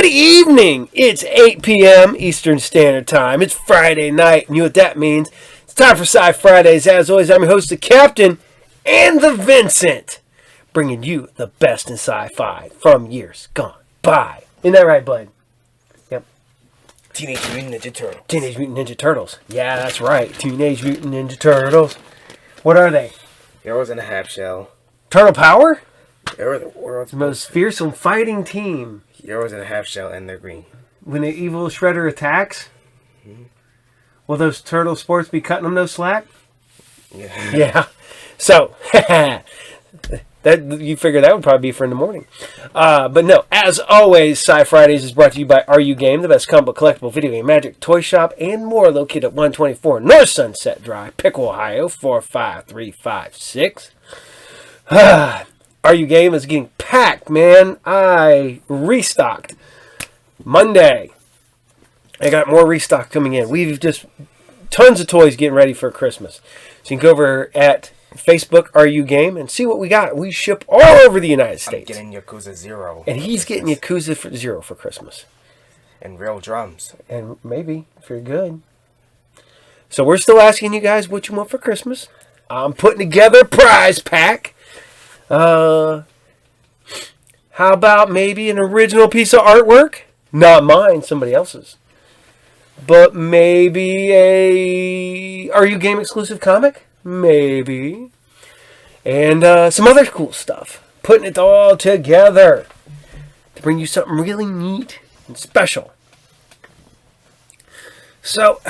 Good evening. It's 8 p.m. Eastern Standard Time. It's Friday night, and you know what that means. It's time for SciFridays. As always, I'm your host, the Captain, and the Vincent, bringing you the best in sci-fi from years gone by. Isn't that right, bud? Yep. Teenage Mutant Ninja Turtles. Teenage Mutant Ninja Turtles. Yeah, that's right. Teenage Mutant Ninja Turtles. What are they? Heroes in a half shell. Turtle Power? They're the world's Most fearsome fighting team. heroes in a half shell, and they're green. When the evil Shredder attacks, will those turtle sports be cutting them no slack? Yeah. Yeah. So, that you figure that would probably be for in the morning. But no, as always, SciFridays is brought to you by RU Game, the best comic book collectible video game magic toy shop and more, located at 124 North Sunset Drive, Pickle, Ohio, 45356. RU Game is getting packed, man. I restocked Monday. I got more restock coming in. We've just tons of toys getting ready for Christmas. So you can go over at Facebook RU Game and see what we got. We ship all over the United States. I'm getting Yakuza 0. And he's getting Yakuza 0 for Christmas. And real drums. And maybe, if you're good. So we're still asking you guys what you want for Christmas. I'm putting together a prize pack. How about maybe an original piece of artwork? Not mine, somebody else's. But maybe a RU Game exclusive comic? Maybe. And some other cool stuff. Putting it all together to bring you something really neat and special. So,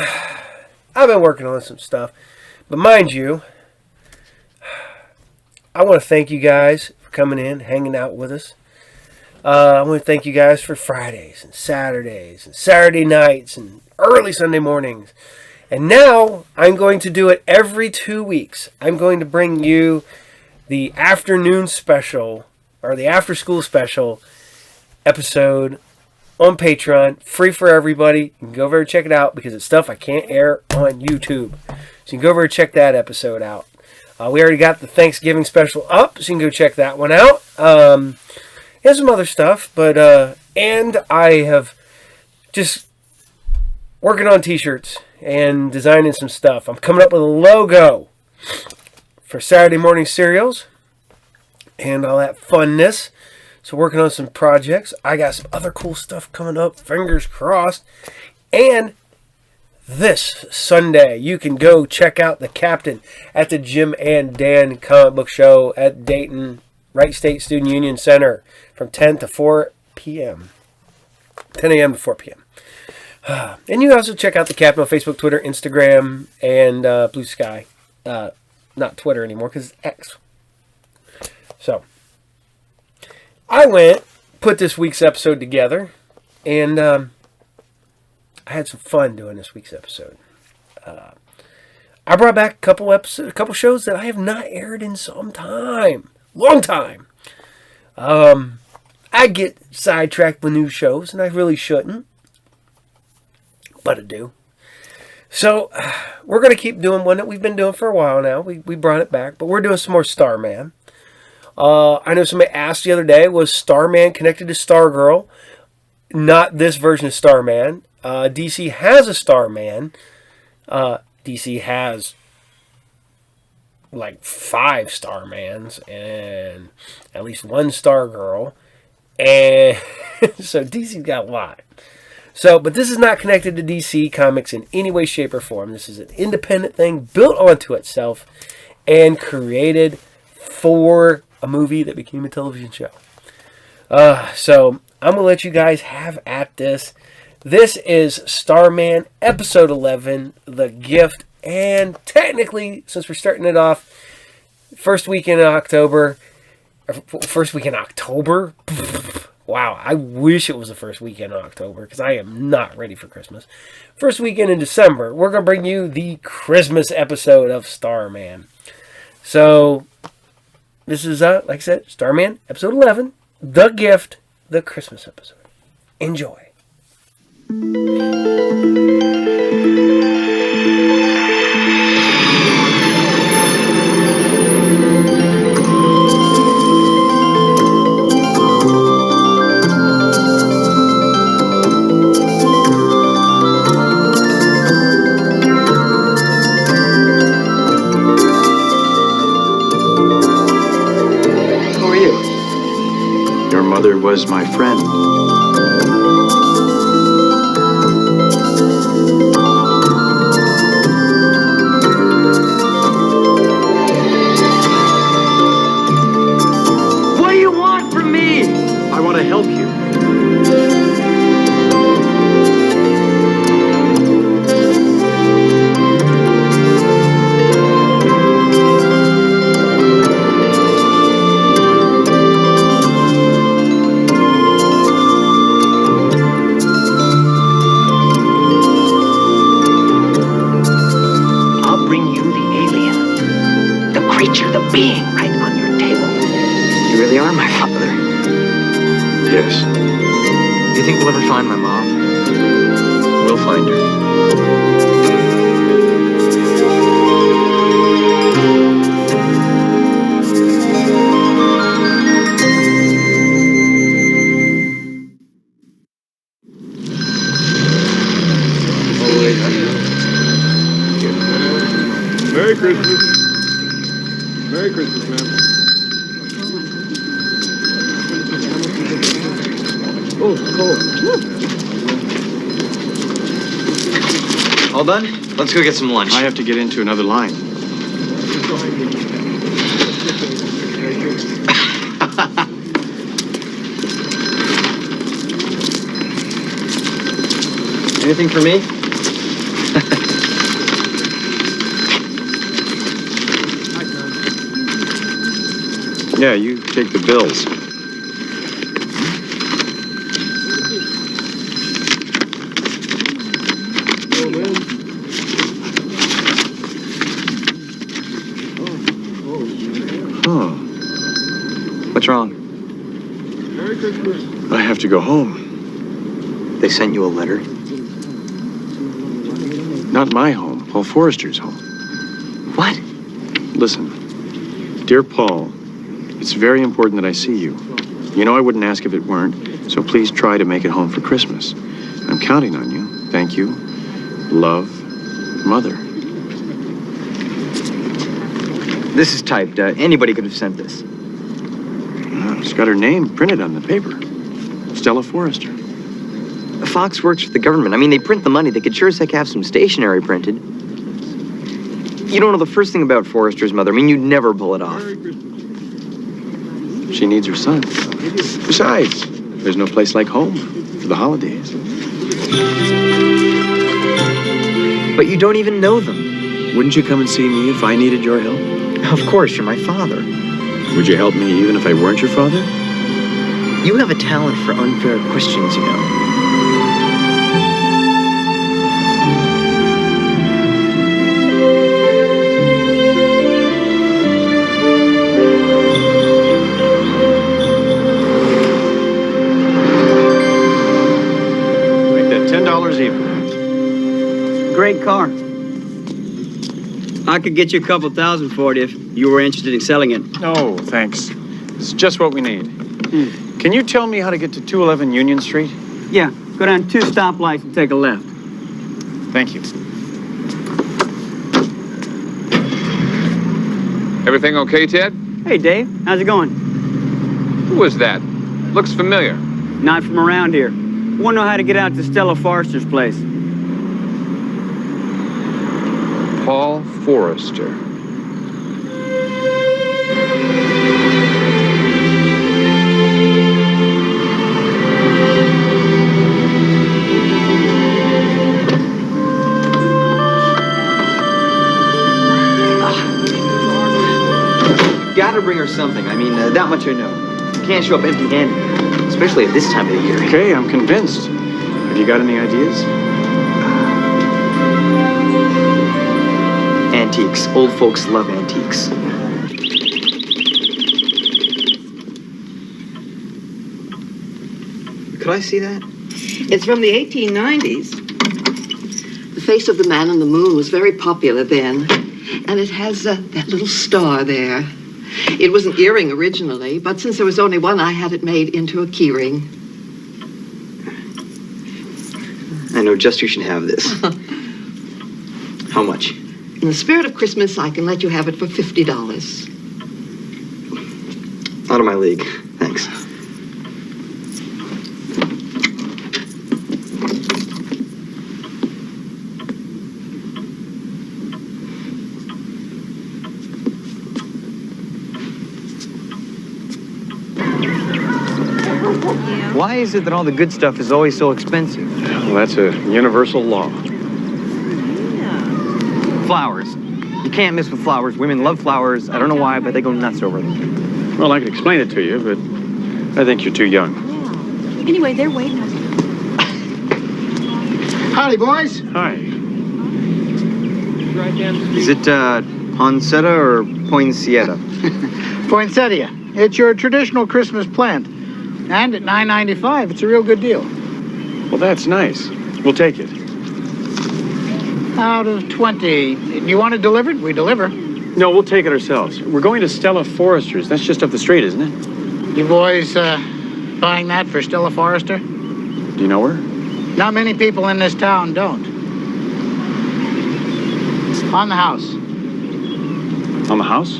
I've been working on some stuff. But mind you, I want to thank you guys for coming in, hanging out with us. I want to thank you guys for Fridays and Saturday nights and early Sunday mornings. And now I'm going to do it every 2 weeks. I'm going to bring you the afternoon special or the after school special episode on Patreon, free for everybody. You can go over and check it out because it's stuff I can't air on YouTube. So you can go over and check that episode out. We already got the Thanksgiving special up, so you can go check that one out. And some other stuff, but and I have just working on t-shirts and designing some stuff. I'm coming up with a logo for Saturday morning cereals and all that funness. So working on some projects. I got some other cool stuff coming up, fingers crossed. And this Sunday, you can go check out the Captain at the Jim and Dan comic book show at Dayton Wright State Student Union Center from 10 to 4 p.m. 10 a.m. to 4 p.m. And you can also check out the Captain on Facebook, Twitter, Instagram, and Blue Sky. Not Twitter anymore because it's X. So, I put this week's episode together, and I had some fun doing this week's episode. I brought back a couple shows that I have not aired in some time. Long time. I get sidetracked with new shows, and I really shouldn't. But I do. So, we're going to keep doing one that we've been doing for a while now. We brought it back, but we're doing some more StarMan. I know somebody asked the other day, was StarMan connected to Stargirl? Not this version of StarMan. DC has a Starman. DC has like 5 Starmans and at least 1 Stargirl. And so DC's got a lot. So, but this is not connected to DC Comics in any way, shape, or form. This is an independent thing built onto itself and created for a movie that became a television show. So, I'm going to let you guys have at this. This is StarMan Episode 11, The Gift. And technically, since we're starting it off, first week in October. Wow, I wish it was the first weekend in October because I am not ready for Christmas. First weekend in December, we're going to bring you the Christmas episode of StarMan. So, this is, like I said, StarMan Episode 11, The Gift, the Christmas episode. Enjoy. mother was my friend. What do you want from me? I want to help you. I'll bring you the alien, the creature, the being right on your table. You really are my father. Yes, Do you think we'll ever find my mom? we'll find her. Merry Christmas. Merry Christmas, ma'am. Oh, cold. All done? Let's go get some lunch. I have to get into another line. Anything for me? Yeah, you take the bills. Oh, What's wrong? Merry Christmas. I have to go home. They sent you a letter? Not my home, Paul Forrester's home. What? Listen, dear Paul, it's very important that I see you. You know I wouldn't ask if it weren't, so please try to make it home for Christmas. I'm counting on you. Thank you. Love, Mother. This is typed. Anybody could have sent this. It's got her name printed on the paper. Stella Forrester. Fox works for the government. I mean, they print the money. They could sure as heck have some stationery printed. You don't know the first thing about Forrester's mother. I mean, you'd never pull it off. Merry Christmas. She needs her son. Besides, there's no place like home for the holidays. But you don't even know them. Wouldn't you come and see me if I needed your help? Of course, you're my father. Would you help me even if I weren't your father? You have a talent for unfair questions, you know. Make that $10 even. Great car. I could get you a couple thousand for it if you were interested in selling it. No, thanks. It's just what we need. Can you tell me how to get to 211 Union Street? Yeah, go down 2 stoplights and take a left. Thank you. Everything okay, Ted? Hey, Dave, how's it going? Who was that? Looks familiar. Not from around here. Wanna know how to get out to Stella Forrester's place? Paul Forrester. Gotta bring her something. I mean, that much I know. You can't show up empty-handed, especially at this time of the year. Okay, I'm convinced. Have you got any ideas? Antiques. Old folks love antiques. Could I see that? It's from the 1890s. The face of the man on the moon was very popular then, and it has that little star there. It was an earring originally, but since there was only one, I had it made into a keyring. I know just who should have this. How much? In the spirit of Christmas, I can let you have it for $50. Out of my league. Thanks. Why is it that all the good stuff is always so expensive? Well, that's a universal law. Flowers. You can't miss with flowers. Women love flowers. I don't know why, but they go nuts over them. Well, I could explain it to you, but I think you're too young. Yeah. Anyway, they're waiting on you. Howdy, boys. Hi. Is it poinsettia or poinsettia? Poinsettia. It's your traditional Christmas plant. And at $9.95, it's a real good deal. Well, that's nice. We'll take it. Out of 20. Do you want it delivered? We deliver. No, we'll take it ourselves. We're going to Stella Forrester's. That's just up the street, isn't it? You boys buying that for Stella Forrester? Do you know her? Not many people in this town don't. On the house. On the house?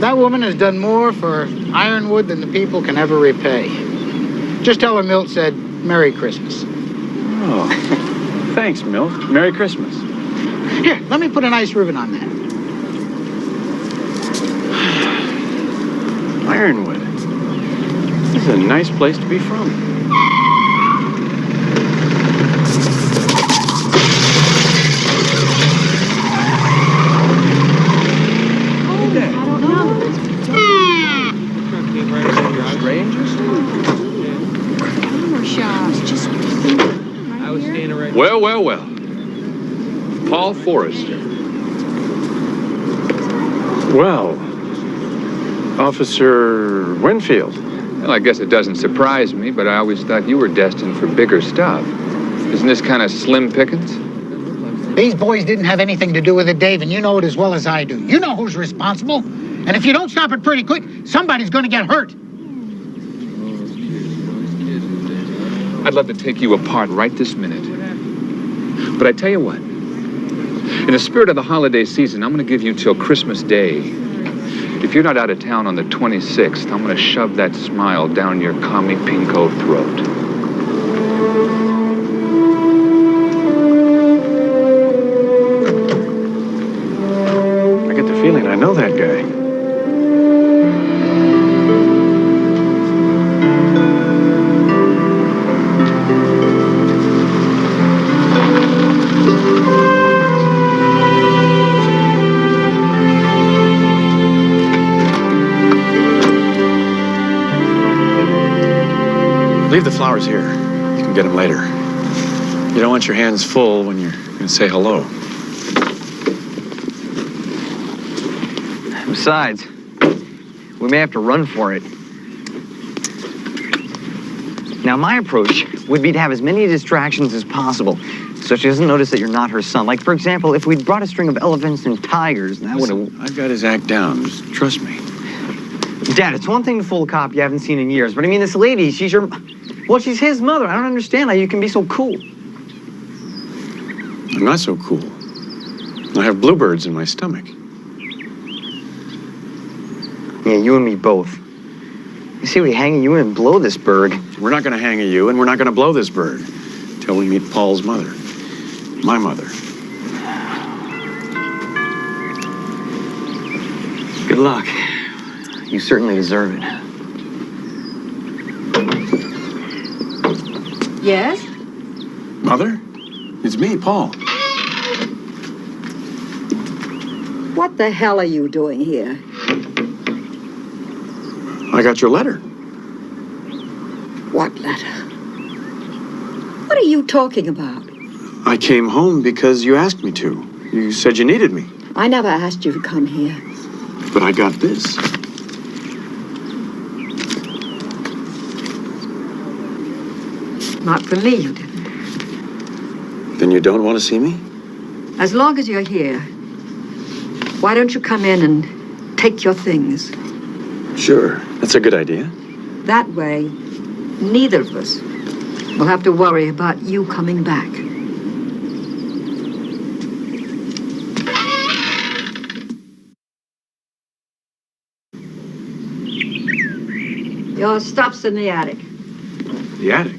That woman has done more for Ironwood than the people can ever repay. Just tell her Milt said, Merry Christmas. Oh, thanks, Milt. Merry Christmas. Here, let me put a nice ribbon on that. Ironwood. This is a nice place to be from. Well, well, well. Paul Forrester. Well, Officer Winfield. Well, I guess it doesn't surprise me, but I always thought you were destined for bigger stuff. Isn't this kind of slim pickings? These boys didn't have anything to do with it, Dave, and you know it as well as I do. You know who's responsible. And if you don't stop it pretty quick, somebody's going to get hurt. I'd love to take you apart right this minute. But I tell you what, in the spirit of the holiday season, I'm going to give you till Christmas Day. If you're not out of town on the 26th, I'm going to shove that smile down your commie pinko throat. I get the feeling I know that guy. Leave the flowers here. You can get them later. You don't want your hands full when you're going to say hello. Besides, we may have to run for it. Now, my approach would be to have as many distractions as possible, so she doesn't notice that you're not her son. Like, for example, if we'd brought a string of elephants and tigers, that would have... I've got his act down. Just trust me. Dad, it's one thing to fool a cop you haven't seen in years, but I mean, this lady, she's your... Well, she's his mother. I don't understand how you can be so cool. I'm not so cool. I have bluebirds in my stomach. Yeah, you and me both. You see, we hang you and blow this bird. We're not going to hang you, and we're not going to blow this bird till we meet Paul's mother. My mother. Good luck. You certainly deserve it. Yes? Mother? It's me, Paul. What the hell are you doing here? I got your letter. What letter? What are you talking about? I came home because you asked me to. You said you needed me. I never asked you to come here. But I got this. Not for me, you didn't. Then you don't want to see me? As long as you're here, why don't you come in and take your things? Sure. That's a good idea. That way, neither of us will have to worry about you coming back. Your stuff's in the attic. The attic?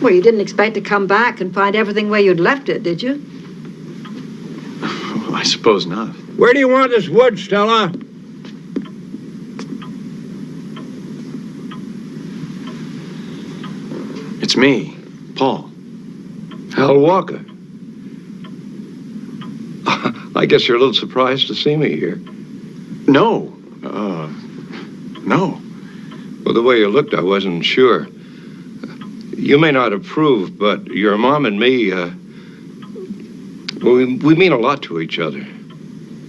Well, you didn't expect to come back and find everything where you'd left it, did you? Well, I suppose not. Where do you want this wood, Stella? It's me, Paul. Hal Walker. I guess you're a little surprised to see me here. No. No. Well, the way you looked, I wasn't sure. You may not approve, but your mom and me, we mean a lot to each other.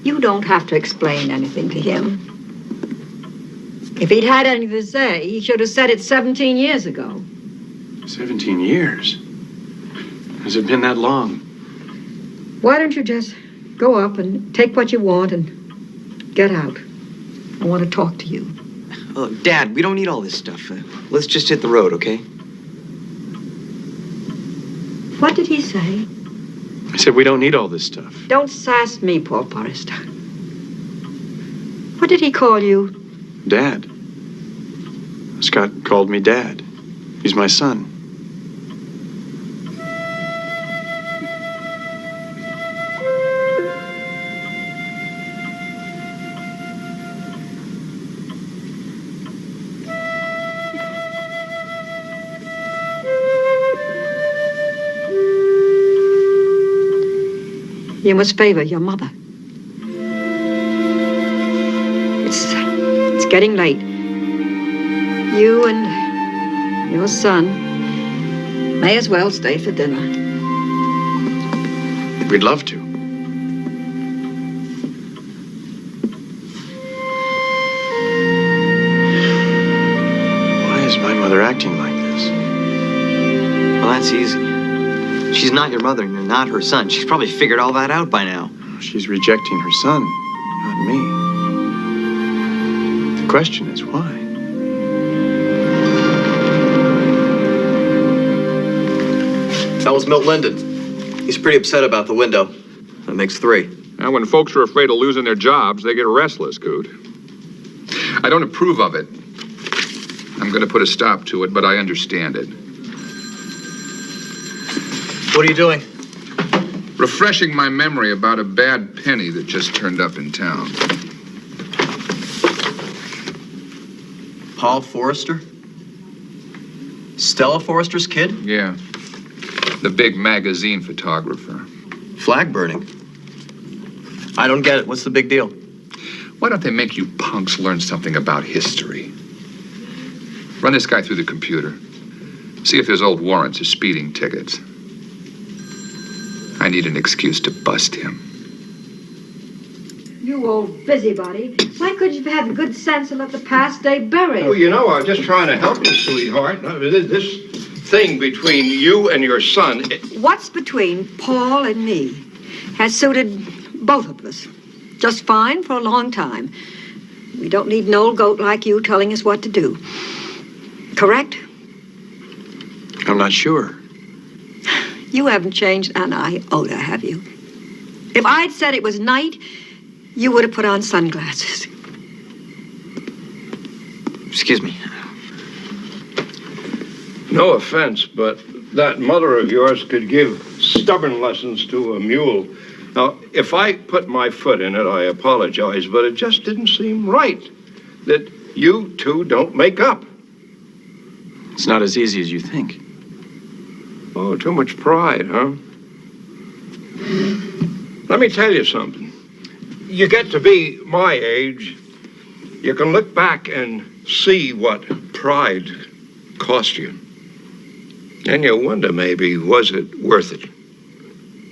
You don't have to explain anything to him. If he'd had anything to say, he should have said it 17 years ago. 17 years? Has it been that long? Why don't you just go up and take what you want and get out? I want to talk to you. Oh, Dad, we don't need all this stuff. Let's just hit the road, okay? What did he say? I said we don't need all this stuff. Don't sass me, Paul Forrester. What did he call you? Dad. Scott called me Dad. He's my son. You must favor your mother. It's getting late. You and your son may as well stay for dinner. We'd love to. Why is my mother acting like this? Well, that's easy. She's not your mother and you're not her son. She's probably figured all that out by now. She's rejecting her son, not me. The question is why? That was Milt Linden. He's pretty upset about the window. That makes 3. Now, when folks are afraid of losing their jobs, they get restless, Coot. I don't approve of it. I'm going to put a stop to it, but I understand it. What are you doing? Refreshing my memory about a bad penny that just turned up in town. Paul Forrester? Stella Forrester's kid? Yeah. The big magazine photographer. Flag burning. I don't get it. What's the big deal? Why don't they make you punks learn something about history? Run this guy through the computer. See if there's old warrants or speeding tickets. I need an excuse to bust him. You old busybody. Why couldn't you have good sense and let the past stay buried? Oh, you know, I was just trying to help you, sweetheart. This thing between you and your son... What's between Paul and me has suited both of us just fine for a long time. We don't need an old goat like you telling us what to do. Correct? I'm not sure. You haven't changed an iota, have you? If I'd said it was night, you would have put on sunglasses. Excuse me. No offense, but that mother of yours could give stubborn lessons to a mule. Now, if I put my foot in it, I apologize, but it just didn't seem right that you two don't make up. It's not as easy as you think. Oh, too much pride, huh? Let me tell you something. You get to be my age, you can look back and see what pride cost you. And you wonder maybe, was it worth it?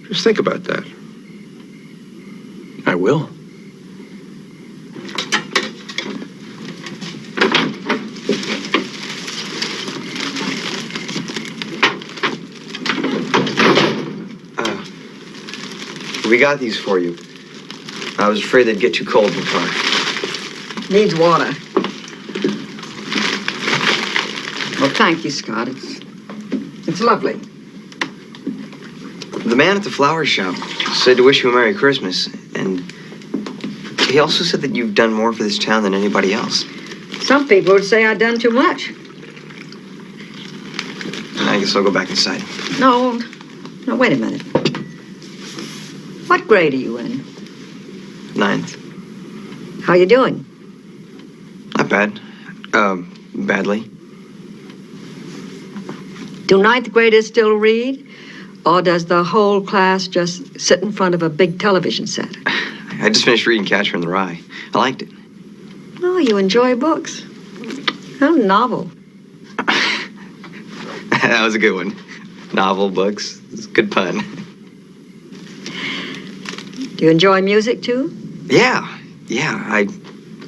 Just think about that. I will. We got these for you. I was afraid they'd get too cold in the car. Needs water. Well, thank you, Scott. It's lovely. The man at the flower shop said to wish you a Merry Christmas, and he also said that you've done more for this town than anybody else. Some people would say I've done too much. I guess I'll go back inside. No, wait a minute. What grade are you in? 9th. How you doing? Not bad. Badly. Do ninth graders still read? Or does the whole class just sit in front of a big television set? I just finished reading Catcher in the Rye. I liked it. Oh, you enjoy books. A novel. That was a good one. Novel, books. It's a good pun. Do you enjoy music, too? Yeah. I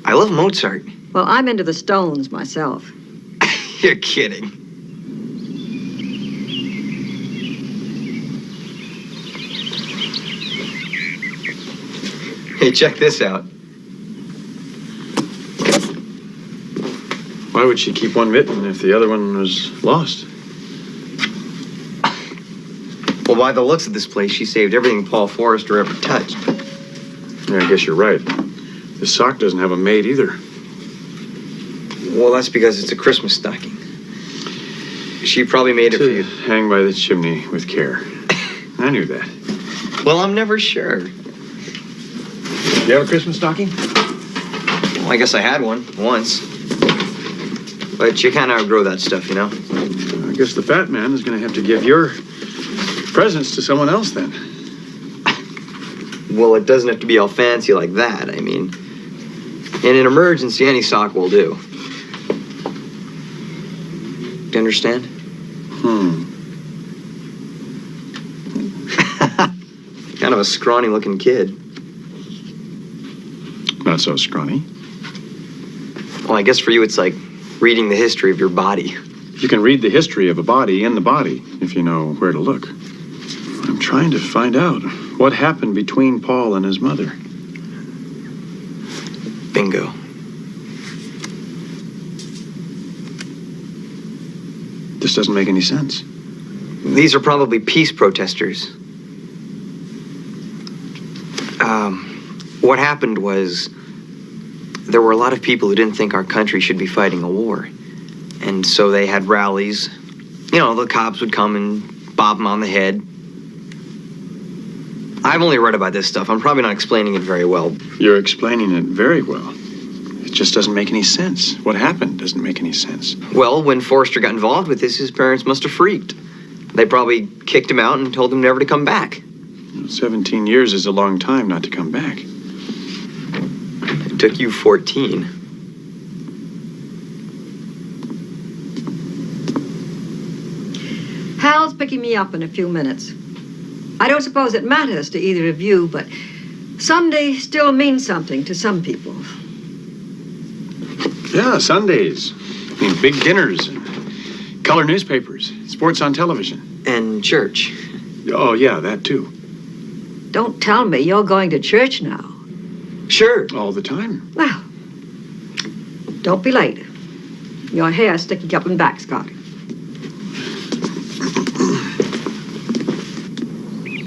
love Mozart. Well, I'm into the Stones myself. You're kidding. Hey, check this out. Why would she keep one mitten if the other one was lost? Well, by the looks of this place, she saved everything Paul Forrester ever touched. Yeah, I guess you're right. This sock doesn't have a mate either. Well, that's because it's a Christmas stocking. She probably made it for you. Hang by the chimney with care. I knew that. Well, I'm never sure. Do you have a Christmas stocking? Well, I guess I had one once. But you kind of outgrow that stuff, you know? I guess the fat man is going to have to give your presents to someone else then. Well, it doesn't have to be all fancy like that. I mean, in an emergency, any sock will do. Do you understand? Kind of a scrawny-looking kid. Not so scrawny. Well, I guess for you it's like reading the history of your body. You can read the history of a body in the body if you know where to look. I'm trying to find out what happened between Paul and his mother. Bingo. This doesn't make any sense. These are probably peace protesters. What happened was there were a lot of people who didn't think our country should be fighting a war. And so they had rallies. You know, the cops would come and bob them on the head. I've only read about this stuff. I'm probably not explaining it very well. You're explaining it very well. It just doesn't make any sense. What happened doesn't make any sense. Well, when Forrester got involved with this, his parents must have freaked. They probably kicked him out and told him never to come back. 17 years is a long time not to come back. It took you 14. Hal's picking me up in a few minutes. I don't suppose it matters to either of you, but Sunday still means something to some people. Yeah, Sundays. I mean, big dinners, and color newspapers, sports on television. And church. Oh, yeah, that too. Don't tell me you're going to church now. Sure. All the time. Well, don't be late. Your hair's sticking up and back, Scott.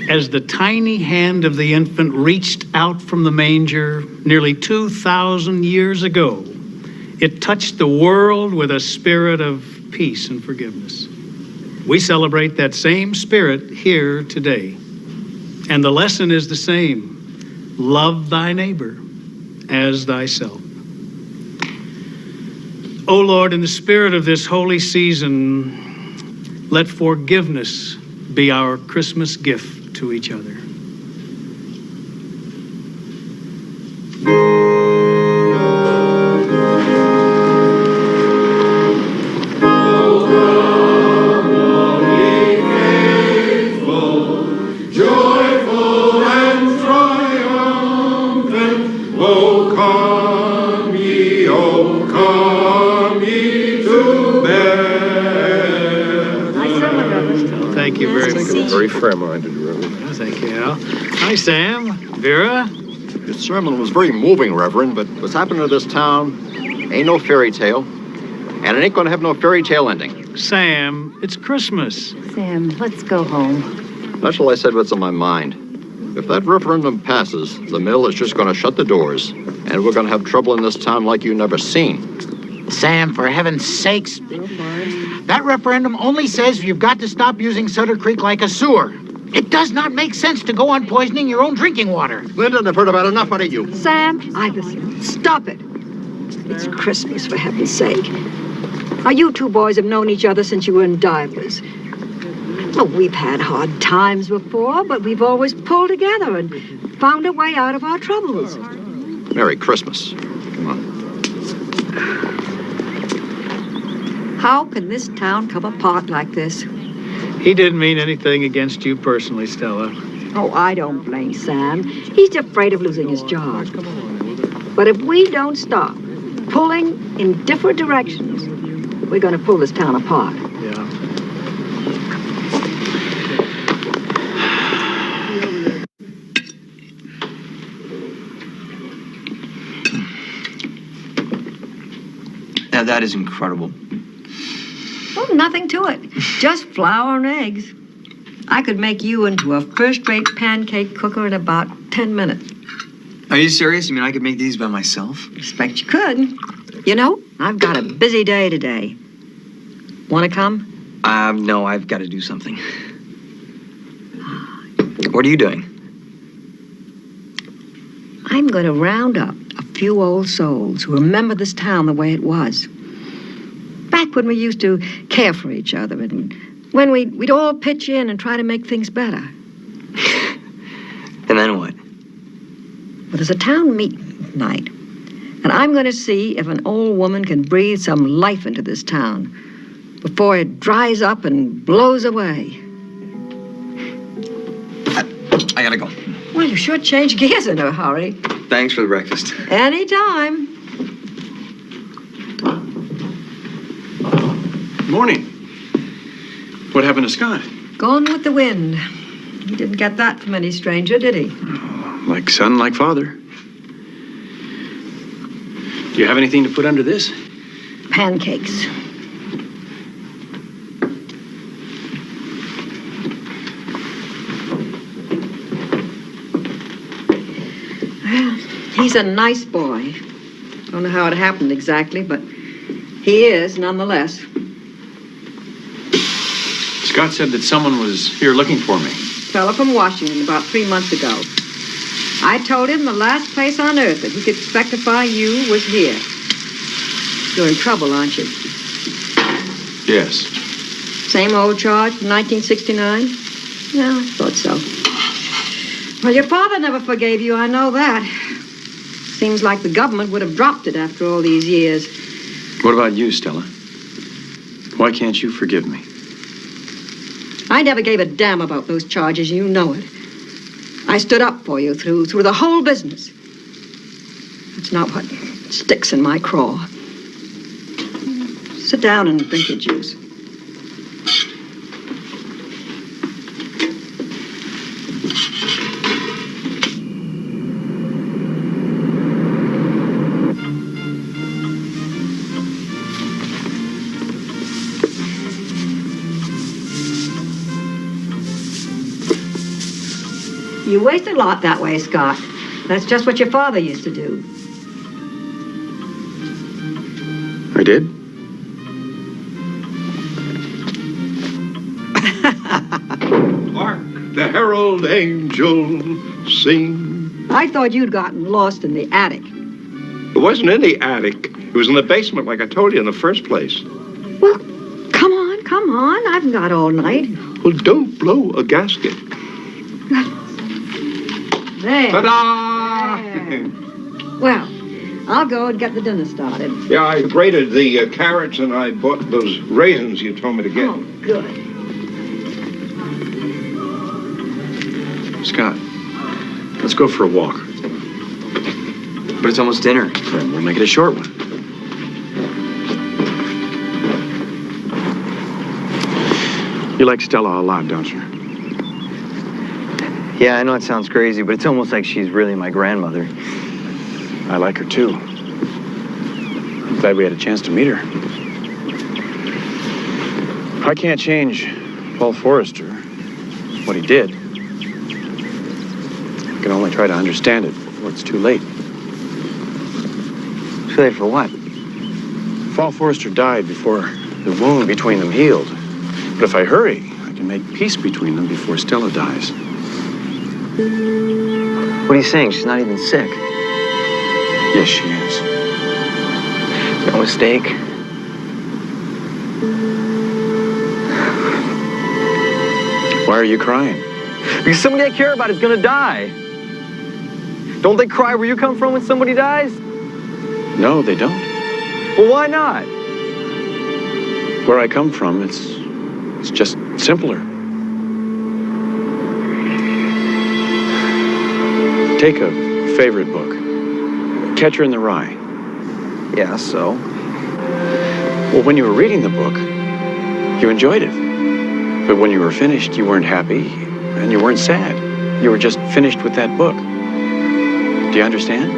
As the tiny hand of the infant reached out from the manger nearly 2,000 years ago, it touched the world with a spirit of peace and forgiveness. We celebrate that same spirit here today. And the lesson is the same. Love thy neighbor as thyself. O Lord, in the spirit of this holy season, let forgiveness be our Christmas gift to each other. Thank you very much. Very fair-minded, Reverend. Thank you, Al. Hi, Sam. Vera. Your sermon was very moving, Reverend, but what's happening to this town ain't no fairy tale, and it ain't gonna have no fairy tale ending. Sam, it's Christmas. Sam, let's go home. That's all I said what's on my mind. If that referendum passes, the mill is just gonna shut the doors, and we're gonna have trouble in this town like you never seen. Sam, for heaven's sakes. That referendum only says you've got to stop using Sutter Creek like a sewer. It does not make sense to go on poisoning your own drinking water. Lyndon, I've heard about enough out of you. Sam, Iverson, stop it. It's Christmas, for heaven's sake. Now, you two boys have known each other since you were in divers. Well, we've had hard times before, but we've always pulled together and found a way out of our troubles. Merry Christmas. Come on. How can this town come apart like this? He didn't mean anything against you personally, Stella. Oh, I don't blame Sam. He's just afraid of losing his job. But if we don't stop pulling in different directions, we're going to pull this town apart. Yeah. Now, that is incredible. Oh, nothing to it. Just flour and eggs. I could make you into a first-rate pancake cooker in about 10 minutes. Are you serious? You mean I could make these by myself? Expect you could. You know, I've got a busy day today. Want to come? No, I've got to do something. What are you doing? I'm going to round up a few old souls who remember this town the way it was. Back when we used to care for each other and when we'd all pitch in and try to make things better. And then what? Well, there's a town meeting tonight, and I'm going to see if an old woman can breathe some life into this town before it dries up and blows away. I gotta go. Well, you sure change gears in a hurry. Thanks for the breakfast. Anytime. Morning. What happened to Scott? Gone with the wind. He didn't get that from any stranger, did he? Like son, like father. Do you have anything to put under this? Pancakes. Well, he's a nice boy. Don't know how it happened exactly, but he is nonetheless. Scott said that someone was here looking for me. Fella from Washington about 3 months ago. I told him the last place on earth that he could expect to find you was here. You're in trouble, aren't you? Yes. Same old charge from 1969? Yeah, I thought so. Well, your father never forgave you, I know that. Seems like the government would have dropped it after all these years. What about you, Stella? Why can't you forgive me? I never gave a damn about those charges, you know it. I stood up for you through the whole business. That's not what sticks in my craw. Sit down and drink your juice. You waste a lot that way, Scott. That's just what your father used to do. I did? Hark the herald angel sing. I thought you'd gotten lost in the attic. It wasn't in the attic. It was in the basement, like I told you in the first place. Well, come on. I've got all night. Well, don't blow a gasket. There. Ta-da! There. Well, I'll go and get the dinner started. Yeah, I grated the carrots and I bought those raisins you told me to get. Oh, good. Scott, let's go for a walk. But it's almost dinner. Then we'll make it a short one. You like Stella a lot, don't you? Yeah, I know it sounds crazy, but it's almost like she's really my grandmother. I like her too. I'm glad we had a chance to meet her. I can't change Paul Forrester, what he did. I can only try to understand it before it's too late. Too late for what? Paul Forrester died before the wound between them healed. But if I hurry, I can make peace between them before Stella dies. What are you saying? She's not even sick. Yes, she is. No mistake. Why are you crying? Because somebody I care about is gonna die. Don't they cry where you come from when somebody dies? No, they don't. Well, why not? Where I come from, it's just simpler. Take a favorite book, Catcher in the Rye. Yeah, so? Well, when you were reading the book, you enjoyed it. But when you were finished, you weren't happy and you weren't sad. You were just finished with that book. Do you understand?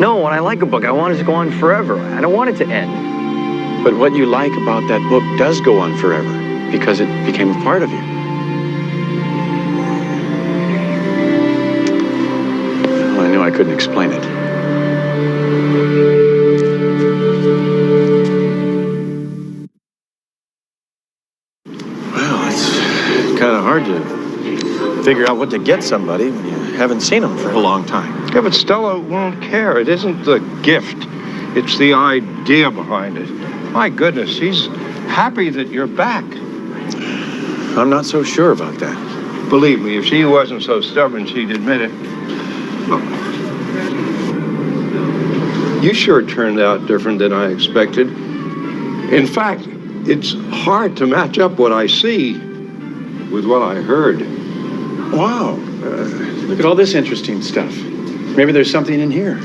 No, when I like a book, I want it to go on forever. I don't want it to end. But what you like about that book does go on forever because it became a part of you. Well, I knew I couldn't explain it. Well, it's kind of hard to figure out what to get somebody when you haven't seen them for a long time. Yeah, but Stella won't care. It isn't the gift. It's the idea behind it. My goodness, she's happy that you're back. I'm not so sure about that. Believe me, if she wasn't so stubborn, she'd admit it. Look, you sure turned out different than I expected. In fact, it's hard to match up what I see with what I heard. Wow. Look at all this interesting stuff. Maybe there's something in here.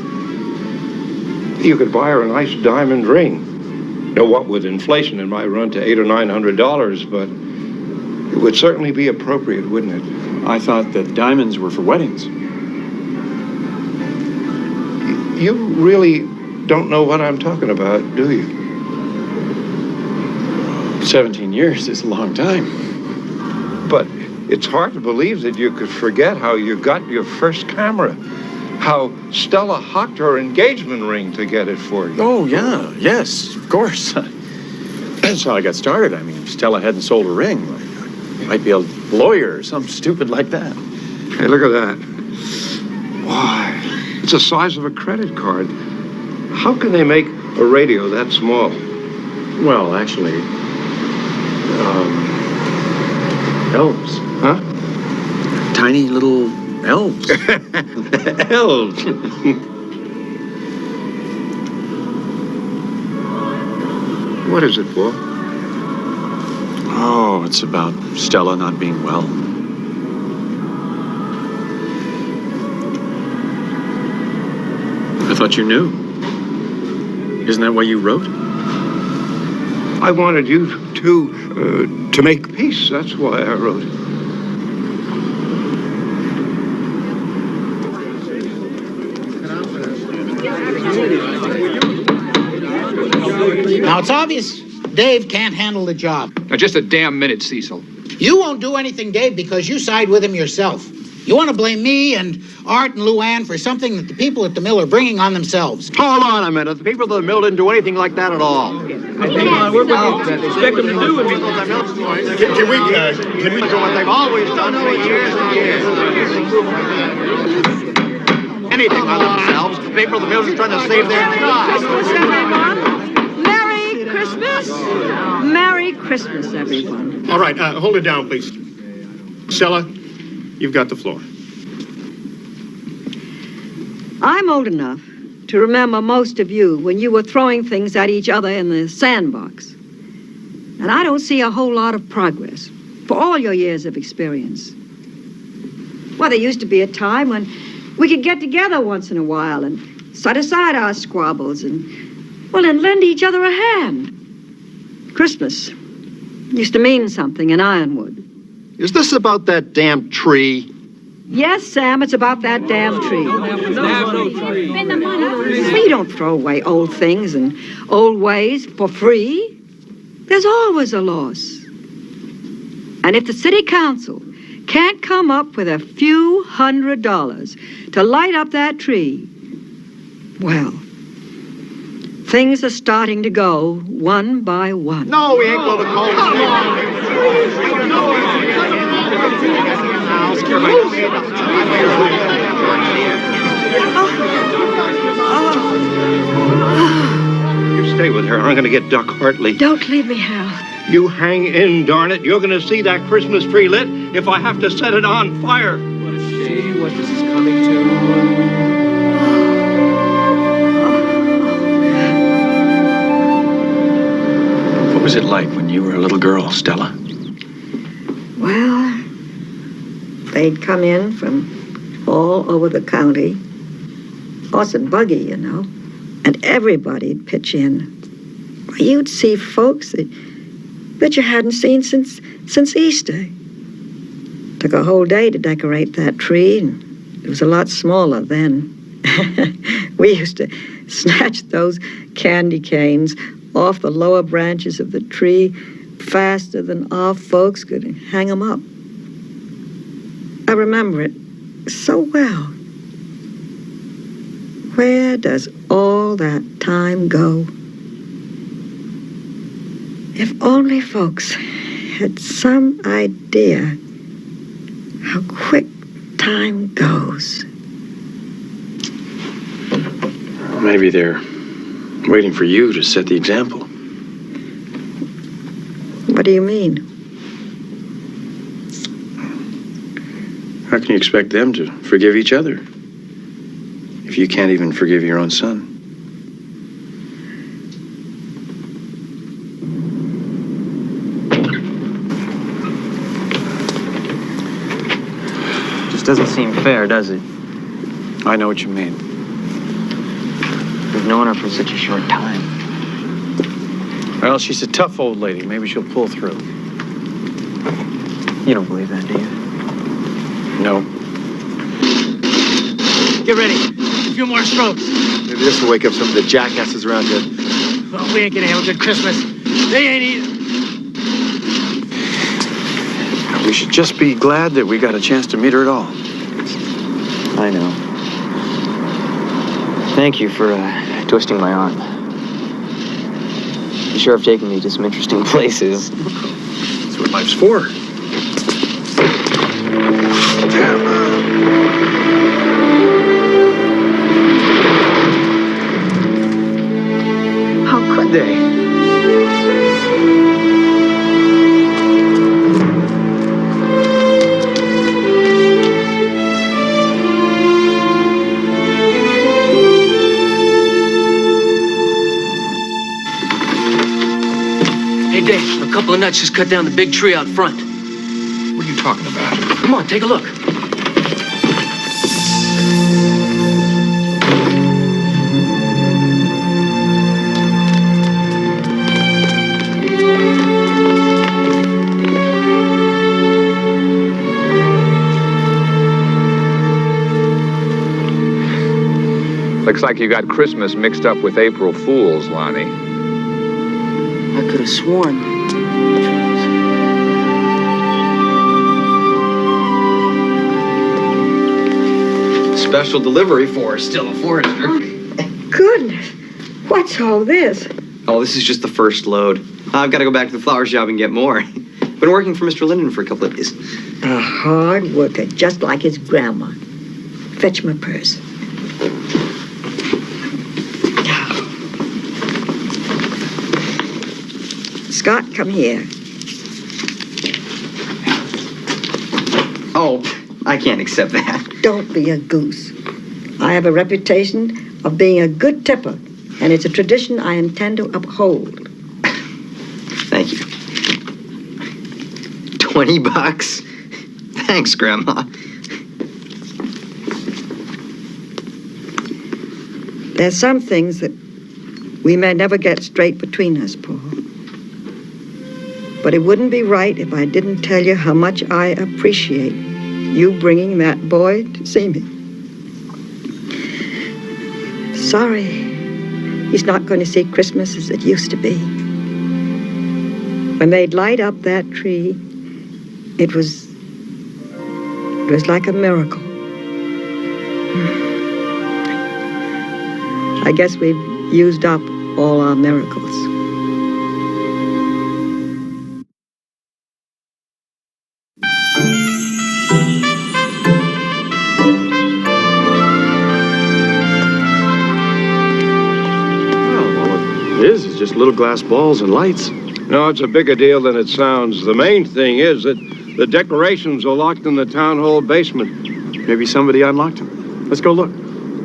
You could buy her a nice diamond ring. You know, what with inflation, it might run to $800 or $900, but it would certainly be appropriate, wouldn't it? I thought that diamonds were for weddings. You really don't know what I'm talking about, do you? 17 years is a long time. But it's hard to believe that you could forget how you got your first camera. How Stella hocked her engagement ring to get it for you. Oh, yeah. Yes, of course. That's how I got started. I mean, if Stella hadn't sold a ring, I might be a lawyer or something stupid like that. Hey, look at that. Why, it's the size of a credit card. How can they make a radio that small? Well, actually, elves. Huh? Tiny little elves. Elves. What is it for? Oh, it's about Stella not being well. I thought you knew. Isn't that why you wrote? I wanted you to make peace. That's why I wrote it. Now, it's obvious Dave can't handle the job. Now, just a damn minute, Cecil. You won't do anything, Dave, because you side with him yourself. You want to blame me and Art and Luann for something that the people at the mill are bringing on themselves. Hold on a minute. The people at the mill didn't do anything like that at all. What would you expect them to do? Can we do what they've always done for years and years? Anything on themselves. The people at the mill are trying to save their jobs. Merry Christmas! Merry Christmas, everyone. All right, hold it down, please. Stella, you've got the floor. I'm old enough to remember most of you when you were throwing things at each other in the sandbox. And I don't see a whole lot of progress for all your years of experience. Well, there used to be a time when we could get together once in a while and set aside our squabbles and lend each other a hand. Christmas used to mean something in Ironwood. Is this about that damn tree? Yes, Sam, it's about that damn tree. We don't throw away old things and old ways for free. There's always a loss. And if the city council can't come up with a few $100s to light up that tree, well, things are starting to go one by one. No, we ain't going to call You stay with her. I'm going to get Duck Hartley. Don't leave me, Hal. You hang in, darn it. You're going to see that Christmas tree lit if I have to set it on fire. What a shame what this is coming to. What was it like when you were a little girl, Stella? Well, they'd come in from all over the county, horse and buggy, you know, and everybody'd pitch in. You'd see folks that you hadn't seen since Easter. Took a whole day to decorate that tree, and it was a lot smaller then. We used to snatch those candy canes off the lower branches of the tree faster than our folks could hang them up. I remember it so well. Where does all that time go? If only folks had some idea how quick time goes. Maybe they're waiting for you to set the example. What do you mean? How can you expect them to forgive each other if you can't even forgive your own son? Just doesn't seem fair, does it? I know what you mean. We've known her for such a short time. Well, she's a tough old lady. Maybe she'll pull through. You don't believe that, do you? No. Get ready. A few more strokes. Maybe this will wake up some of the jackasses around here. Well, we ain't gonna have a good Christmas. They ain't either. We should just be glad that we got a chance to meet her at all. I know. Thank you for twisting my arm. You sure have taken me to some interesting places. That's what life's for. How could they? Hey, Dave, a couple of nuts just cut down the big tree out front. What are you talking about? Come on, take a look. Looks like you got Christmas mixed up with April Fools, Lonnie. I could have sworn. Special delivery for Stella Forrester. Goodness, what's all this? Oh, this is just the first load. I've got to go back to the flower shop and get more. Been working for Mr. Linden for a couple of days. A hard worker, just like his grandma. Fetch my purse. Scott, come here. Oh, I can't accept that. Don't be a goose. I have a reputation of being a good tipper, and it's a tradition I intend to uphold. Thank you. $20? Thanks, Grandma. There's some things that we may never get straight between us, Paul. But it wouldn't be right if I didn't tell you how much I appreciate you bringing that boy to see me. Sorry, he's not going to see Christmas as it used to be. When they'd light up that tree, it was like a miracle. I guess we've used up all our miracles. Well, all it is just little glass balls and lights. No, it's a bigger deal than it sounds. The main thing is that the decorations are locked in the town hall basement. Maybe somebody unlocked them. Let's go look.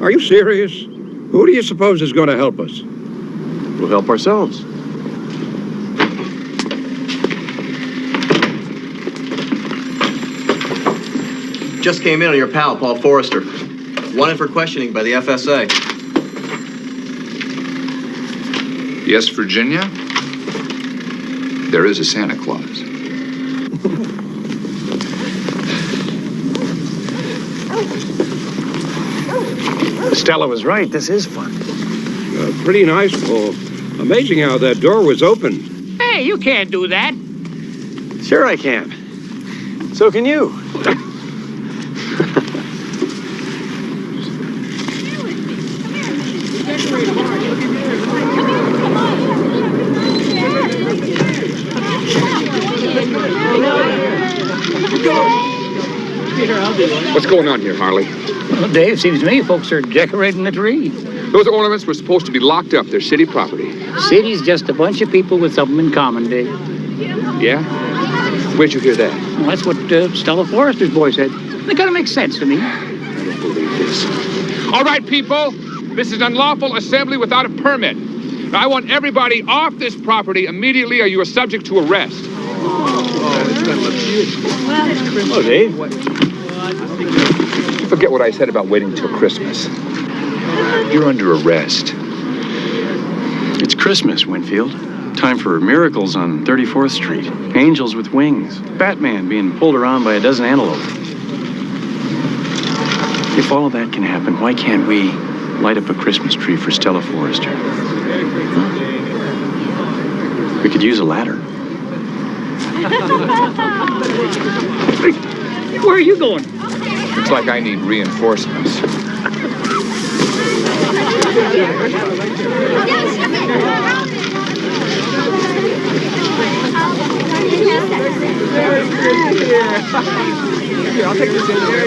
Are you serious? Who do you suppose is going to help us? We'll help ourselves. Just came in on your pal, Paul Forrester. Wanted for questioning by the FSA. Yes, Virginia? There is a Santa Claus. Stella was right. This is fun. Pretty nice, Paul. Amazing how that door was open. Hey, you can't do that. Sure I can. So can you. What's going on here, Harley? Well, Dave, seems to me folks are decorating the tree. Those ornaments were supposed to be locked up. They're city property. City's just a bunch of people with something in common, Dave. Yeah? Where'd you hear that? Well, that's what Stella Forrester's boy said. It kind of makes sense to me. I don't believe this. All right, people. This is unlawful assembly without a permit. Now, I want everybody off this property immediately or you are subject to arrest. Oh, Dave. Forget what I said about waiting till Christmas. You're under arrest. It's Christmas, Winfield. Time for miracles on 34th Street. Angels with wings. Batman being pulled around by a dozen antelope. If all of that can happen, why can't we light up a Christmas tree for Stella Forrester? Huh? We could use a ladder. Where are you going? Looks like I need reinforcements. Here, I'll take this in there.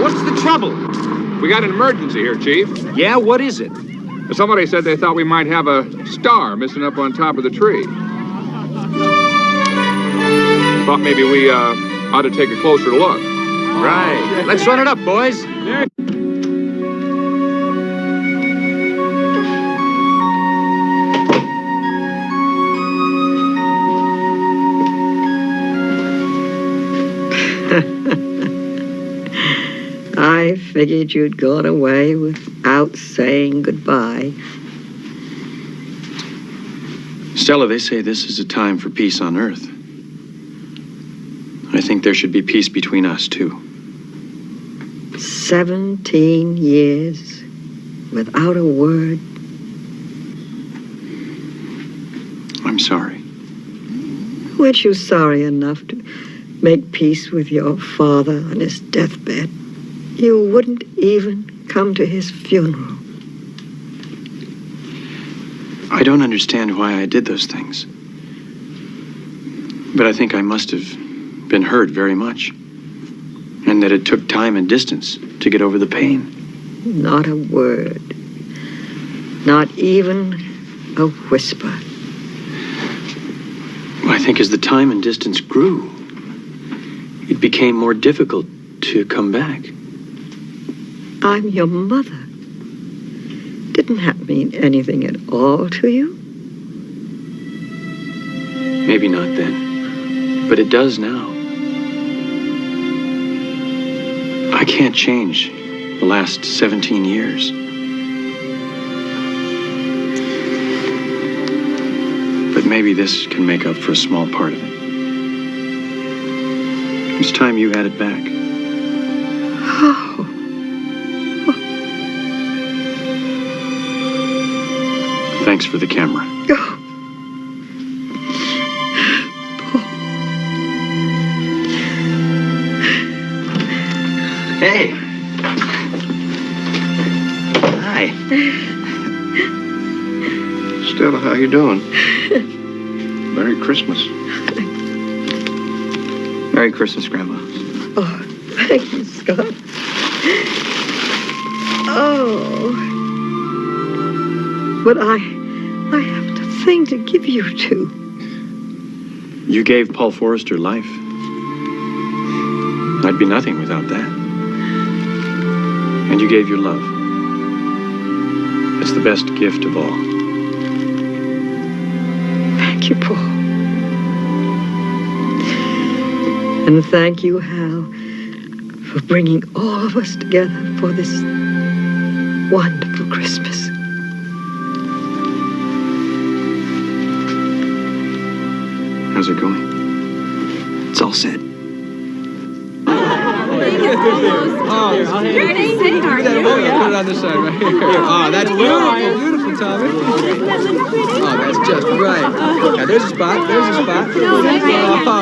What's the trouble? We got an emergency here, Chief. Yeah, what is it? Somebody said they thought we might have a star missing up on top of the tree. Thought maybe we ought to take a closer look. Right. Let's run it up, boys. I figured you'd gone away without saying goodbye. Stella, they say this is a time for peace on Earth. I think there should be peace between us, too. 17 years without a word. I'm sorry. Weren't you sorry enough to make peace with your father on his deathbed? You wouldn't even come to his funeral. I don't understand why I did those things. But I think I must have been hurt very much. And that it took time and distance to get over the pain. Not a word. Not even a whisper. I think as the time and distance grew, it became more difficult to come back. I'm your mother. Didn't that mean anything at all to you? Maybe not then, but it does now. I can't change the last 17 years. But maybe this can make up for a small part of it. It's time you had it back. Oh. Thanks for the camera. Oh. Hey. Hi. Stella, how you doing? Merry Christmas. Merry Christmas, Grandma. Oh, thank you, Scott. Oh. But I have to thing to give you to. You gave Paul Forrester life. I'd be nothing without that. And you gave your love. It's the best gift of all. Thank you, Paul. And thank you, Hal, for bringing all of us together for this wonderful Christmas. How's it going? It's all set. Put it on this side right here. Oh, that's beautiful, beautiful, Tommy. Oh, that's just right. Now, there's a spot. There's a spot. Oh,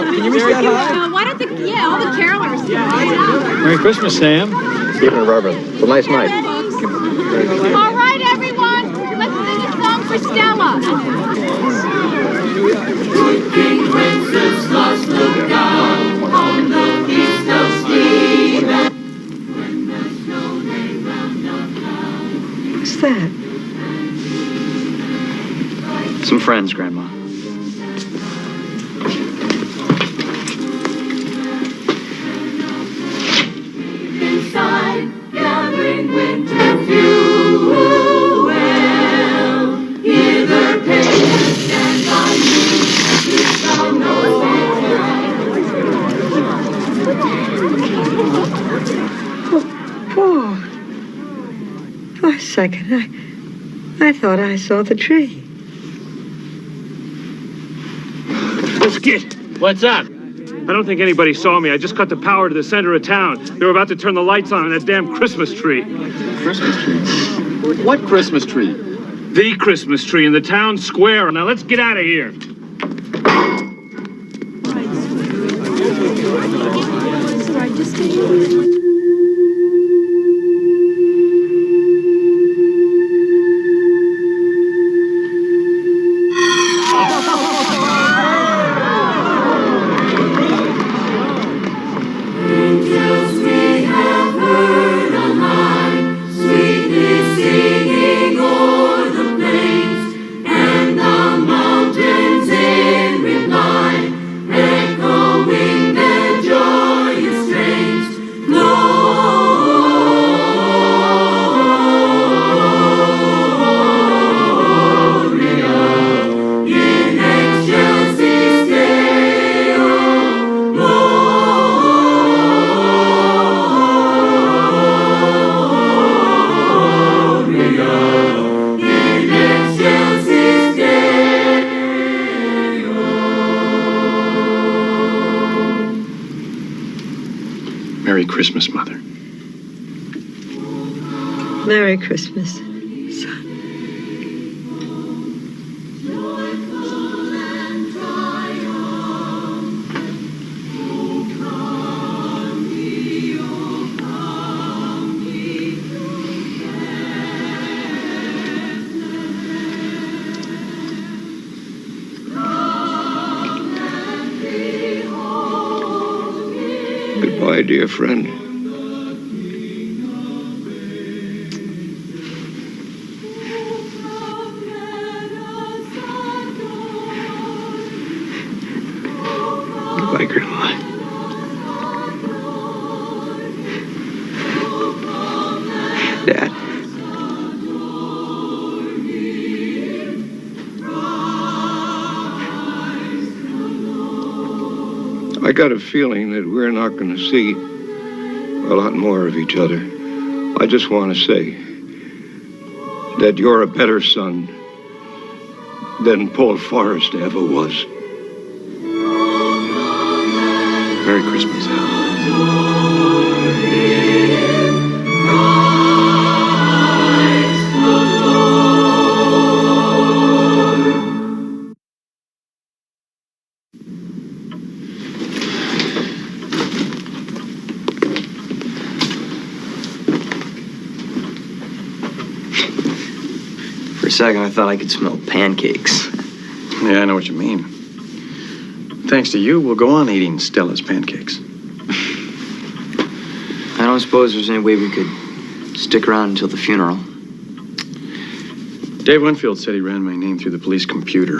can you reach that high? Why don't all the carolers. Merry Christmas, Sam. Evening, Reverend. It's a nice night. All right, everyone. Let's sing a song for Stella. King Wenceslas looked down on the feast of Stephen. What's that? Some friends, Grandma. Inside, gathering winter fuel. Hither, patience, stand by me. If thou knowest Paul. For a second, I thought I saw the tree. Skit, what's up? I don't think anybody saw me. I just cut the power to the center of town. They were about to turn the lights on that damn Christmas tree. Christmas tree? What Christmas tree? The Christmas tree in the town square. Now let's get out of here. Angels we have heard on high, sweetly singing o'er the plains, and the mountains in reply, echoing their joyous strains. Gloria in excelsis Deo. Merry Christmas, Mother. Merry Christmas, son. Goodbye, dear friend. Goodbye, Grandma. Dad. I got a feeling that we're not going to see a lot more of each other. I just want to say that you're a better son than Paul Forrest ever was. Merry Christmas, Hal. For a second, I thought I could smell pancakes. Yeah, I know what you mean. thanks to you, we'll go on eating Stella's pancakes. I don't suppose there's any way we could stick around until the funeral. Dave Winfield said he ran my name through the police computer.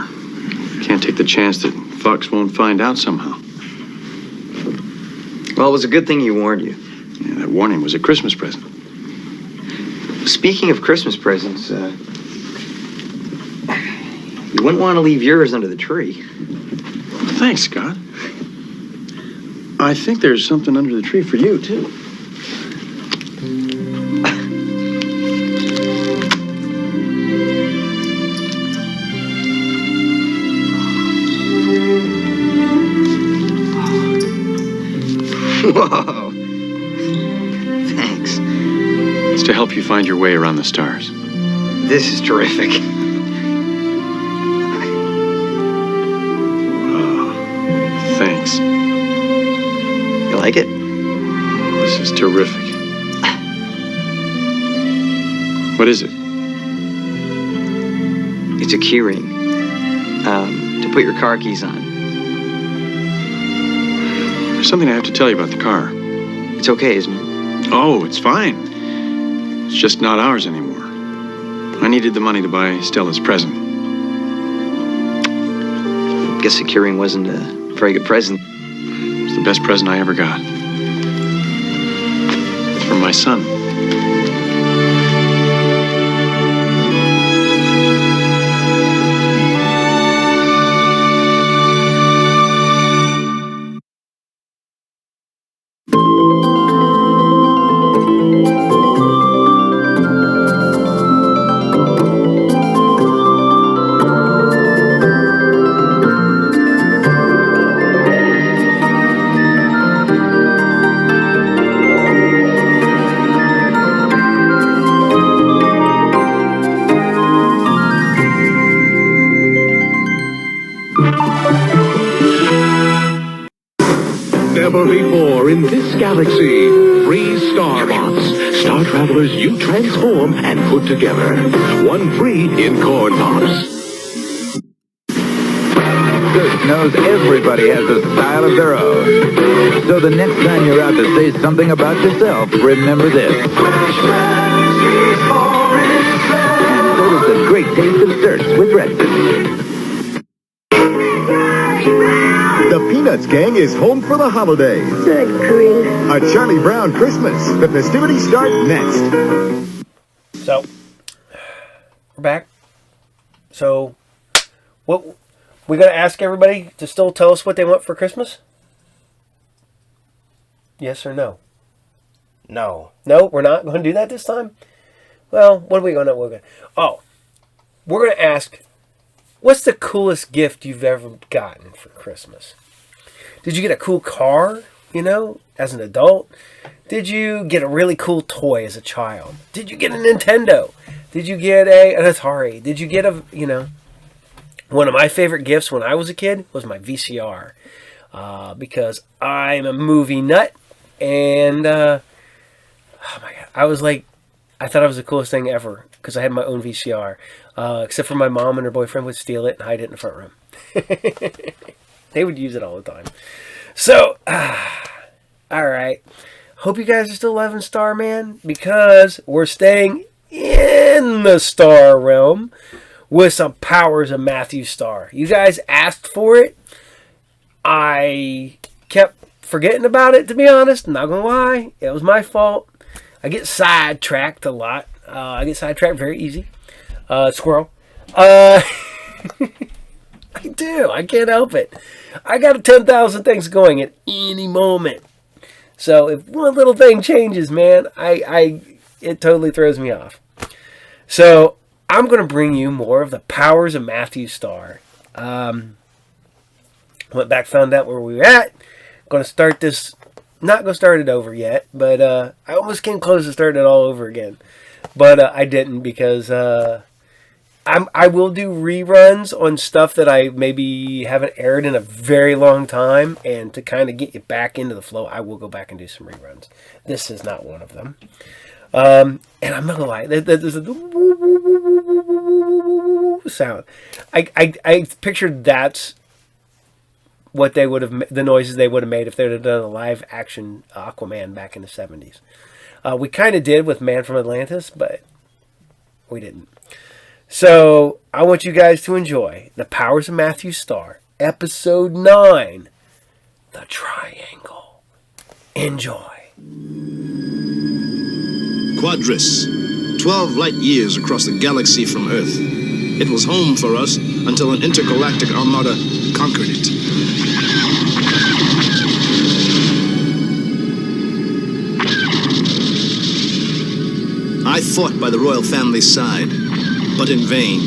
Can't take the chance that Fox won't find out somehow. Well, it was a good thing he warned you. Yeah, that warning was a Christmas present. Speaking of Christmas presents, you wouldn't want to leave yours under the tree. Thanks, Scott. I think there's something under the tree for you, too. Whoa. Thanks. It's to help you find your way around the stars. This is terrific. Wow. Thanks. You like it? This is terrific. What is it? It's a key ring. To put your car keys on. There's something I have to tell you about the car. It's okay, isn't it? Oh, it's fine. It's just not ours anymore. I needed the money to buy Stella's present. Guess the key ring wasn't a very good present. It's the best present I ever got. It's from my son. Never before in this galaxy, 3 Starbots, Star Travelers you transform and put together. 1 free in Corn Pops. Ghost knows everybody has a style of their own. So the next time you're out to say something about yourself, remember this. And so does the great taste of certs with Reston. The Peanuts Gang is home for the holidays. Good grief. A Charlie Brown Christmas. The festivities start next. So, we're back. So, what we got to ask everybody to still tell us what they want for Christmas? Yes or no? No. No, we're not going to do that this time? Well, what are we going to do? We're going to ask, what's the coolest gift you've ever gotten for Christmas? Did you get a cool car, as an adult? Did you get a really cool toy as a child? Did you get a Nintendo? Did you get an Atari? Did you get one of my favorite gifts when I was a kid was my VCR. Because I'm a movie nut. And, oh my God, I thought it was the coolest thing ever. Because I had my own VCR. Except for my mom and her boyfriend would steal it and hide it in the front room. They would use it all the time. So, alright. Hope you guys are still loving StarMan. Because we're staying in the star realm with some powers of Matthew Star. You guys asked for it. I kept forgetting about it, to be honest. I'm not going to lie. It was my fault. I get sidetracked a lot. I get sidetracked very easy. Squirrel. I do. I can't help it. I got 10,000 things going at any moment. So if one little thing changes, man, it totally throws me off. So I'm going to bring you more of the powers of Matthew Star. Went back, found out where we were at. Going to start this. Not going to start it over yet, but I almost came close to starting it all over again. But I didn't because I will do reruns on stuff that I maybe haven't aired in a very long time. And to kind of get you back into the flow, I will go back and do some reruns. This is not one of them. And I'm not going to lie. There's a sound. I pictured that's what they would have, the noises they would have made if they'd have done a live action Aquaman back in the 70s. We kind of did with Man from Atlantis, but we didn't. So I want you guys to enjoy The Powers of Matthew Starr, Episode 9, The Triangle. Enjoy. Quadris, 12 light years across the galaxy from Earth. It was home for us until an intergalactic armada conquered it. I fought by the royal family's side, but in vain.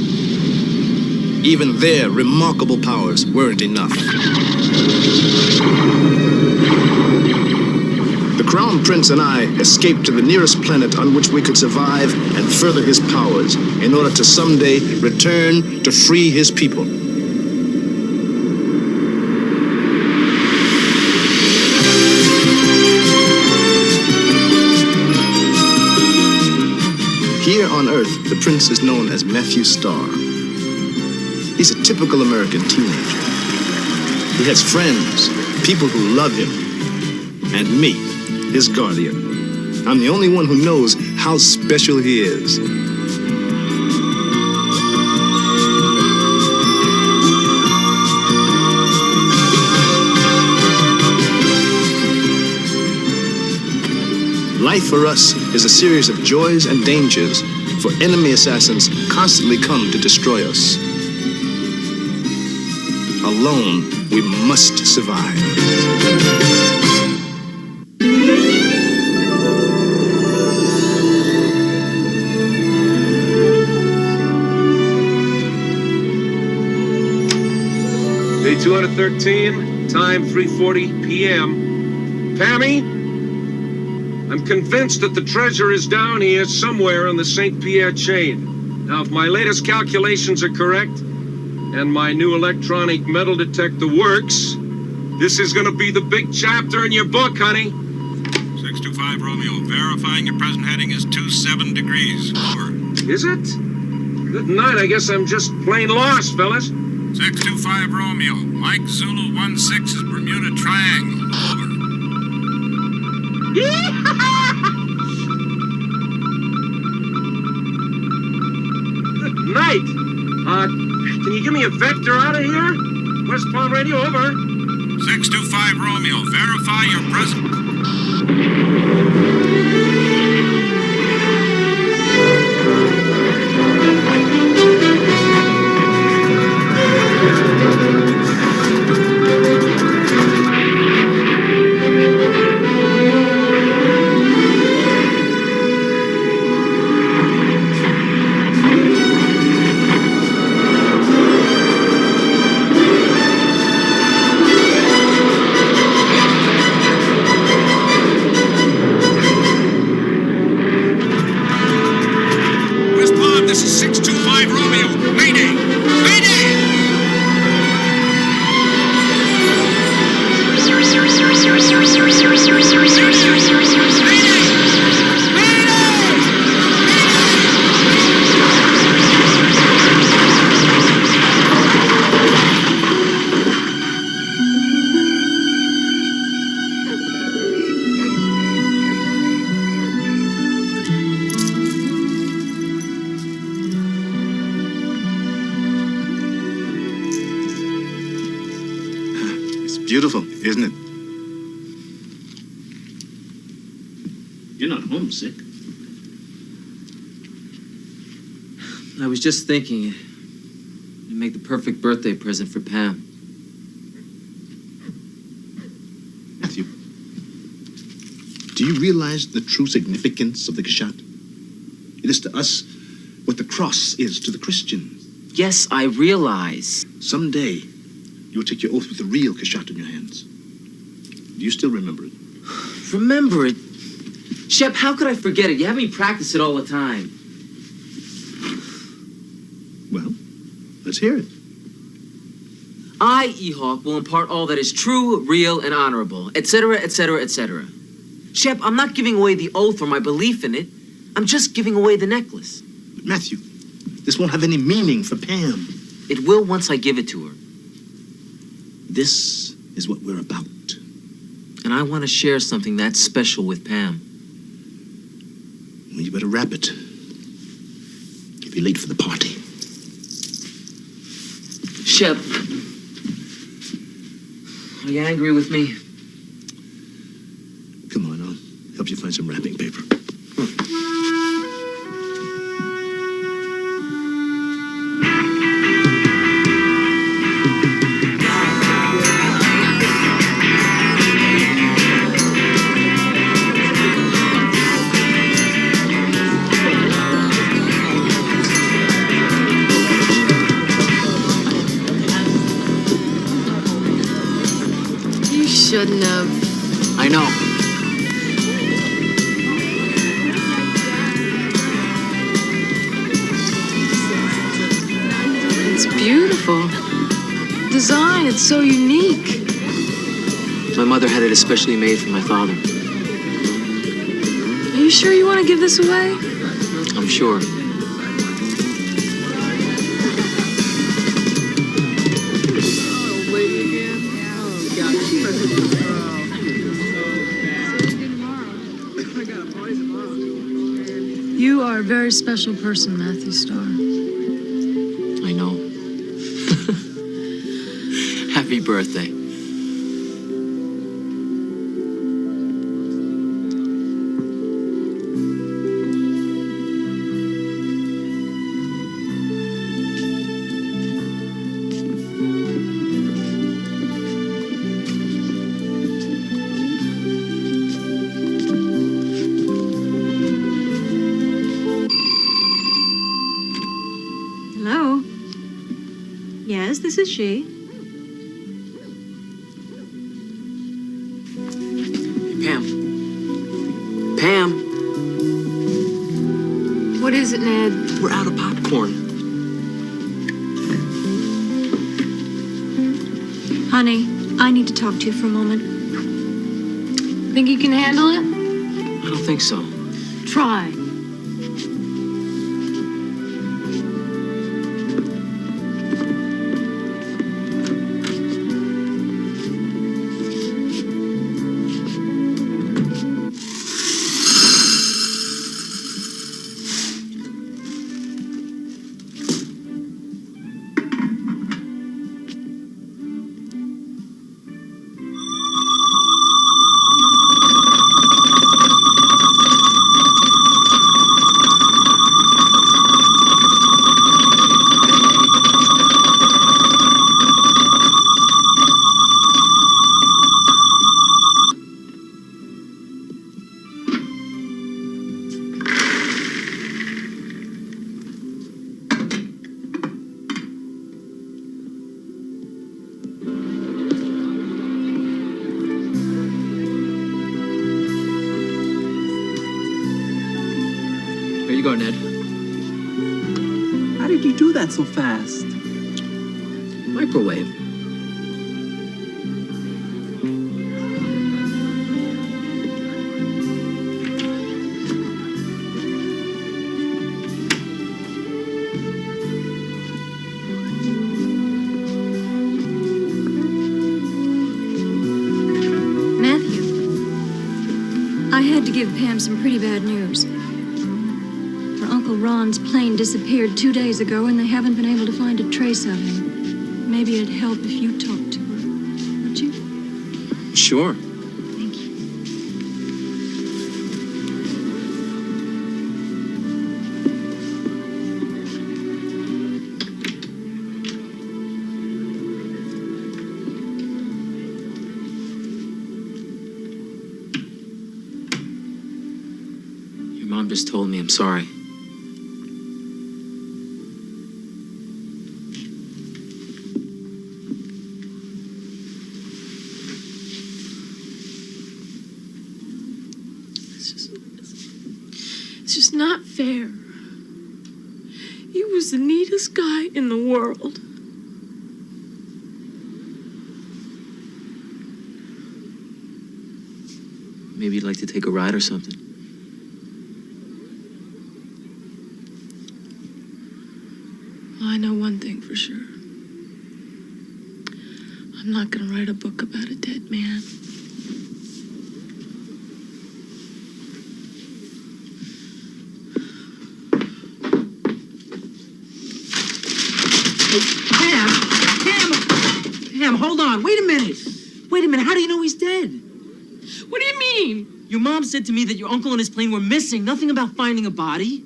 Even their remarkable powers weren't enough. The Crown Prince and I escaped to the nearest planet on which we could survive and further his powers in order to someday return to free his people. Here on Earth, the prince is known as Matthew Starr. He's a typical American teenager. He has friends, people who love him, and me, his guardian. I'm the only one who knows how special he is. Life for us is a series of joys and dangers, for enemy assassins constantly come to destroy us. Alone, we must survive. Day 213, time 3:40 p.m. Pammy? I'm convinced that the treasure is down here somewhere on the St. Pierre chain. Now, if my latest calculations are correct, and my new electronic metal detector works, this is gonna be the big chapter in your book, honey. 625 Romeo, verifying your present heading is 27 degrees. Over. Is it? Good night, I guess I'm just plain lost, fellas. 625 Romeo, Mike Zulu 16 is Bermuda Triangle. Over. Good night. Can you give me a vector out of here? West Palm Radio, over. 625 Romeo, verify your present. Beautiful, isn't it? You're not homesick. I was just thinking, you make the perfect birthday present for Pam. Matthew, do you realize the true significance of the Kashat? It is to us what the cross is to the Christians. Yes, I realize. Someday, you will take your oath with the real Kashat in your hands. Do you still remember it? Remember it? Shep, how could I forget it? You have me practice it all the time. Well, let's hear it. I, Ehawk, will impart all that is true, real, and honorable, etc., etc., etc. Shep, I'm not giving away the oath or my belief in it. I'm just giving away the necklace. But Matthew, this won't have any meaning for Pam. It will once I give it to her. This is what we're about. And I want to share something that's special with Pam. Well, you better wrap it. You'll be late for the party. Shep, are you angry with me? Come on, I'll help you find some wrapping paper. You shouldn't have. I know. It's beautiful. Design, it's so unique. My mother had it especially made for my father. Are you sure you want to give this away? I'm sure. You are a very special person, Matthew Starr. I know. Happy birthday. Hello? Yes, this is she. Pam. Pam. What is it, Ned? We're out of popcorn. Honey, I need to talk to you for a moment. Think you can handle it? I don't think so. Try. Here you go, Ned. How did you do that so fast? Microwave. Matthew, I had to give Pam some pretty bad news. Her Uncle Ron's plane disappeared 2 days ago, and they haven't been able to find a trace of him. Maybe it'd help if you talked to her. Would you? Sure. Thank you. Your mom just told me I'm sorry. It's just not fair. He was the neatest guy in the world. Maybe you'd like to take a ride or something. Well, I know one thing for sure. I'm not gonna write a book about a dead man. Pam, hold on. Wait a minute. How do you know he's dead? What do you mean? Your mom said to me that your uncle and his plane were missing. Nothing about finding a body.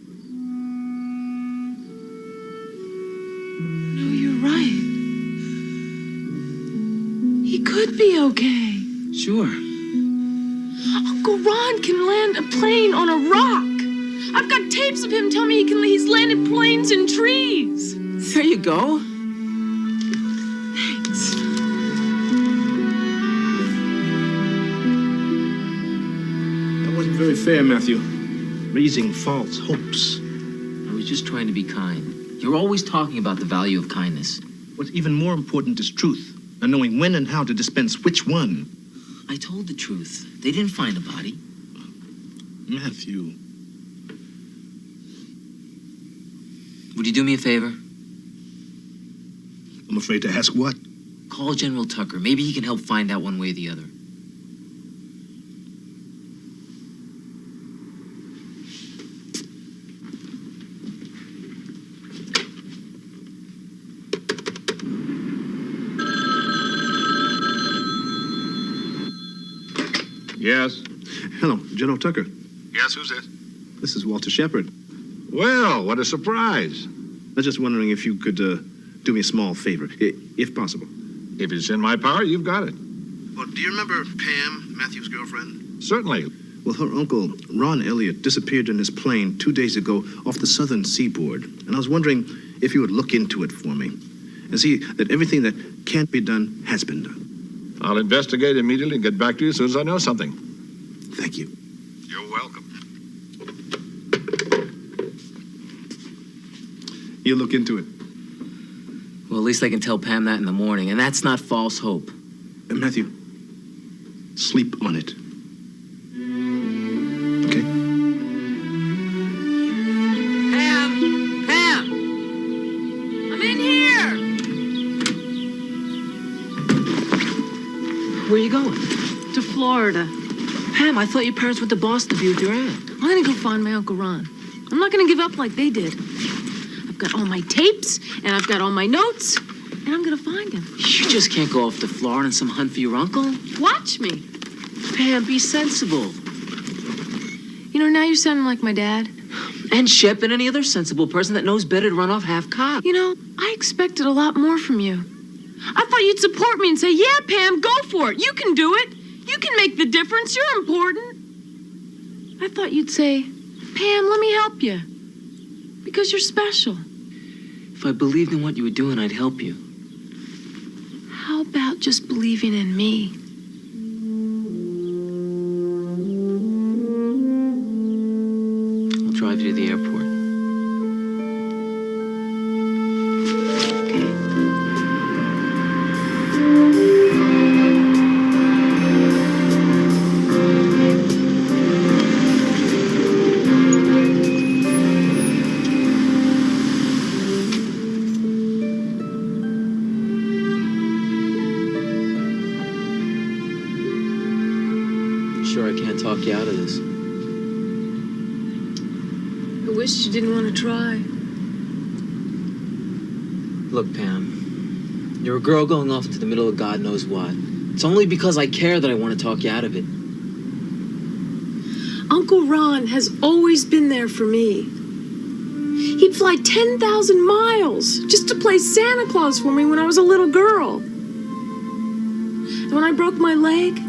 No, you're right. He could be okay. Sure. Uncle Ron can land a plane on a rock. I've got tapes of him telling me he's landed planes in trees. There you go. Thanks. That wasn't very fair, Matthew. Raising false hopes. I was just trying to be kind. You're always talking about the value of kindness. What's even more important is truth, and knowing when and how to dispense which one. I told the truth. They didn't find a body. Matthew. Would you do me a favor? I'm afraid to ask what? Call General Tucker. Maybe he can help find out one way or the other. Yes? Hello, General Tucker. Yes, who's this? This is Walter Shepard. Well, what a surprise. I was just wondering if you could do me a small favor, if possible. If it's in my power, you've got it. Well, do you remember Pam, Matthew's girlfriend? Certainly. Well, her uncle, Ron Elliott, disappeared in his plane 2 days ago off the southern seaboard. And I was wondering if you would look into it for me and see that everything that can't be done has been done. I'll investigate immediately and get back to you as soon as I know something. Thank you. You're welcome. You look into it. Well, at least I can tell Pam that in the morning, and that's not false hope. Matthew, sleep on it. Okay? Pam! I'm in here. Where are you going? To Florida. Pam, I thought your parents went to Boston to be with your aunt. I'm gonna go find my Uncle Ron. I'm not gonna give up like they did. I've got all my tapes, and I've got all my notes, and I'm gonna find him. You just can't go off to Florida on some hunt for your uncle. Watch me. Pam, be sensible. You know, now you're sounding like my dad. And Shep and any other sensible person that knows better to run off half-cocked. You know, I expected a lot more from you. I thought you'd support me and say, yeah, Pam, go for it. You can do it. You can make the difference. You're important. I thought you'd say, Pam, let me help you. Because you're special. If I believed in what you were doing, I'd help you. How about just believing in me? I'll drive you to the airport. Sure, I can't talk you out of this. I wished you didn't want to try. Look, Pam, you're a girl going off into the middle of God knows what. It's only because I care that I want to talk you out of it. Uncle Ron has always been there for me. He'd fly 10,000 miles just to play Santa Claus for me when I was a little girl. And when I broke my leg,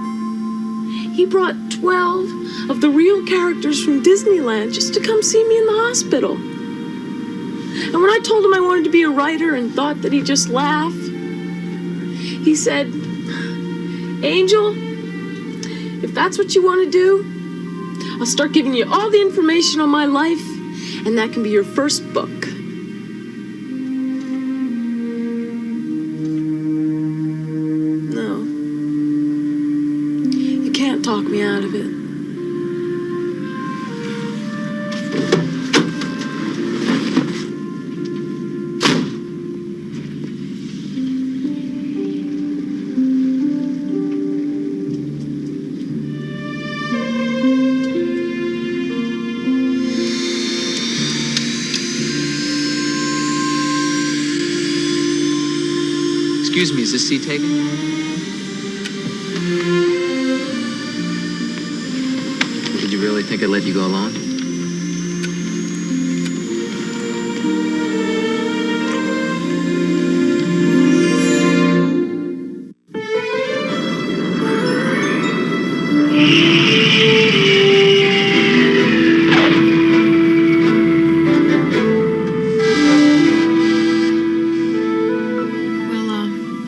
he brought 12 of the real characters from Disneyland just to come see me in the hospital. And when I told him I wanted to be a writer and thought that he'd just laugh, he said, Angel, if that's what you want to do, I'll start giving you all the information on my life, and that can be your first book. No. You can't talk me out of it. Excuse me, is this seat taken? Did you really think I'd let you go alone?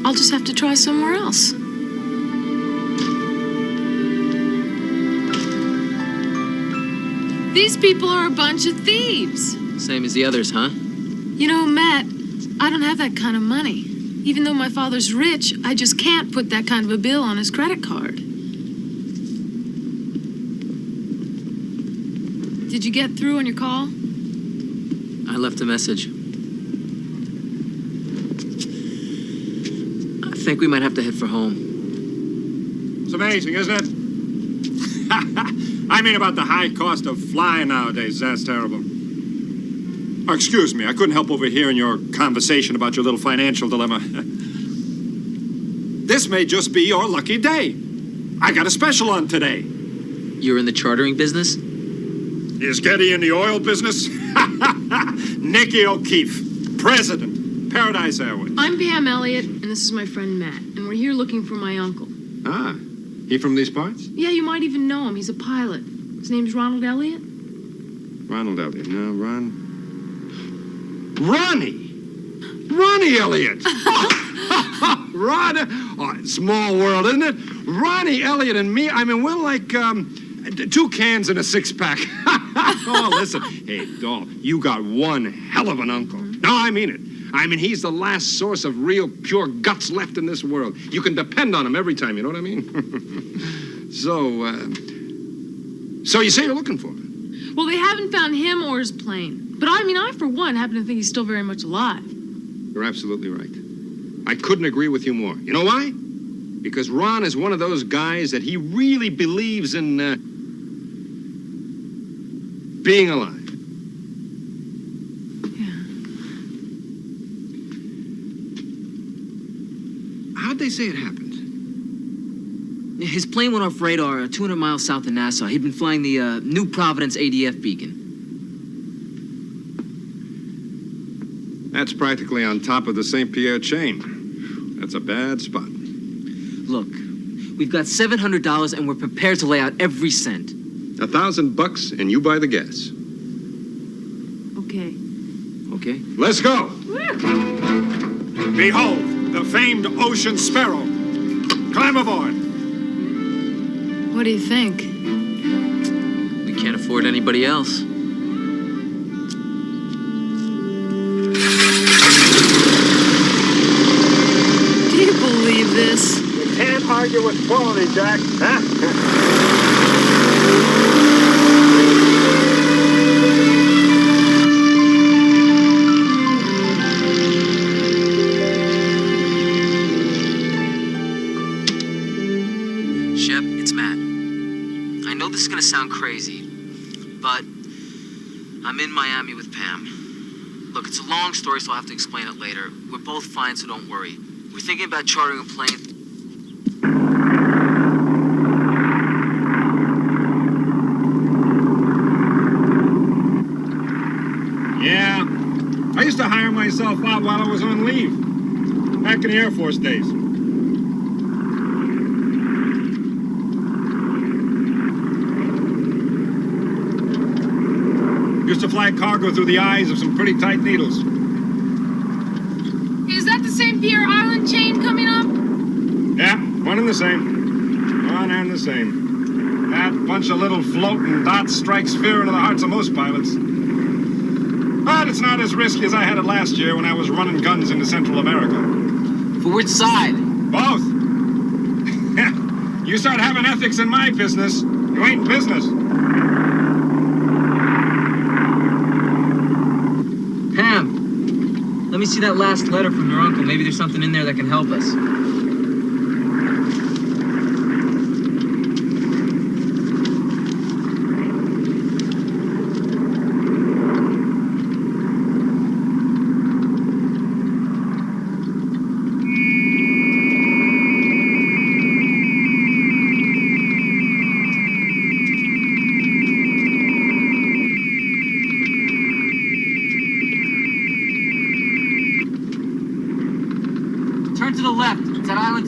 I'll just have to try somewhere else. These people are a bunch of thieves. Same as the others, huh? You know, Matt, I don't have that kind of money. Even though my father's rich, I just can't put that kind of a bill on his credit card. Did you get through on your call? I left a message. I think we might have to head for home. It's amazing, isn't it? I mean about the high cost of flying nowadays. That's terrible. Oh, excuse me, I couldn't help overhearing your conversation about your little financial dilemma. This may just be your lucky day. I got a special on today. You're in the chartering business? Is Getty in the oil business? Nicky O'Keefe, president, Paradise Airways. I'm Pam Elliott, and this is my friend Matt, and we're here looking for my uncle. Ah, he from these parts? Yeah, you might even know him. He's a pilot. His name's Ronald Elliott. Ronald Elliott. No, Ronnie Elliott. Oh, small world, isn't it? Ronnie Elliott and me, I mean, we're like, 2 cans in a 6-pack. Oh, listen. Hey, doll, you got one hell of an uncle. No, I mean it. I mean, he's the last source of real, pure guts left in this world. You can depend on him every time, you know what I mean? So you say you're looking for him? Well, they haven't found him or his plane. But I mean, I, for one, happen to think he's still very much alive. You're absolutely right. I couldn't agree with you more. You know why? Because Ron is one of those guys that he really believes in being alive. How'd they say it happened? His plane went off radar 200 miles south of Nassau. He'd been flying the New Providence ADF beacon. That's practically on top of the St. Pierre chain. That's a bad spot. Look, we've got $700 and we're prepared to lay out every cent. $1,000 and you buy the gas. Okay. Okay. Let's go. Behold, the famed ocean sparrow. Climb aboard. What do you think? We can't afford anybody else. Do you believe this? You can't argue with quality, Jack. Huh? Shep, it's Matt. I know this is gonna sound crazy, but I'm in Miami with Pam. Look, it's a long story, so I'll have to explain it later. We're both fine, so don't worry. We're thinking about chartering a plane. Yeah, I used to hire myself out while I was on leave. Back in the Air Force days. Used to fly cargo through the eyes of some pretty tight needles. Is that the St. Pierre Island chain coming up? Yeah, one and the same. One and the same. That bunch of little floating dots strikes fear into the hearts of most pilots. But it's not as risky as I had it last year when I was running guns into Central America. For which side? Both. You start having ethics in my business, you ain't business. Pam, let me see that last letter from your uncle. Maybe there's something in there that can help us.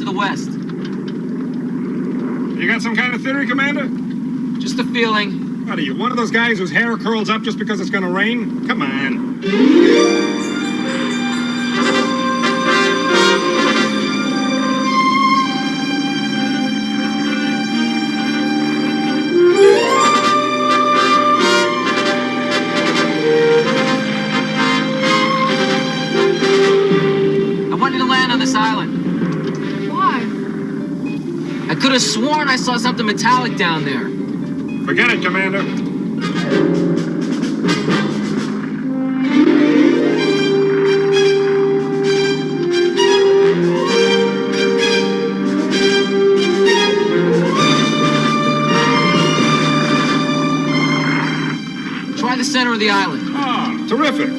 to the west. You got some kind of theory, Commander? Just a feeling. What are you, one of those guys whose hair curls up just because it's gonna rain? Come on. I wanted to land on this island. Why? I could have sworn I saw something metallic down there. Forget it, Commander. Try the center of the island. Ah, terrific.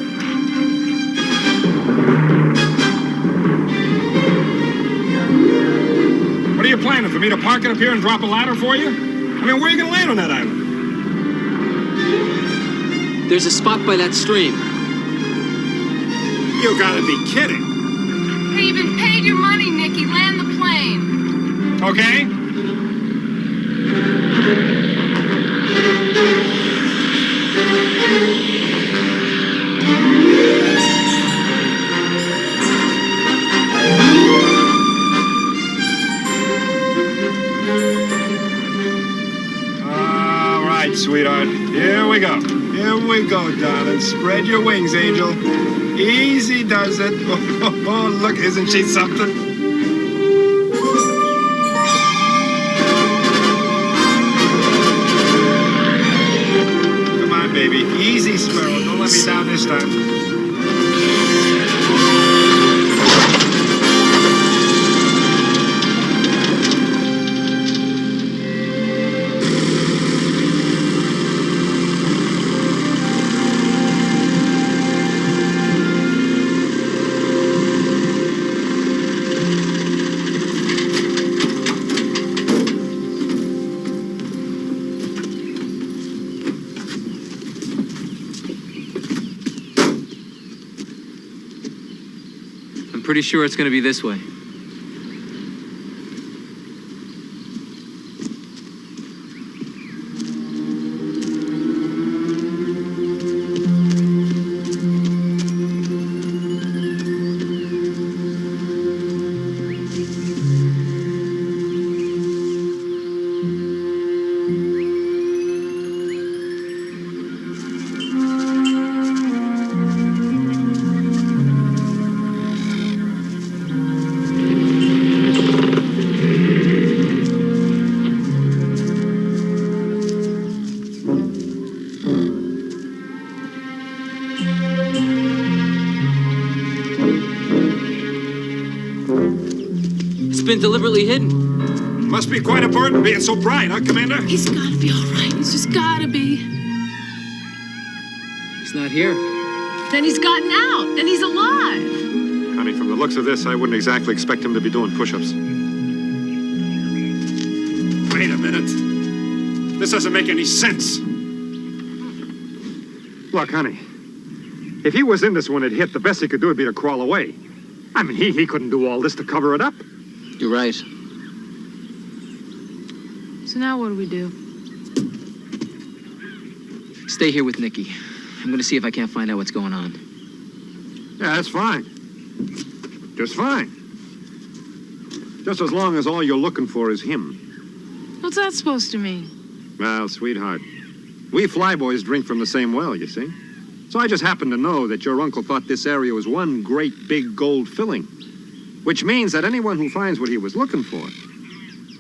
What are you planning, for me to park it up here and drop a ladder for you? I mean, where are you going to land on that island? There's a spot by that stream. You gotta be kidding. Hey, you've been paid your money, Nicky. Land the plane. Okay? All right, sweetheart. Here we go. Here we go, darling. Spread your wings, Angel. Easy does it. Oh, look, isn't she something? Come on, baby. Easy, Sparrow. Don't let me down this time. I'm pretty sure it's gonna be this way. It's been deliberately hidden. Must be quite important being so bright, huh, Commander? He's gotta be all right. He's just gotta be. He's not here. Then he's gotten out, and he's alive. Honey, from the looks of this, I wouldn't exactly expect him to be doing push-ups. Wait a minute. This doesn't make any sense. Look, honey, if he was in this when it hit, the best he could do would be to crawl away. I mean, he couldn't do all this to cover it up. You're right. So now what do we do? Stay here with Nicky. I'm gonna see if I can't find out what's going on. Yeah, that's fine. Just fine. Just as long as all you're looking for is him. What's that supposed to mean? Well, sweetheart, we flyboys drink from the same well, you see? So I just happen to know that your uncle thought this area was one great big gold filling, which means that anyone who finds what he was looking for,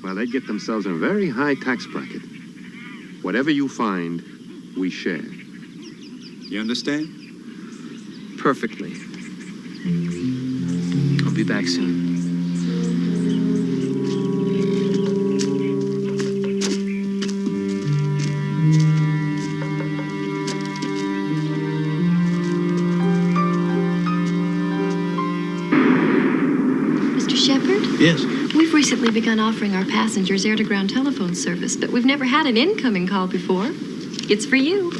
well, they'd get themselves in a very high tax bracket. Whatever you find, we share. You understand? Perfectly. I'll be back soon. Yes. We've recently begun offering our passengers air-to-ground telephone service, but we've never had an incoming call before. It's for you.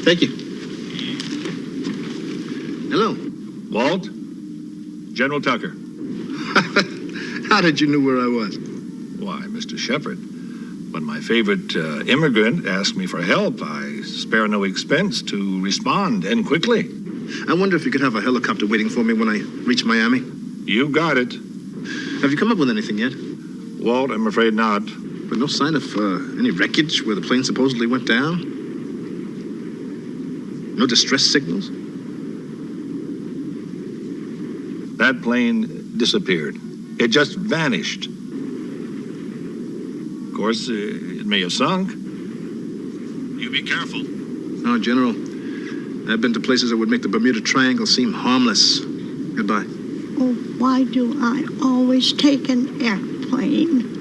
Thank you. Hello. Walt? General Tucker. How did you know where I was? Why, Mr. Shepard, when my favorite immigrant asks me for help, I spare no expense to respond, and quickly. I wonder if you could have a helicopter waiting for me when I reach Miami. You got it. Have you come up with anything yet? Walt, I'm afraid not. But no sign of any wreckage where the plane supposedly went down? No distress signals? That plane disappeared. It just vanished. Of course, it may have sunk. You be careful. No, General. I've been to places that would make the Bermuda Triangle seem harmless. Goodbye. Oh, why do I always take an airplane?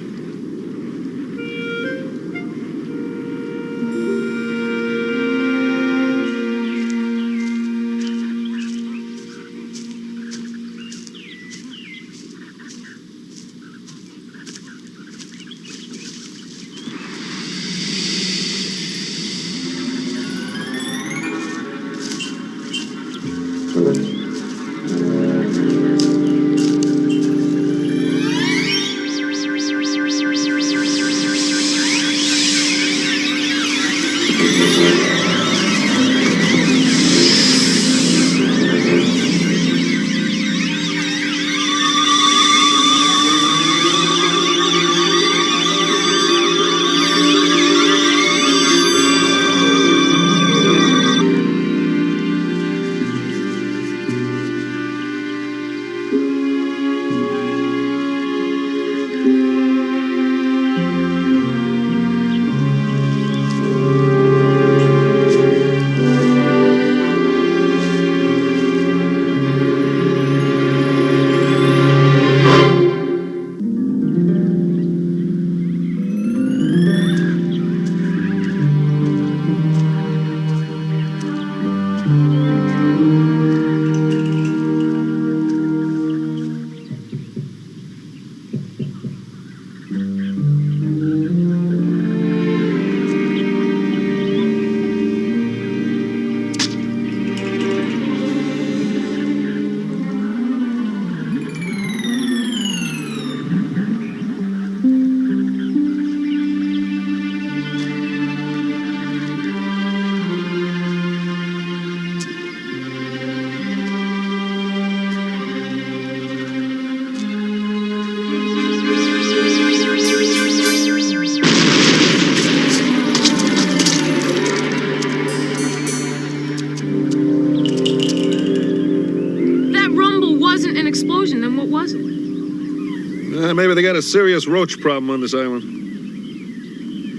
Explosion, then what was it? Maybe they got a serious roach problem on this island.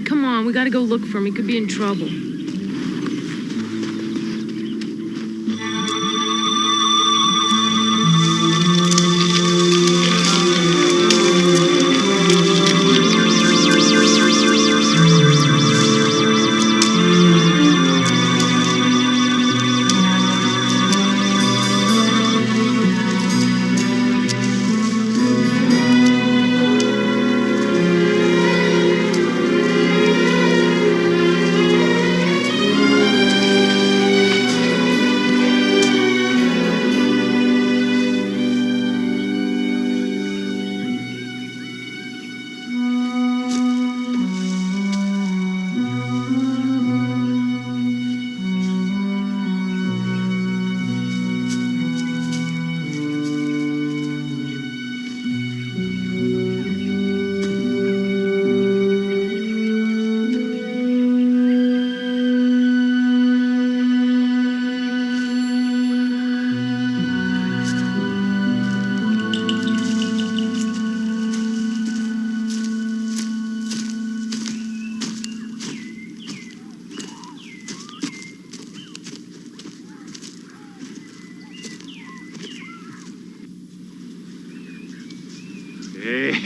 Come on, we gotta go look for him. He could be in trouble.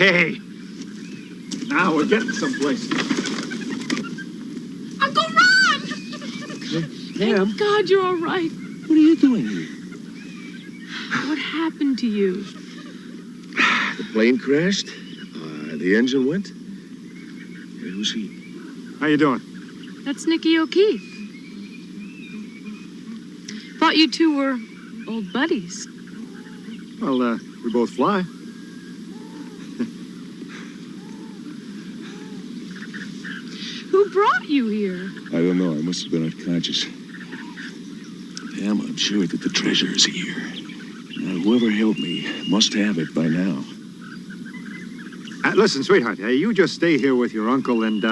Hey. Now we're getting someplace. Uncle Ron! Thank God you're all right. What are you doing here? What happened to you? The plane crashed. The engine went. Hey, who's he? How you doing? That's Nicky O'Keefe. Thought you two were old buddies. Well, we both fly. Who brought you here? I don't know. I must have been unconscious. Pam, I'm sure that the treasure is here. Now, whoever helped me must have it by now. Listen, sweetheart, you just stay here with your uncle and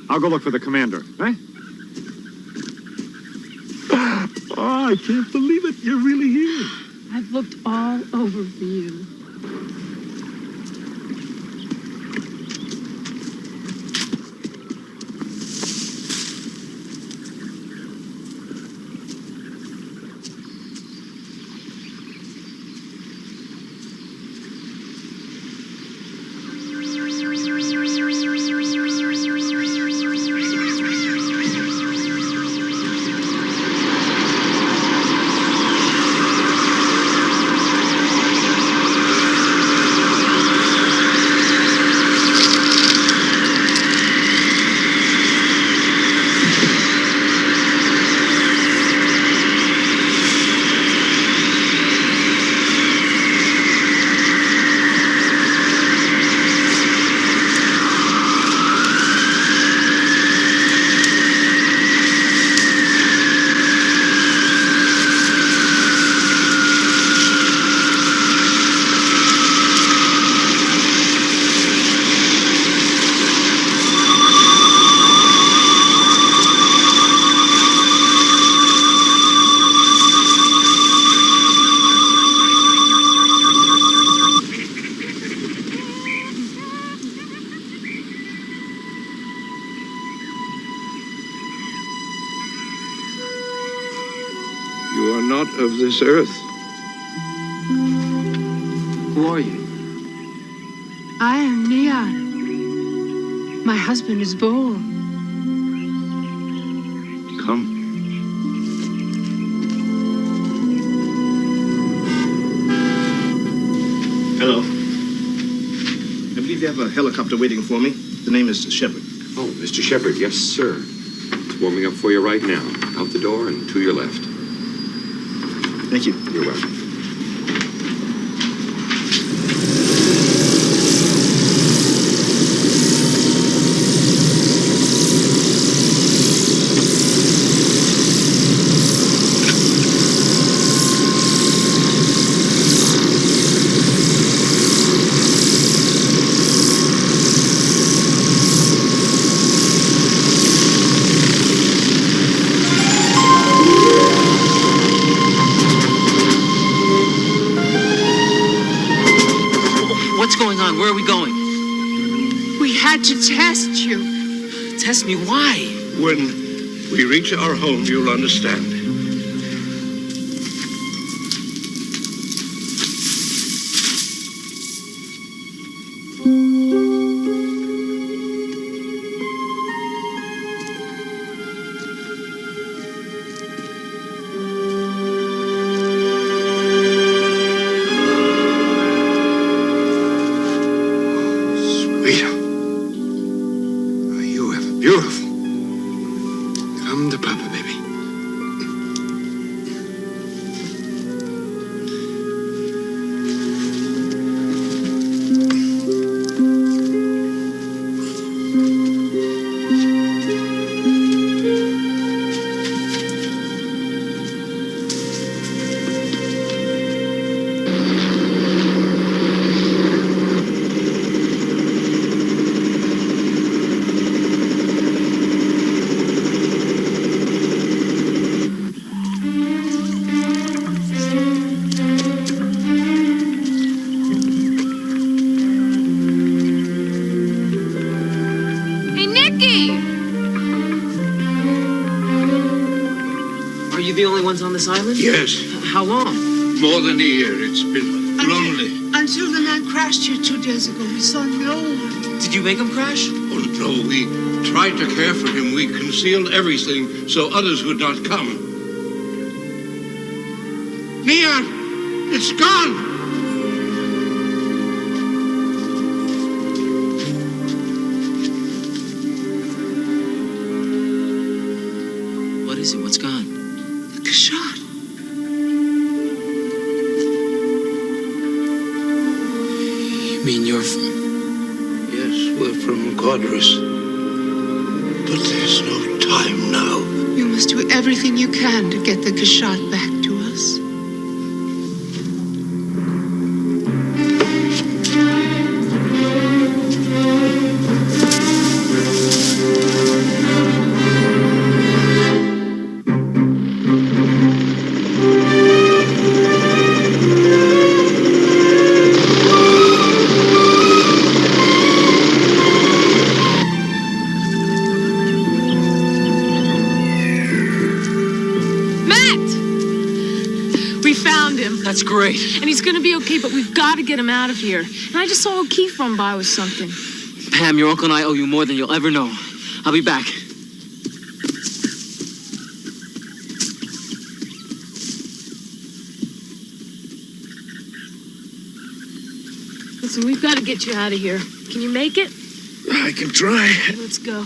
I'll go look for the commander, eh? Oh, I can't believe it. You're really here. I've looked all over for you. You are not of this earth. Who are you? I am Neon. My husband is Bull. Come. Hello. I believe you have a helicopter waiting for me. The name is Shepard. Oh, Mr. Shepard, yes, sir. It's warming up for you right now. Out the door and to your left. Thank you. You're welcome. What's going on? Where are we going? We had to test you. Test me? Why? When we reach our home, you'll understand. Beautiful. Come to Papa, baby. Are you the only ones on this island? Yes. How long? More than a year. It's been lonely. Until the man crashed here 2 days ago. We saw no one. Did you make him crash? Oh, no. We tried to care for him. We concealed everything so others would not come. Neon! It's gone! What is it? What's gone? The Kashad. You mean you're Yes, we're from Codrus. But there's no time now. You must do everything you can to get the Kashat back to us. That's great. And he's gonna be okay, but we've got to get him out of here. And I just saw O'Keefe run by with something. Pam, your uncle and I owe you more than you'll ever know. I'll be back. Listen, we've got to get you out of here. Can you make it? I can try. Let's go.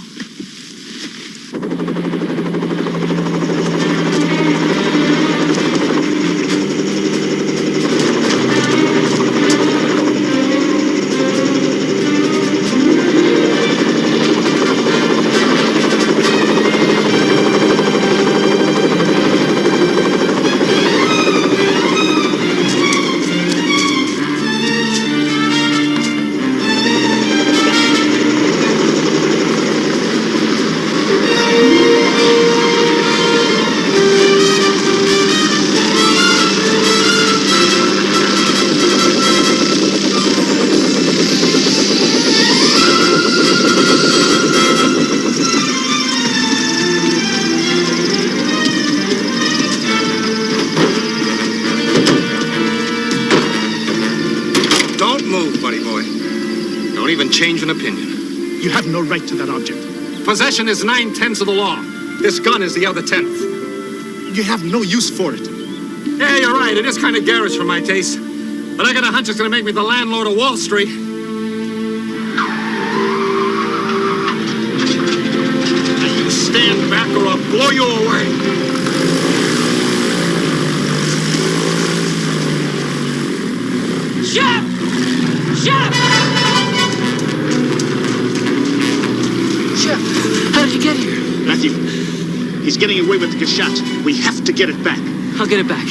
Change an opinion. You have no right to that object. Possession is 9/10 of the law. This gun is the other 10th. You have no use for it. Yeah, you're right. It is kind of garish for my taste. But I got a hunch it's going to make me the landlord of Wall Street. Now you stand back or I'll blow you away. Shut! Shut! How did you get here? Matthew, he's getting away with the Kashat. We have to get it back. I'll get it back.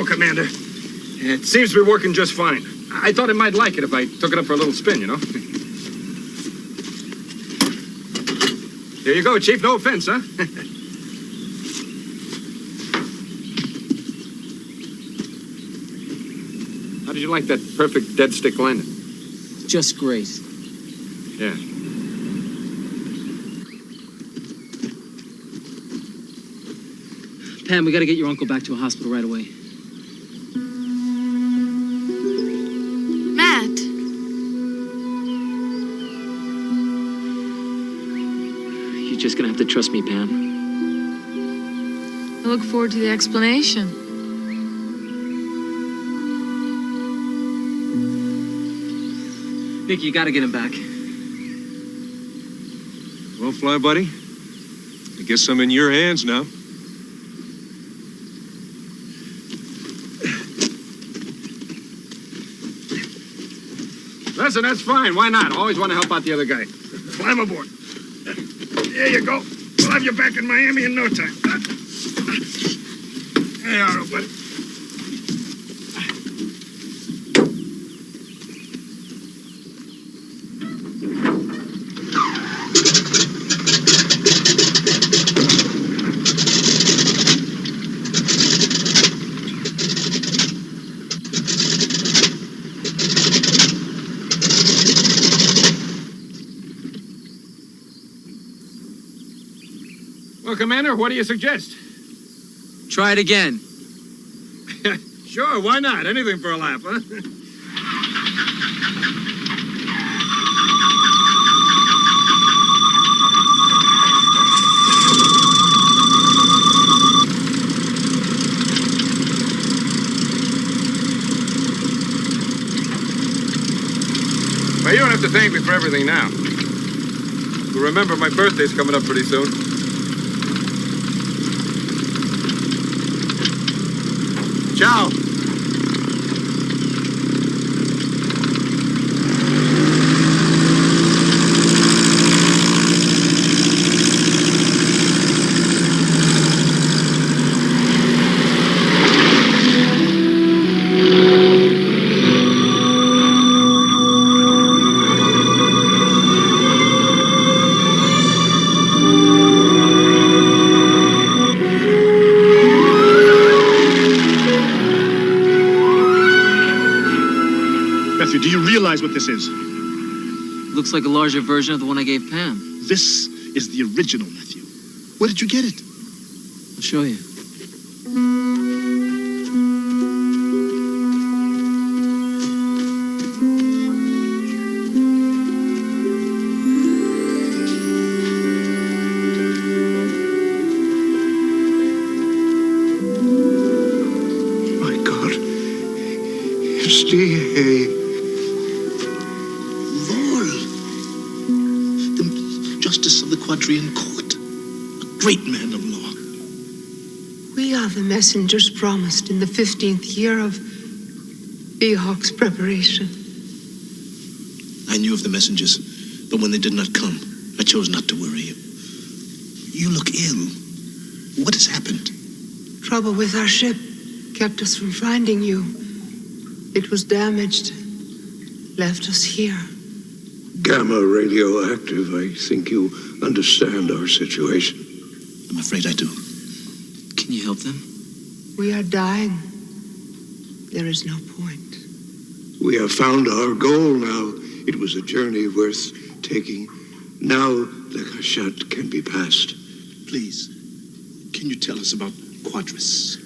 Commander. It seems to be working just fine. I thought it might like it if I took it up for a little spin, you know? Here you go, Chief. No offense, huh? How did you like that perfect dead stick landing? Just great. Yeah. Pam, we got to get your uncle back to a hospital right away. You're just gonna have to trust me, Pam. I look forward to the explanation. Nick, you gotta get him back. Well, Fly Buddy, I guess I'm in your hands now. Listen, that's fine. Why not? Always want to help out the other guy. Climb aboard. There you go. We'll have you back in Miami in no time. There you are, old buddy. Well, Commander, what do you suggest? Try it again. Sure, why not? Anything for a laugh, huh? Well, you don't have to thank me for everything now. But remember, my birthday's coming up pretty soon. Ciao. Matthew, do you realize what this is? Looks like a larger version of the one I gave Pam. This is the original, Matthew. Where did you get it? I'll show you. My God. It's the Justice of the Quadrian Court, a great man of law. We are the messengers promised in the 15th year of Ehawk's preparation. I knew of the messengers, but when they did not come, I chose not to worry you. You look ill. What has happened? Trouble with our ship kept us from finding you. It was damaged, left us here. Gamma radioactive. I think you understand our situation. I'm afraid I do. Can you help them? We are dying. There is no point. We have found our goal now. It was a journey worth taking. Now the Kashat can be passed. Please, can you tell us about Quadris?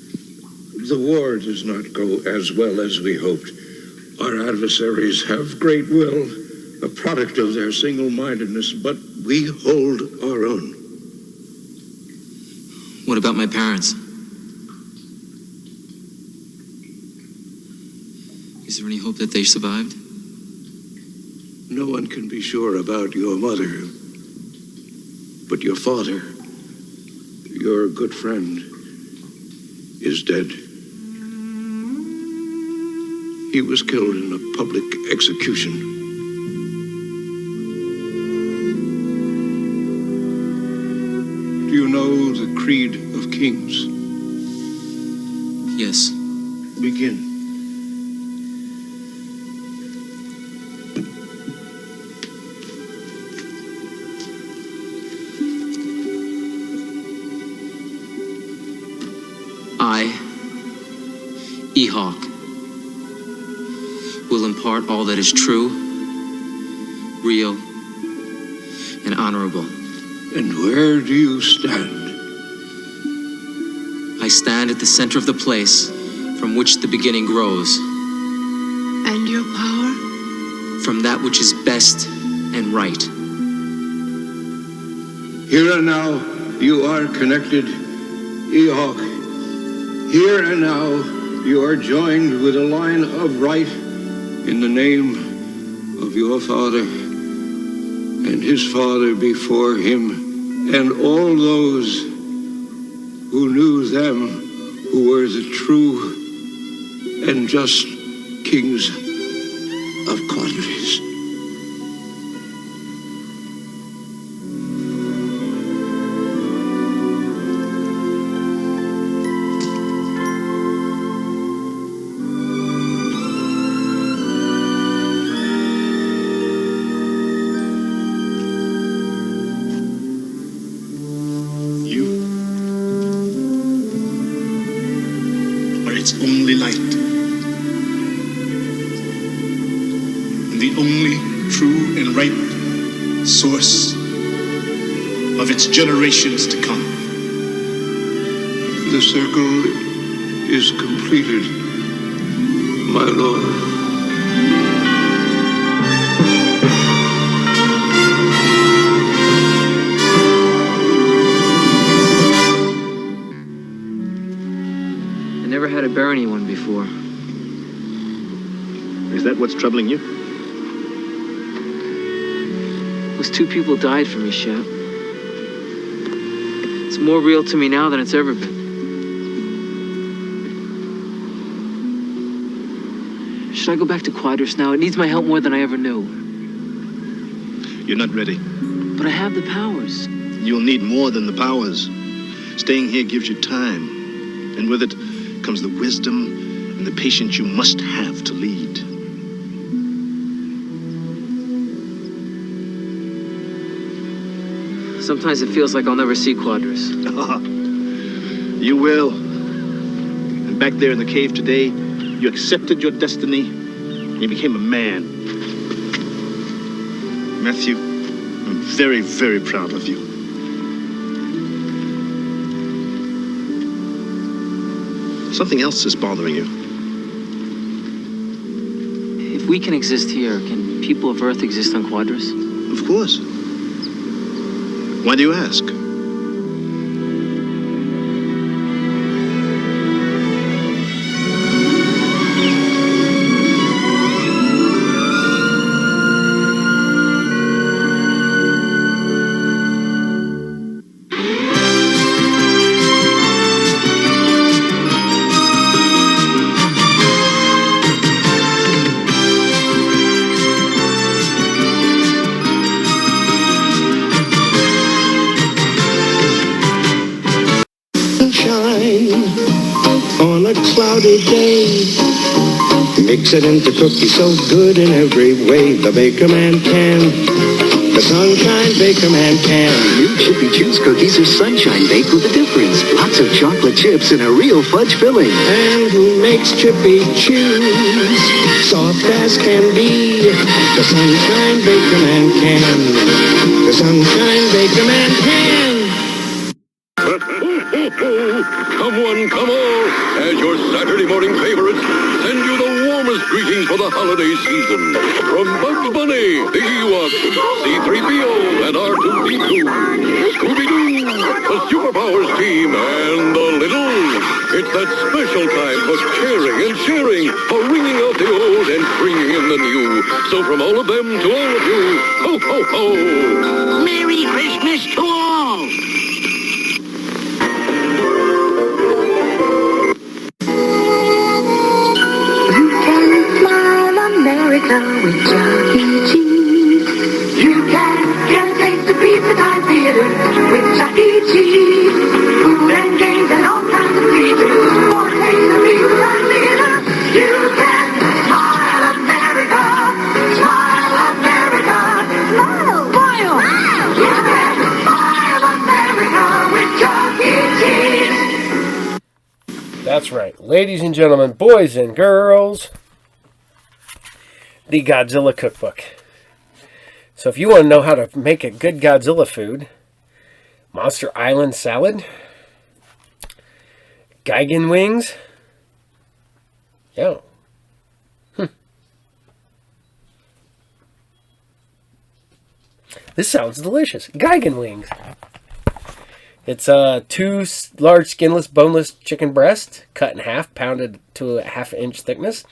The war does not go as well as we hoped. Our adversaries have great will, a product of their single-mindedness, but we hold our own. What about my parents? Is there any hope that they survived? No one can be sure about your mother, but your father, your good friend, is dead. He was killed in a public execution. Do you know the Creed of Kings? Yes. Begin. I, Ehawk, will impart all that is true, real, and honorable. And where do you stand? I stand at the center of the place from which the beginning grows. And your power? From that which is best and right. Here and now, you are connected, Ehawk. Here and now, you are joined with a line of right in the name of your father and his father before him, and all those who knew them, who were the true and just kings of Quadris. Its only light. And the only true and right source of its generations to come. The circle is completed, my lord. I never had to bury anyone before. Is that what's troubling you? Those two people died for me, Shep. It's more real to me now than it's ever been. Should I go back to Quadris now? It needs my help more than I ever knew. You're not ready. But I have the powers. You'll need more than the powers. Staying here gives you time. And with it comes the wisdom and the patience you must have to lead. Sometimes it feels like I'll never see Quadris. You will. And back there in the cave today, you accepted your destiny. You became a man. Matthew, I'm very, very proud of you. Something else is bothering you. If we can exist here, can people of Earth exist on Quadris? Of course. Why do you ask? On a cloudy day, mix it into cookies so good in every way. The Baker Man can, the Sunshine Baker Man can. New Chippy Chews cookies are sunshine baked with a difference. Lots of chocolate chips and a real fudge filling. And who makes Chippy Chews soft as can be? The Sunshine Baker Man can. The Sunshine Baker Man can. Come one, come all, as your Saturday morning favorites send you the warmest greetings for the holiday season. From Bugs Bunny, the Ewok, C-3PO, and R2-D2, Scooby-Doo, the Superpowers team, and the Littles. It's that special time for caring and sharing, for ringing out the old and bringing in the new. So from all of them to all of you, ho, ho, ho! Merry Christmas to all! America with Chuck E. Cheese. You can get a taste of pizza time theater with Chuck E. Cheese. Food and games and all kinds of features. For a taste of pizza time theater, you can smile America. Smile America. Smile, smile. You can smile America with Chuck E. Cheese. That's right. Ladies and gentlemen, boys and girls, the Godzilla Cookbook. So if you want to know how to make a good Godzilla food, Monster Island salad, Gigan wings, yo. This sounds delicious. Gigan wings. It's 2 large skinless, boneless chicken breasts, cut in half, pounded to a ½ inch thickness.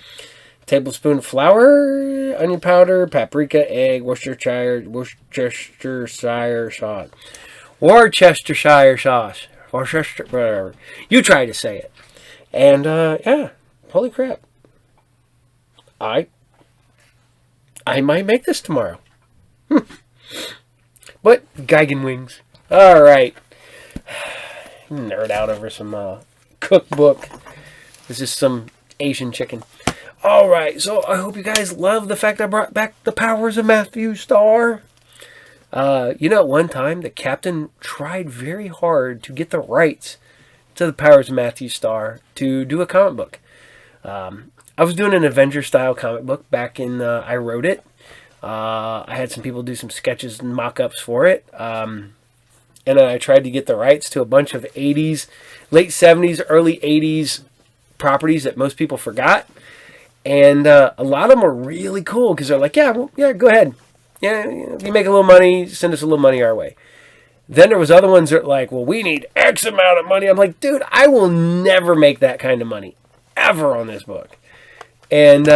Tablespoon of flour, onion powder, paprika, egg, Worcestershire sauce. Worcestershire sauce. Worcester, whatever. You try to say it. And, yeah. Holy crap. I might make this tomorrow. But, Gigan wings. Alright. Nerd out over some, cookbook. This is some Asian chicken. Alright, so I hope you guys love the fact I brought back the powers of Matthew Starr. You know, at one time, the captain tried very hard to get the rights to the powers of Matthew Starr to do a comic book. I was doing an Avenger-style comic book back in, I wrote it. I had some people do some sketches and mock-ups for it. and then I tried to get the rights to a bunch of 80s, late 70s, early 80s properties that most people forgot. And a lot of them were really cool because they're like, yeah, well, yeah, go ahead. Yeah, if you make a little money, send us a little money our way. Then there was other ones that were like, well, we need X amount of money. I'm like, dude, I will never make that kind of money ever on this book. And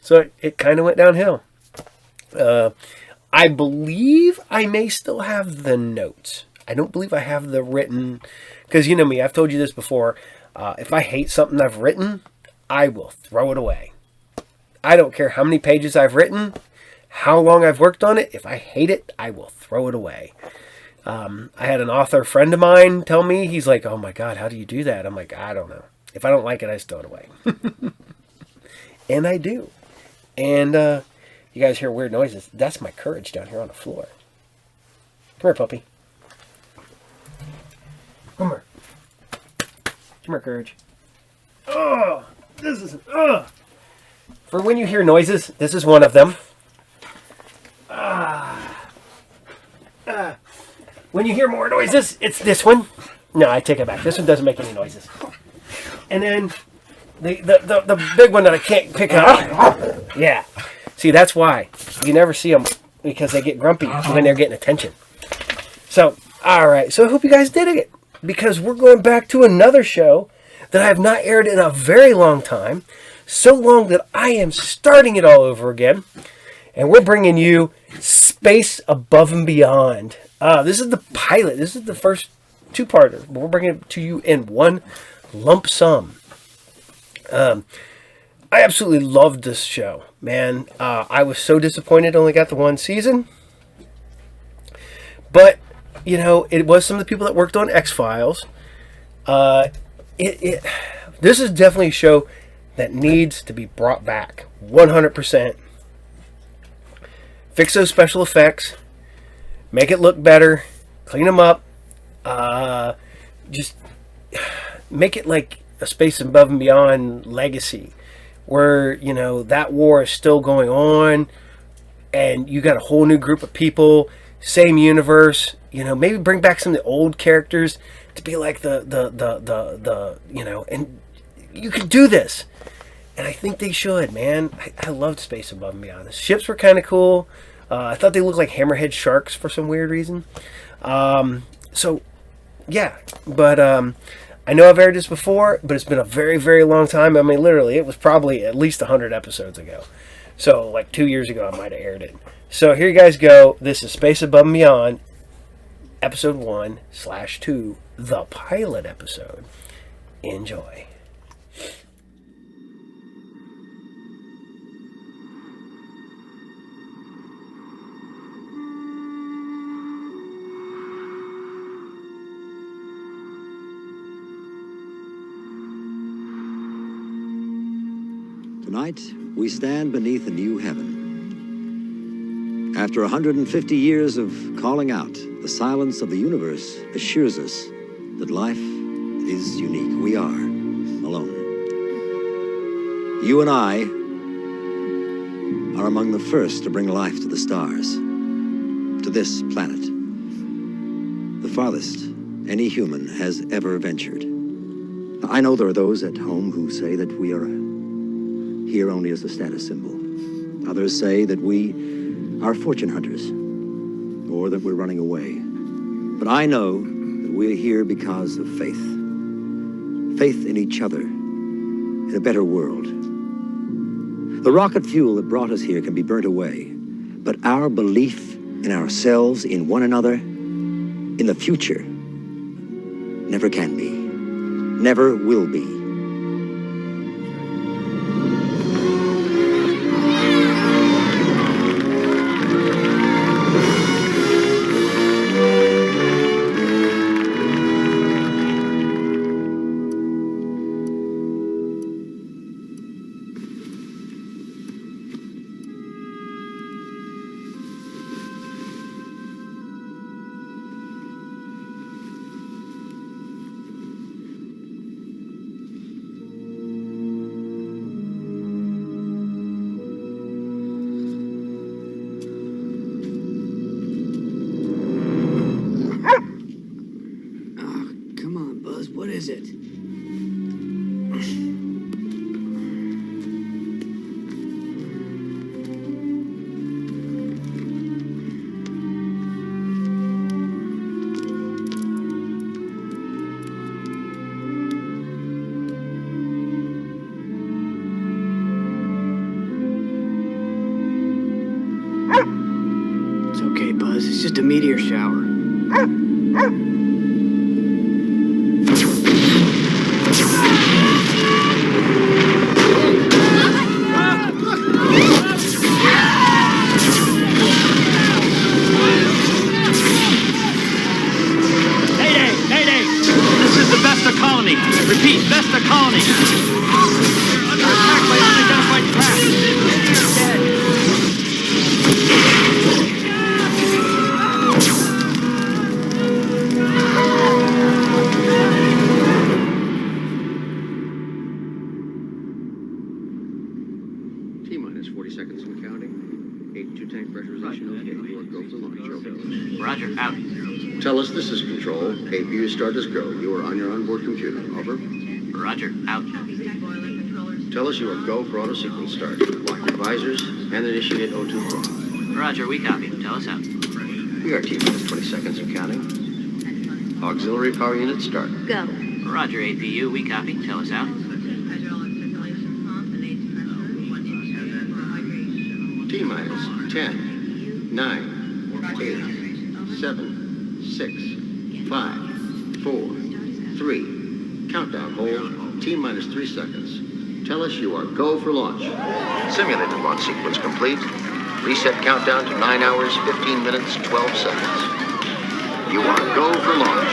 so it kind of went downhill. I believe I may still have the notes. I don't believe I have the written, because you know me, I've told you this before. If I hate something I've written, I will throw it away. I don't care how many pages I've written, how long I've worked on it. If I hate it, I will throw it away. I had an author friend of mine tell me, he's like, oh my God, how do you do that? I'm like, I don't know. If I don't like it, I just throw it away. And I do. And you guys hear weird noises. That's my courage down here on the floor. Come here, puppy. Come here. Come here, courage. Oh, this is... For when you hear noises, this is one of them. When you hear more noises, it's this one. No, I take it back. This one doesn't make any noises. And then the big one that I can't pick up. Yeah. See, that's why. You never see them because they get grumpy when they're getting attention. So, all right. So I hope you guys did it, because we're going back to another show that I have not aired in a very long time. So long that I am starting it all over again. And we're bringing you Space Above and Beyond. This is the pilot. This is the first two-parter. But we're bringing it to you in one lump sum. I absolutely loved this show, man. I was so disappointed I only got the one season. But, you know, it was some of the people that worked on X-Files. This is definitely a show that needs to be brought back 100%. Fix those special effects, make it look better, clean them up, just make it like a Space Above and Beyond legacy, where, you know, that war is still going on, and you got a whole new group of people, same universe, you know, maybe bring back some of the old characters to be like the you know, and you could do this. And I think they should, man. I loved Space Above and Beyond. The ships were kind of cool. I thought they looked like hammerhead sharks for some weird reason. So, yeah. But I know I've aired this before, but it's been a very, very long time. I mean, literally, it was probably at least 100 episodes ago. So, like 2 years ago, I might have aired it. So, here you guys go. This is Space Above and Beyond, Episode 1/2, the pilot episode. Enjoy. Tonight, we stand beneath a new heaven. After 150 years of calling out, the silence of the universe assures us that life is unique. We are alone. You and I are among the first to bring life to the stars, to this planet, the farthest any human has ever ventured. I know there are those at home who say that we are here only as a status symbol. Others say that we are fortune hunters, or that we're running away. But I know that we're here because of faith. Faith in each other, in a better world. The rocket fuel that brought us here can be burnt away, but our belief in ourselves, in one another, in the future, never can be, never will be. was. It's just a meteor shower. Mayday! This is the Vesta colony. Repeat, Vesta colony. You're under attack by unidentified craft. Dead. T-minus 40 seconds and counting. 82 tank pressurization okay. You are go for launch. Over. Roger, out. Tell us this is control. APU start as go. You are on your onboard computer. Over. Roger, out. Tell us you are go for auto sequence start. Lock your visors and initiate O2 clock. Roger, we copy. Tell us out. We are T-minus 20 seconds and counting. Auxiliary power unit start. Go. Roger, APU, we copy. Tell us out. T-minus 10, 9, 8, 7, 6, 5, 4, 3. Countdown hold. T-minus 3 seconds. Tell us you are go for launch. Simulated launch sequence complete. Reset countdown to 9 hours, 15 minutes, 12 seconds. You are go for launch.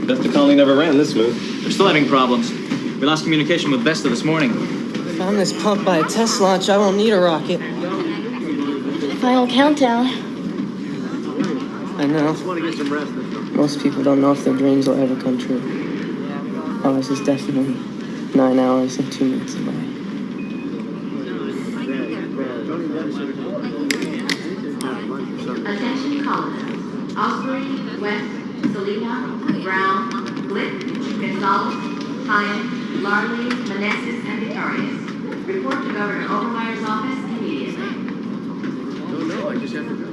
Vesta colony never ran this smooth. We're still having problems. We lost communication with Vesta this morning. If I'm this pumped by a test launch, I won't need a rocket. Final countdown. I know. Most people don't know if their dreams will ever come true. Ours is definitely 9 hours and 2 minutes away. Attention colonists. Osprey, West, Selena, Brown, Glick, Gonzalez, Hyatt, Larley, Manessis, and Victorious. Report to Governor Obermeyer's office immediately. No, I just have to go.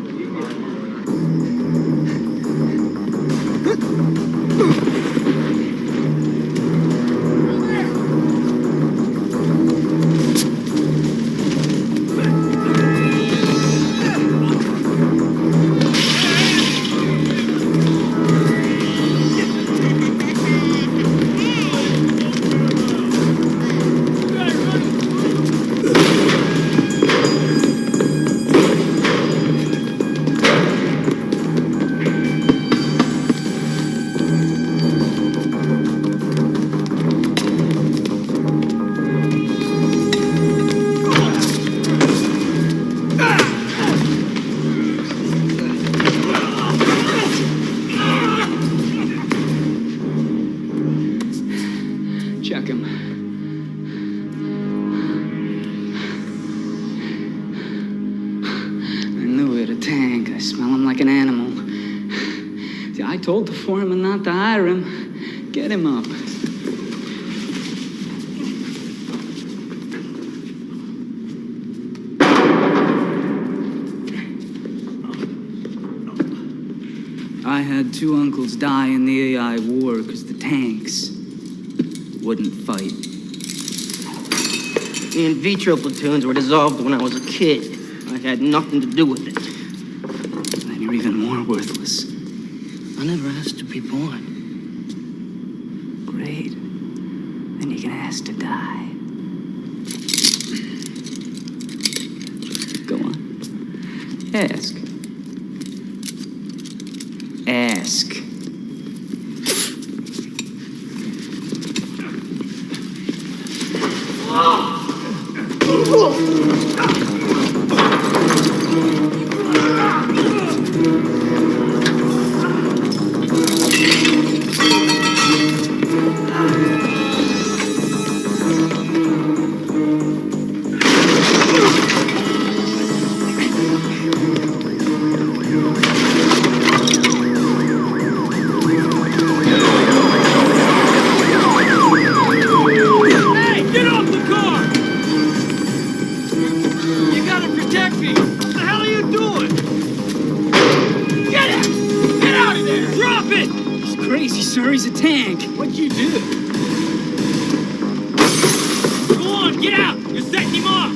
Check him. I knew it, a tank. I smell him like an animal. See, I told the foreman not to hire him. Get him up. I had 2 uncles die in the AI war because the tanks wouldn't fight. The in vitro platoons were dissolved when I was a kid. I had nothing to do with it. Then you're even more worthless. I never asked to be born. Great. Then you can ask to die. Go on. Ask. Ask. Easy, sir. He's a tank. What'd you do? Go on, get out. You're setting him off.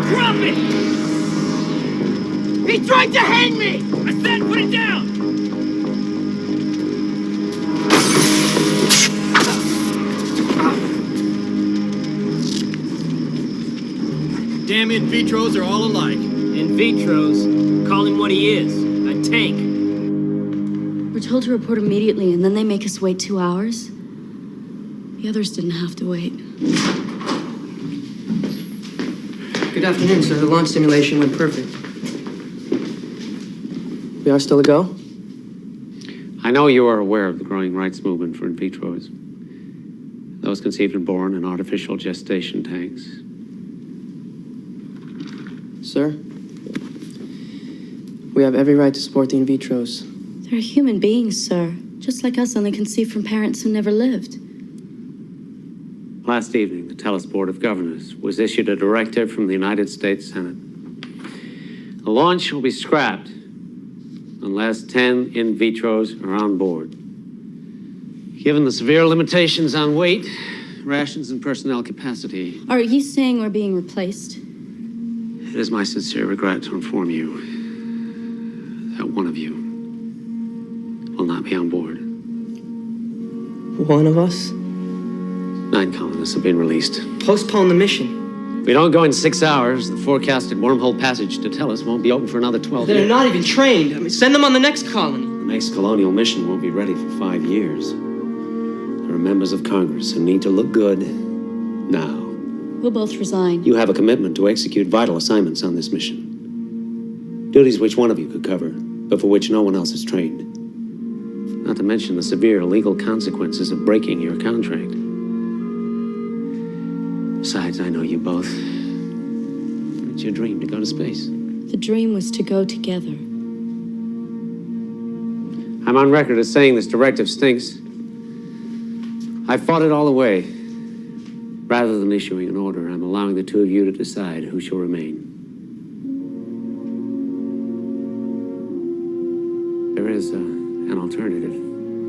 Drop it! He tried to hang me! I said put it down! Damn in vitros are all alike. In vitros? Call him what he is. A tank. We're told to report immediately, and then they make us wait 2 hours. The others didn't have to wait. Good afternoon, sir. The launch simulation went perfect. We are still a go? I know you are aware of the growing rights movement for in vitros. Those conceived and born in artificial gestation tanks. Sir, we have every right to support the in vitros. They're human beings, sir. Just like us, only conceived from parents who never lived. Last evening, the TELUS Board of Governors was issued a directive from the United States Senate. The launch will be scrapped unless 10 in vitros are on board. Given the severe limitations on weight, rations, and personnel capacity, Are you saying we're being replaced? it is my sincere regret to inform you that one of you will not be on board. One of us? 9 colonists have been released. Postpone the mission. If we don't go in 6 hours, the forecasted wormhole passage to TELUS won't be open for another 12 They're years. not even trained. I mean, send them on the next colony. The next colonial mission won't be ready for 5 years. There are members of Congress who need to look good now. We'll both resign. You have a commitment to execute vital assignments on this mission. Duties which one of you could cover, but for which no one else is trained. Not to mention the severe legal consequences of breaking your contract. Besides, I know you both. It's your dream to go to space. The dream was to go together. I'm on record as saying this directive stinks. I fought it all away. Rather than issuing an order, I'm allowing the two of you to decide who shall remain. There is an alternative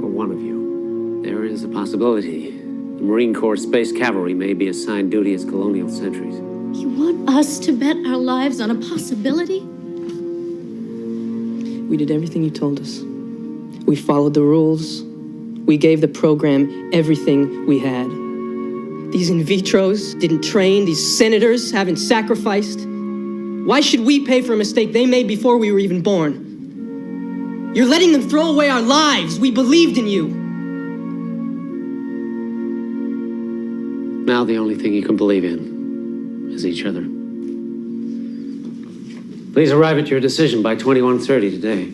for one of you. There is a possibility the Marine Corps Space Cavalry may be assigned duty as colonial sentries. You want us to bet our lives on a possibility? We did everything you told us. We followed the rules. We gave the program everything we had. These in vitros didn't train. These senators haven't sacrificed. Why should we pay for a mistake they made before we were even born? You're letting them throw away our lives. We believed in you. Now the only thing you can believe in is each other. Please arrive at your decision by 21:30 today.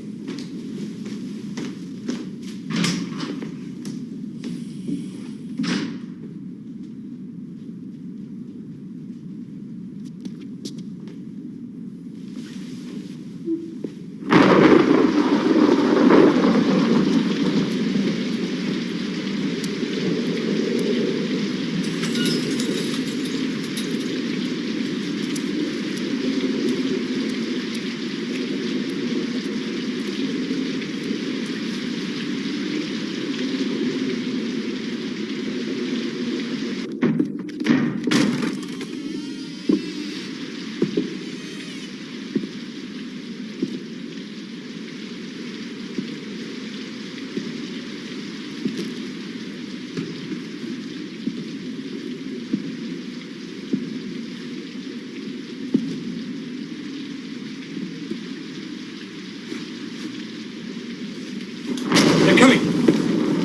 They're coming!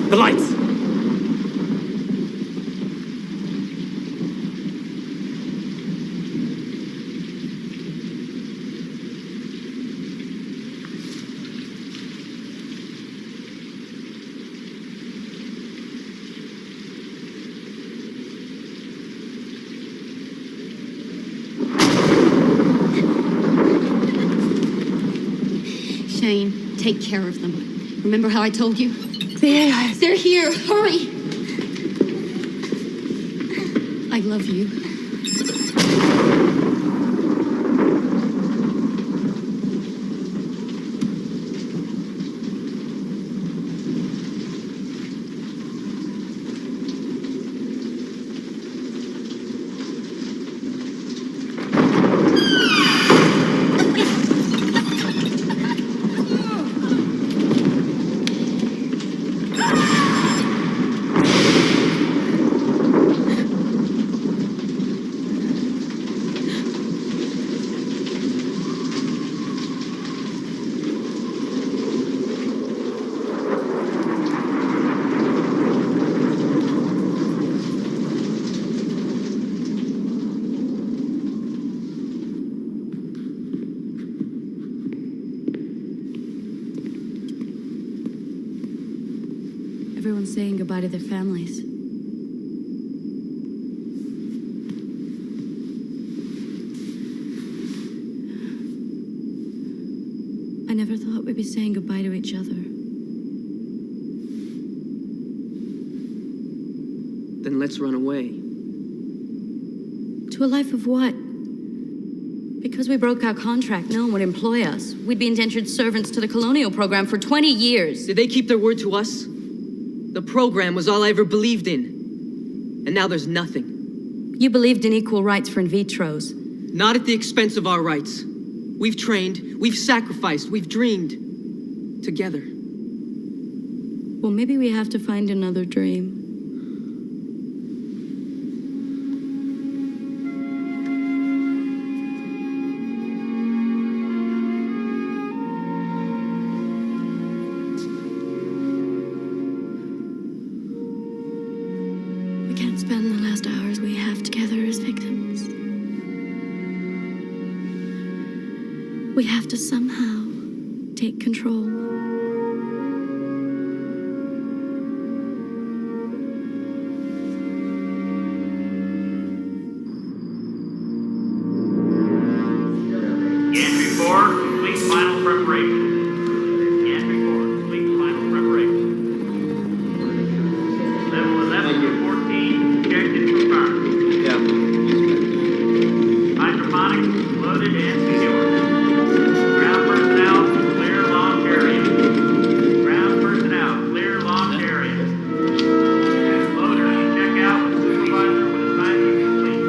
The lights! Shane, take care of them. Remember how I told you? They're here. Hurry. I love you. goodbye to their families. I never thought we'd be saying goodbye to each other. Then let's run away. To a life of what? Because we broke our contract, no one would employ us. We'd be indentured servants to the colonial program for 20 years. Did they keep their word to us? The program was all I ever believed in. And now there's nothing. You believed in equal rights for in vitros. Not at the expense of our rights. We've trained, we've sacrificed, we've dreamed. Together. Well, maybe we have to find another dream. We can't spend the last hours we have together as victims. We have to somehow take control. Entry 4, complete final preparation. Entry 4, complete final preparation. Level 11 to 14, objective confirmed. Hydroponics loaded and secured. Ground personnel, clear launch area. Ground personnel, clear launch area. Loader, check out with supervisor when assignment complete.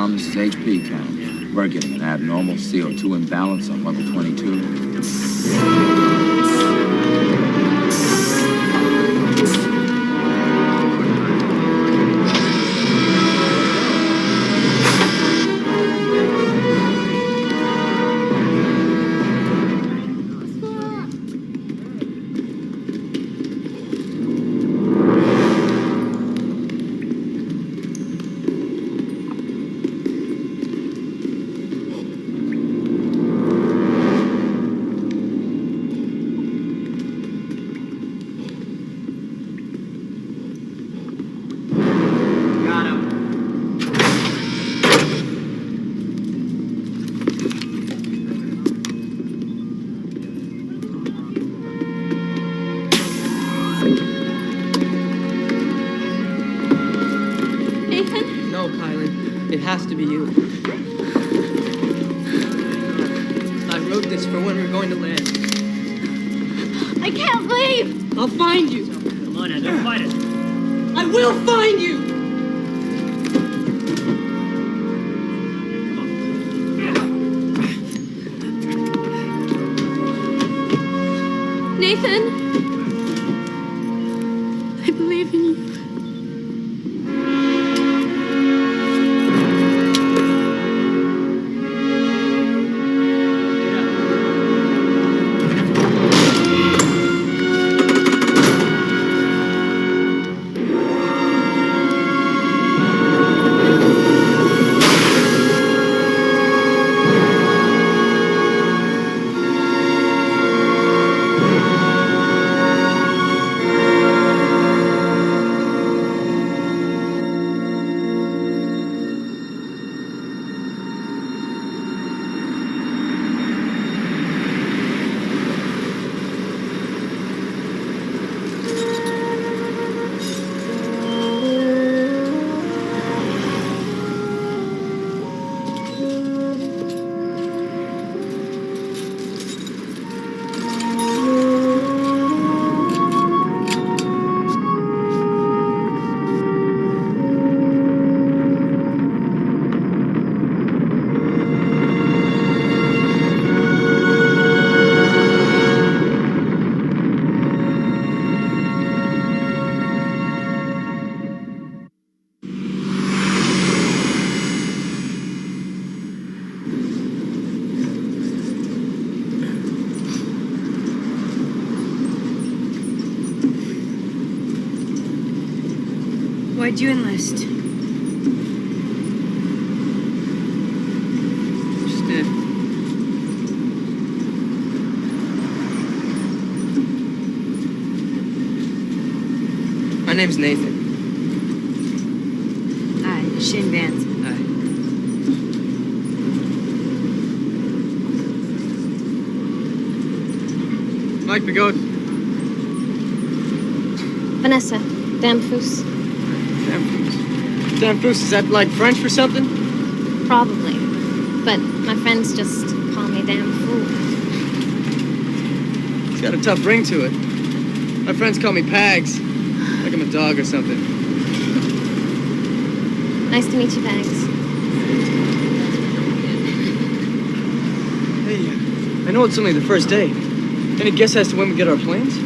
This is HP count. We're getting an abnormal CO2 imbalance on level 22. It has to be you. I wrote this for when we're going to land. I can't leave! I'll find you! Come on now, don't fight it. I will find you! Nathan! I believe in you. Why'd you enlist? Just did. My name's Nathan. Hi, Shane Vance. Hi. Mike Bigot. Vanessa, Damfus. Damfus, is that like French for something? Probably. But my friends just call me Damn Fool. It's got a tough ring to it. My friends call me Pags, like I'm a dog or something. Nice to meet you, Pags. Hey, I know it's only the first day. Any guess as to when we get our planes?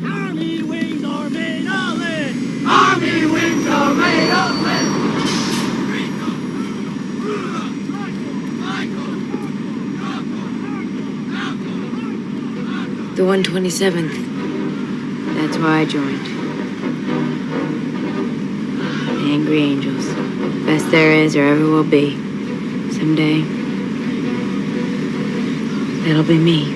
Army wings are made of lead. Army wings are made of lead. The 127th. That's why I joined. The Angry Angels. Best there is or ever will be. Someday, that'll be me.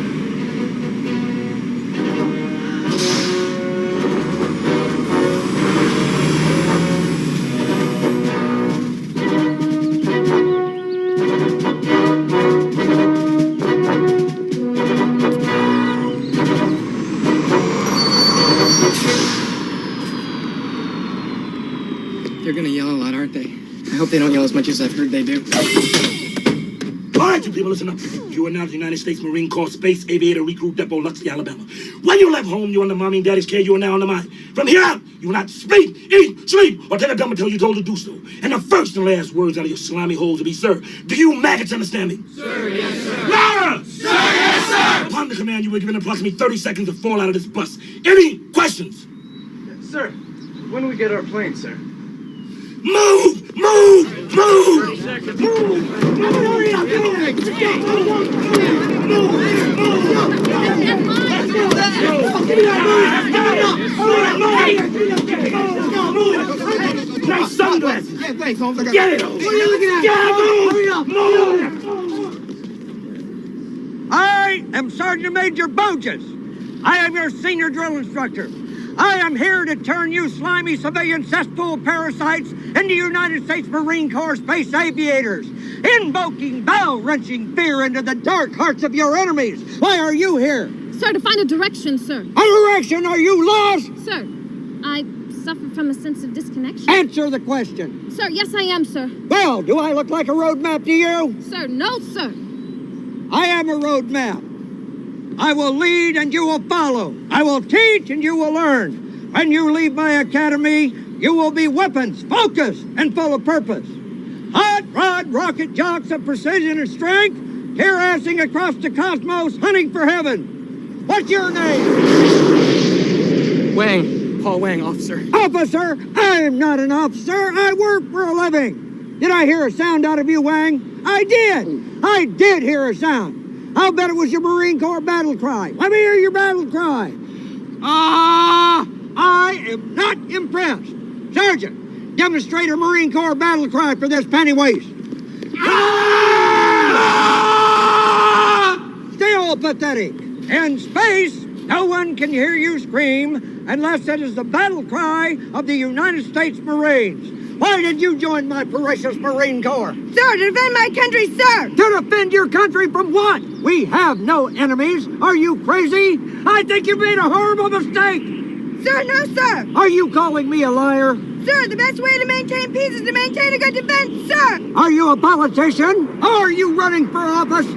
They're gonna yell a lot, aren't they? I hope they don't yell as much as I've heard they do. All right, you people, listen up. You are now the United States Marine Corps Space Aviator Recruit Depot, Luxley, Alabama. When you left home, you were under mommy and daddy's care. You are now under mine. From here out, you will not speak, eat, sleep, or take a dump until you're told to do so. And the first and last words out of your slimy holes will be, sir. Do you maggots understand me? Sir, yes, sir. Louder! Sir, yes, sir. Upon the command, you were given approximately 30 seconds to fall out of this bus. Any questions? Sir, when do we get our plane, sir? Move! Move! Move! Move! Hurry up! Nice sunglasses! Yeah, thanks, Holmes. Get it! What are you looking at? Hurry up! I am Sergeant Major Bogus. I am your senior drill instructor. I am here to turn you slimy civilian cesspool parasites into United States Marine Corps Space Aviators, invoking bell-wrenching fear into the dark hearts of your enemies. Why are you here? Sir, to find a direction, sir. A direction? Are you lost? Sir, I suffer from a sense of disconnection. Answer the question. Sir, yes, I am, sir. Well, do I look like a road map to you? Sir, no, sir. I am a road map. I will lead and you will follow. I will teach and you will learn. When you leave my academy, you will be weapons, focused, and full of purpose. Hot rod rocket jocks of precision and strength, harassing across the cosmos, hunting for heaven. What's your name? Wang. Paul Wang, officer. Officer? I'm not an officer. I work for a living. Did I hear a sound out of you, Wang? I did. I did hear a sound. I'll bet it was your Marine Corps battle cry. Let me hear your battle cry. I am not impressed. Sergeant, demonstrate a Marine Corps battle cry for this penny waste. Still pathetic. In space, no one can hear you scream unless it is the battle cry of the United States Marines. Why did you join my precious Marine Corps? Sir, to defend my country, sir! To defend your country from what? We have no enemies. Are you crazy? I think you made a horrible mistake. Sir, no, sir! Are you calling me a liar? Sir, the best way to maintain peace is to maintain a good defense, sir! Are you a politician? Or are you running for office?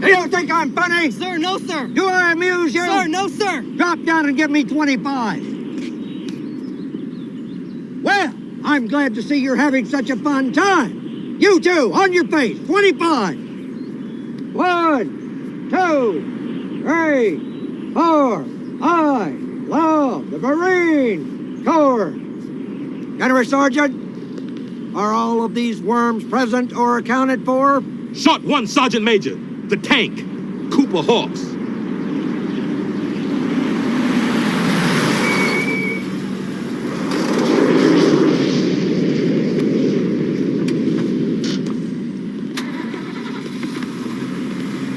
Do you think I'm funny? Sir, no, sir. Do I amuse you? Sir, no, sir. Drop down and give me 25. Well, I'm glad to see you're having such a fun time. You too, on your face, 25. 1, 2, 3, 4. I love the Marine Corps. Gunnery Sergeant, are all of these worms present or accounted for? Shot one, Sergeant Major. The tank. Cooper Hawks.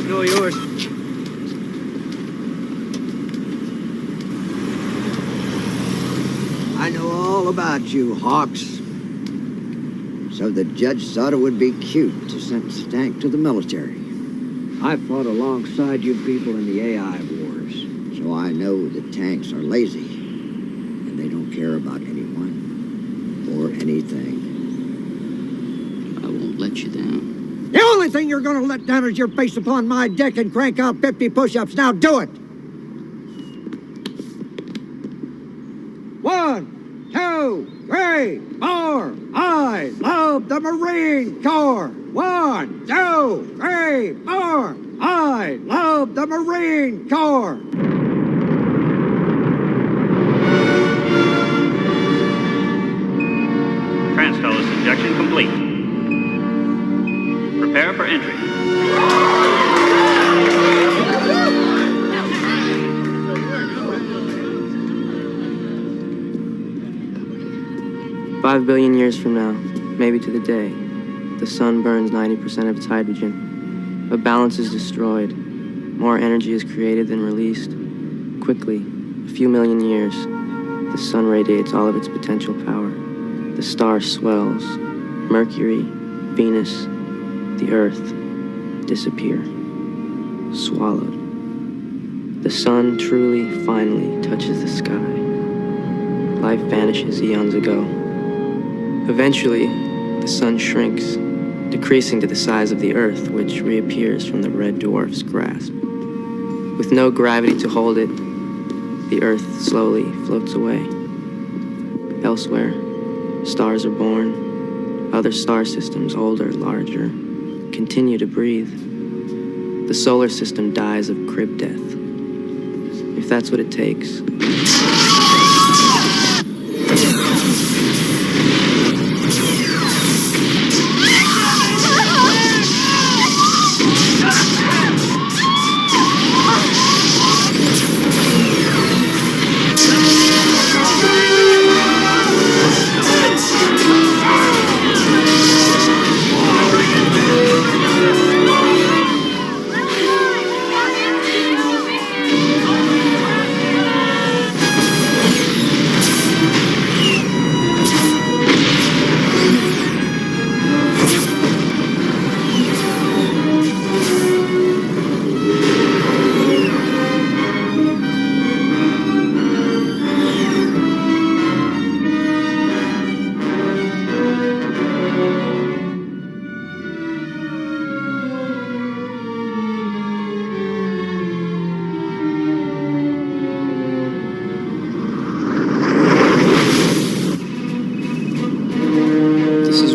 It's all yours. I know all about you, Hawks. So the judge thought it would be cute to send Stank to the military. I fought alongside you people in the AI wars, so I know the tanks are lazy, and they don't care about anyone or anything. I won't let you down. The only thing you're gonna let down is your face upon my deck and crank out 50 push-ups. Now do it! 1, 2, 3, 4. I love the Marine Corps. 1, 2, 3, 4. I love the Marine Corps. Transcallus injection complete. Prepare for entry. 5 billion years from now, maybe to the day, the sun burns 90% of its hydrogen. A balance is destroyed. More energy is created than released. Quickly, a few million years, the sun radiates all of its potential power. The star swells. Mercury, Venus, the Earth disappear. Swallowed. The sun truly, finally touches the sky. Life vanishes eons ago. Eventually, the sun shrinks, decreasing to the size of the Earth, which reappears from the red dwarf's grasp. With no gravity to hold it, the Earth slowly floats away. Elsewhere, stars are born. Other star systems, older, larger, continue to breathe. The solar system dies of crib death. If that's what it takes.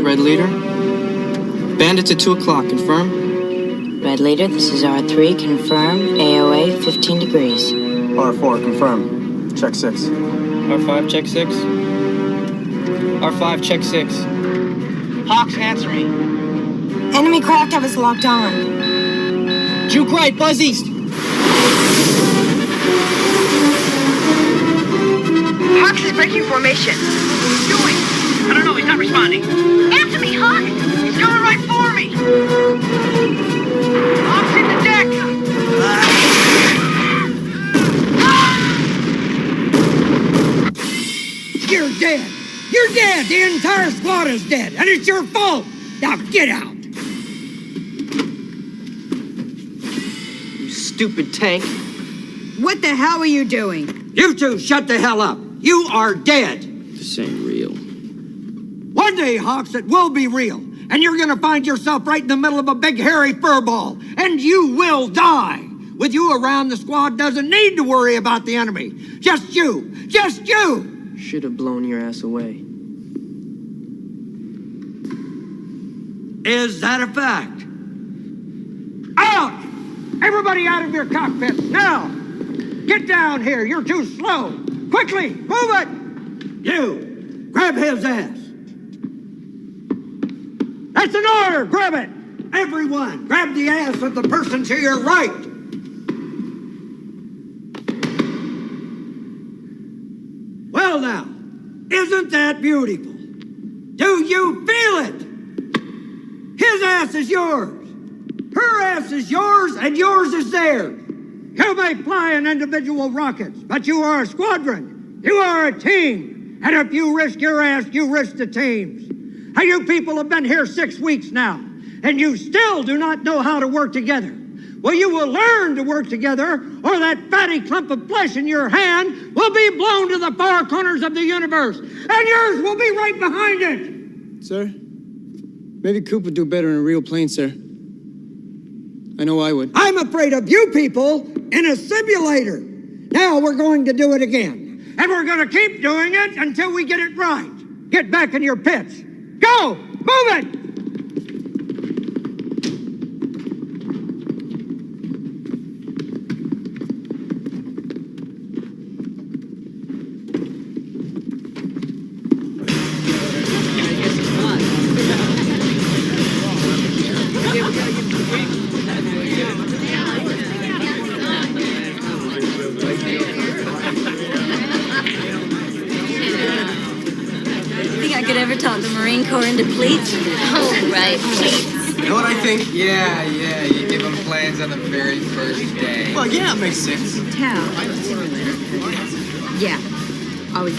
Red Leader. Bandits at 2 o'clock, confirm? Red Leader, this is R3, confirm. AOA 15 degrees. R4, confirm. Check 6. R5, check 6. R5, check 6. Hawks, answer me. Enemy craft have us locked on. Juke right, buzz east. Hawks is breaking formation. What are you doing? I don't know, he's not responding. Answer me, Hawk! He's coming right for me! Hawk's in the deck! You're dead! You're dead! The entire squad is dead, and it's your fault! Now get out! You stupid tank. What the hell are you doing? You two shut the hell up! You are dead! This ain't real. One day, Hawks, it will be real, and you're gonna find yourself right in the middle of a big hairy furball, and you will die! With you around, the squad doesn't need to worry about the enemy. Just you! Just you! Should have blown your ass away. Is that a fact? Out! Everybody out of your cockpits, now! Get down here, you're too slow! Quickly, move it! You, grab his ass! That's an order, grab it! Everyone, grab the ass of the person to your right! Isn't that beautiful? Do you feel it? His ass is yours. Her ass is yours, and yours is theirs. You may fly in individual rockets, but you are a squadron. You are a team. And if you risk your ass, you risk the team's. And you people have been here 6 weeks now, and you still do not know how to work together. Well, you will learn to work together, or that fatty clump of flesh in your hand will be blown to the far corners of the universe, and yours will be right behind it. Sir, maybe Coop would do better in a real plane, sir. I know I would. I'm afraid of you people in a simulator. Now we're going to do it again, and we're going to keep doing it until we get it right. Get back in your pits. Go! Move it! Think I could ever talk the Marine Corps into pleats? Oh, right, pleats. You know what I think? Yeah, you give them plans on the very first day. Well, yeah, it makes sense. Tell. Yeah, always.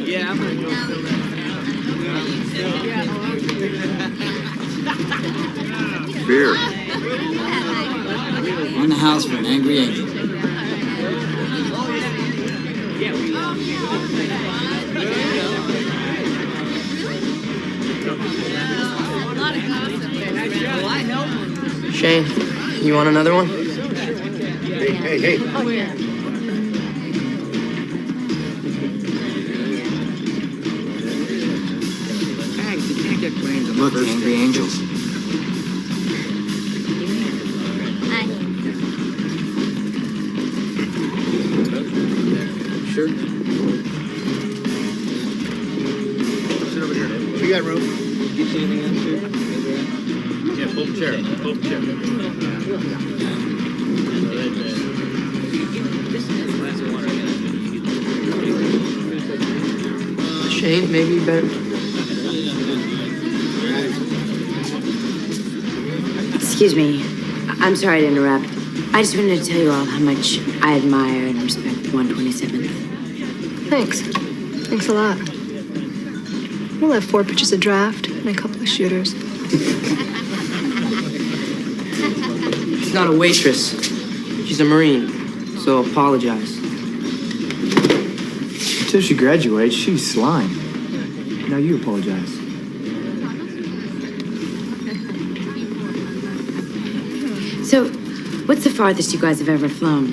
Yeah, I'm gonna go. Beer. On the house for an angry angel. Shane, you want another one? Hey. Oh, yeah. Look, the angry angels. Sure. Sit over here. We got room. Get you anything else here? Yeah, pull the chair. Pull the chair. Shane, maybe you better... Excuse me. I'm sorry to interrupt. I just wanted to tell you all how much I admire and respect 127th. Thanks. Thanks a lot. We'll have 4 pitches of draft and a couple of shooters. She's not a waitress. She's a Marine, so apologize. Until she graduates, she's slime. Now you apologize. So, what's the farthest you guys have ever flown?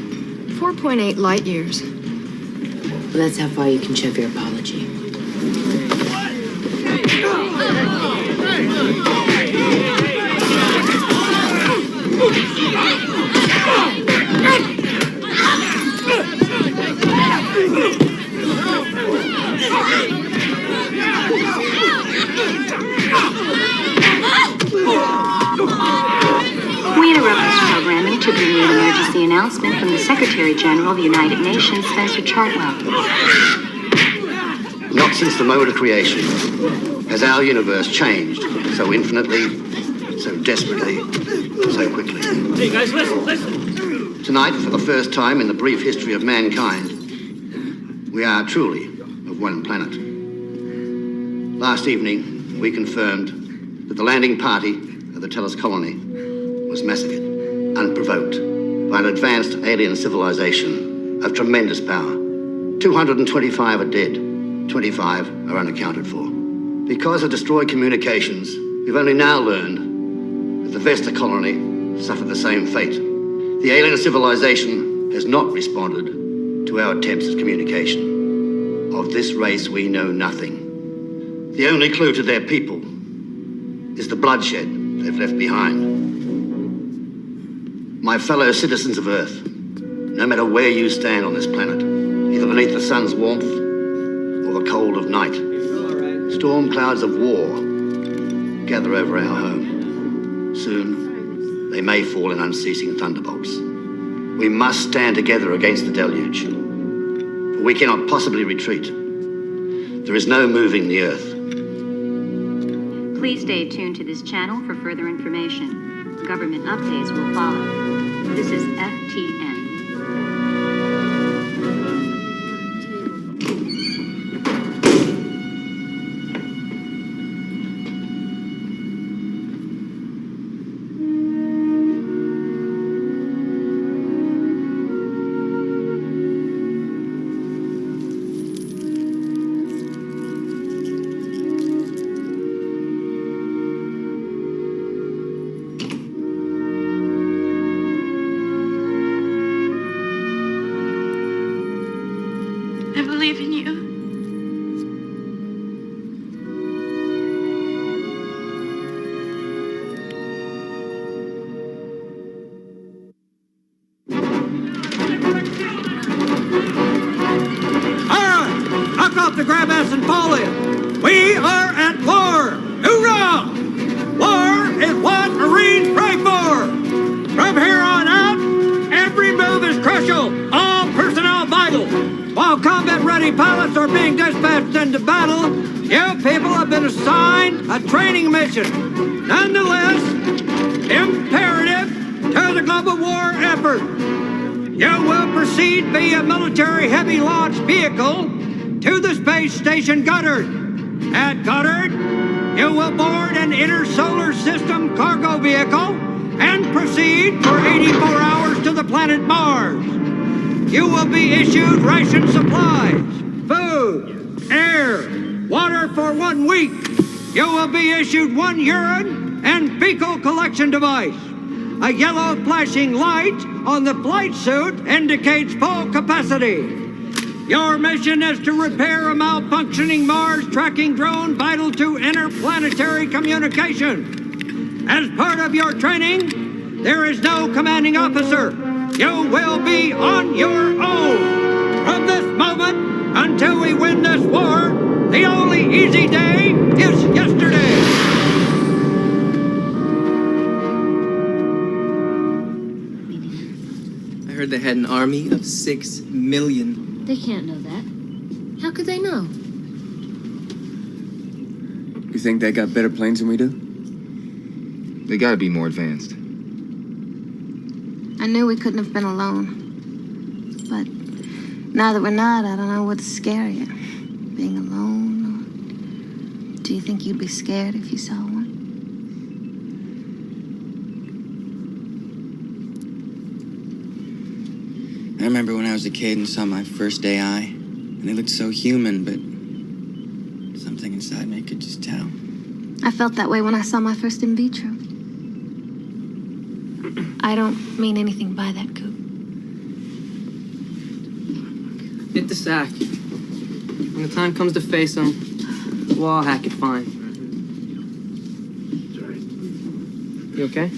4.8 light years. Well, that's how far you can shove your apology. We interrupt this programming to bring you an emergency announcement from the Secretary General of the United Nations, Spencer Chartwell. Not since the moment of creation has our universe changed so infinitely, so desperately, so quickly. Hey guys, listen! Tonight, for the first time in the brief history of mankind, we are truly of one planet. Last evening, we confirmed that the landing party of the Tellus colony was massacred, unprovoked, by an advanced alien civilization of tremendous power. 225 are dead, 25 are unaccounted for. Because of destroyed communications, we've only now learned that the Vesta colony suffered the same fate. The alien civilization has not responded to our attempts at communication. Of this race, we know nothing. The only clue to their people is the bloodshed they've left behind. My fellow citizens of Earth, no matter where you stand on this planet, either beneath the sun's warmth or the cold of night, Storm clouds of war gather over our home. Soon, they may fall in unceasing thunderbolts. We must stand together against the deluge. For we cannot possibly retreat. There is no moving the earth. Please stay tuned to this channel for further information. Government updates will follow. This is FTN. I believe in you. Knock off the grab ass and fall in. We are at war. Hoorah! War is what Marines pray for. From here on out, every move is crucial. All personnel vital. While combat-ready pilots are being dispatched into battle, you people have been assigned a training mission. Nonetheless, imperative to the global war effort. You will proceed via military heavy launch vehicle to the space station Goddard. At Goddard, you will board an inner solar system cargo vehicle and proceed for 84 hours to the planet Mars. You will be issued ration supplies, food, air, water for 1 week. You will be issued 1 urine and fecal collection device. A yellow flashing light on the flight suit indicates full capacity. Your mission is to repair a malfunctioning Mars tracking drone vital to interplanetary communication. As part of your training, there is no commanding officer. You will be on your own. From this moment until we win this war, the only easy day is yesterday. I heard they had an army of 6 million. They can't know that. How could they know? You think they got better planes than we do? They gotta be more advanced. I knew we couldn't have been alone. But now that we're not, I don't know what's scarier. Being alone, or do you think you'd be scared if you saw one? I remember when I was a kid and saw my first AI, and they looked so human, but something inside me could just tell. I felt that way when I saw my first in vitro. I don't mean anything by that, Coop. Hit the sack. When the time comes to face them, we'll all hack it fine. You okay?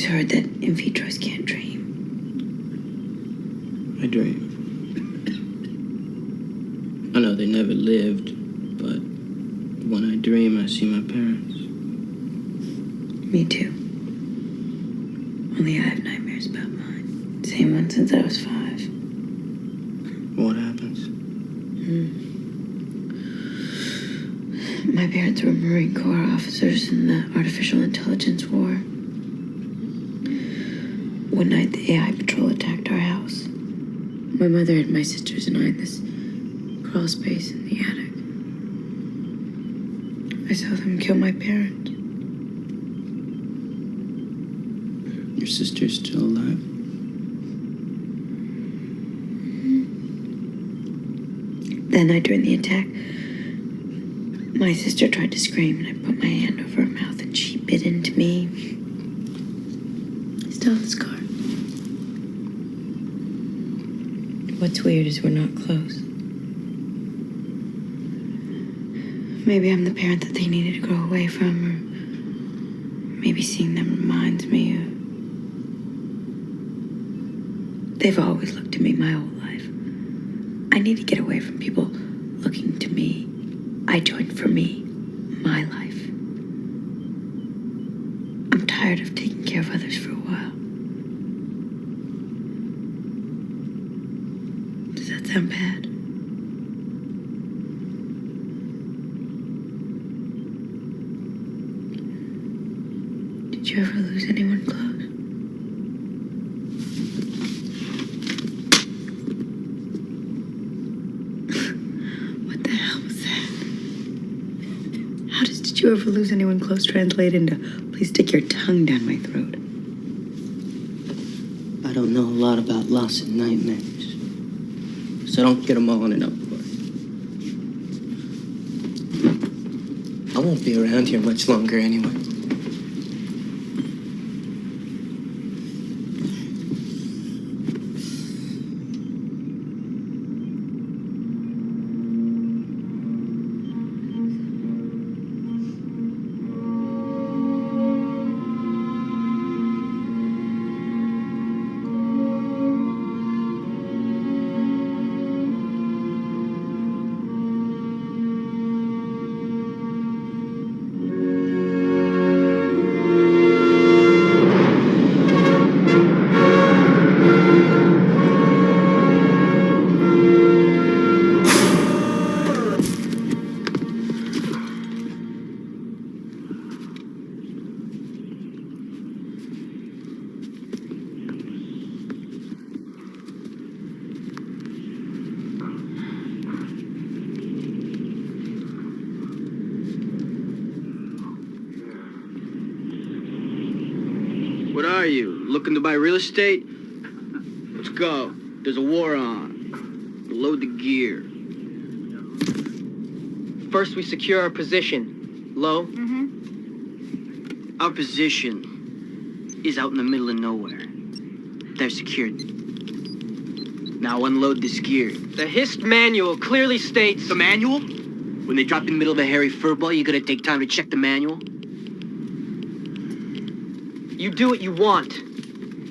always heard that in vitros can't dream. I dream. I know they never lived, but when I dream, I see my parents. Me too. Only I have nightmares about mine. Same one since I was 5. What happens? My parents were Marine Corps officers in the artificial intelligence war. One night, the AI patrol attacked our house. My mother and my sisters and I in this crawl space in the attic. I saw them kill my parents. Your sister's still alive? That night during the attack, my sister tried to scream and I put my hand over her mouth and she bit into me. I still have the scar. What's weird is we're not close. Maybe I'm the parent that they needed to grow away from, or maybe seeing them reminds me of... They've always looked to me my whole life. I need to get away from people looking to me. I joined for me, my life. I'm tired of taking care of others for a while. Does that sound bad? Did you ever lose anyone close? What the hell was that? How does "did you ever lose anyone close" translate into "please stick your tongue down my throat"? I don't know a lot about loss and nightmares, so don't get them all in an uproar. I won't be around here much longer anyway. What are you, looking to buy real estate? Let's go. There's a war on. Load the gear. First, we secure our position. Low? Our position is out in the middle of nowhere. They're secured. Now unload this gear. The HIST manual clearly states... The manual? When they drop in the middle of a hairy furball, you gotta take time to check the manual? You do what you want.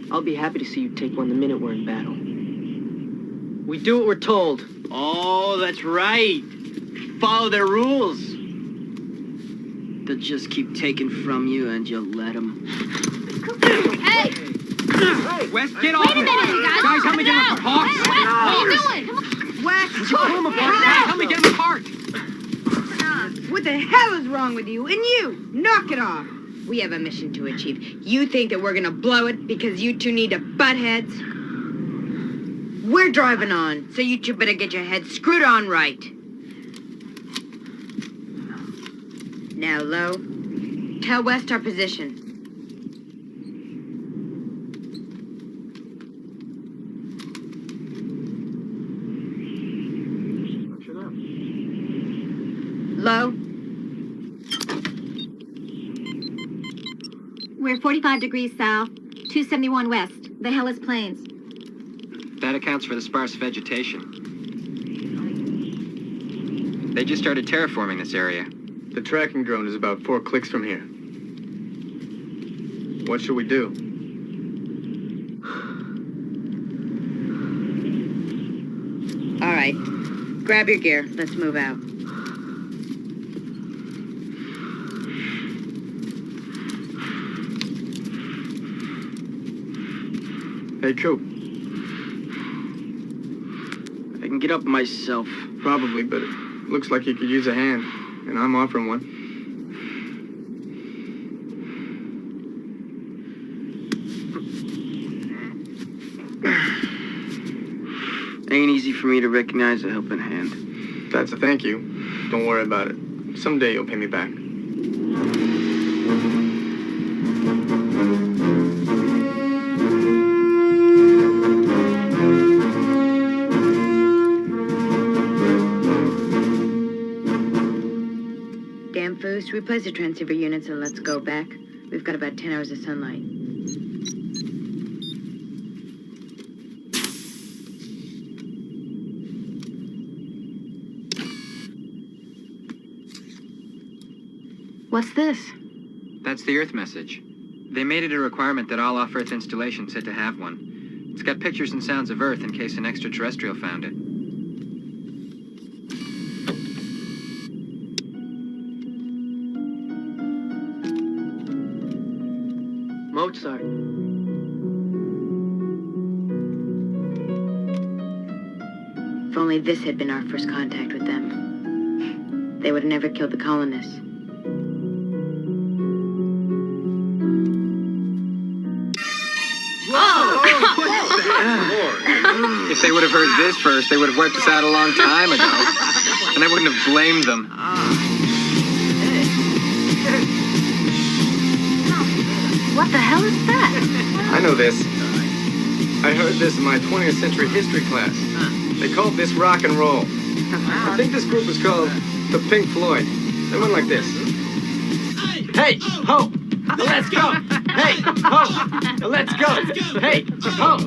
I'll be happy to see you take one the minute we're in battle. We do what we're told. Oh, that's right. Follow their rules. They'll just keep taking from you and you'll let them. Hey! Wes, get off Wait a it. minute, you guys. Guys, help me get him apart. Wes, what are you doing? Come on. Wes, would you pull him apart? Guys, help me get him apart. What the hell is wrong with you? And you, knock it off. We have a mission to achieve. You think that we're gonna blow it because you two need to butt heads? We're driving on, so you two better get your heads screwed on right. Now, Lo, tell West our position. Lo? We're 45 degrees south, 271 west, the Hellas Plains. That accounts for the sparse vegetation. They just started terraforming this area. The tracking drone is about 4 clicks from here. What should we do? All right. Grab your gear. Let's move out. Hey, Coop. I can get up myself. Probably, but it looks like you could use a hand, and I'm offering one. Ain't easy for me to recognize a helping hand. That's a thank you. Don't worry about it. Someday you'll pay me back. Damn foos, replace the transceiver units and let's go back. We've got about 10 hours of sunlight. What's this? That's the Earth message. They made it a requirement that all off-Earth installations had to have one. It's got pictures and sounds of Earth in case an extraterrestrial found it. Mozart. If only this had been our first contact with them, they would have never killed the colonists. If they would have heard this first, they would have wiped us out a long time ago. And I wouldn't have blamed them. What the hell is that? I know this. I heard this in my 20th century history class. They called this rock and roll. I think this group was called the Pink Floyd. They went like this. Hey, ho, let's go. Hey, ho, let's go. Hey, ho,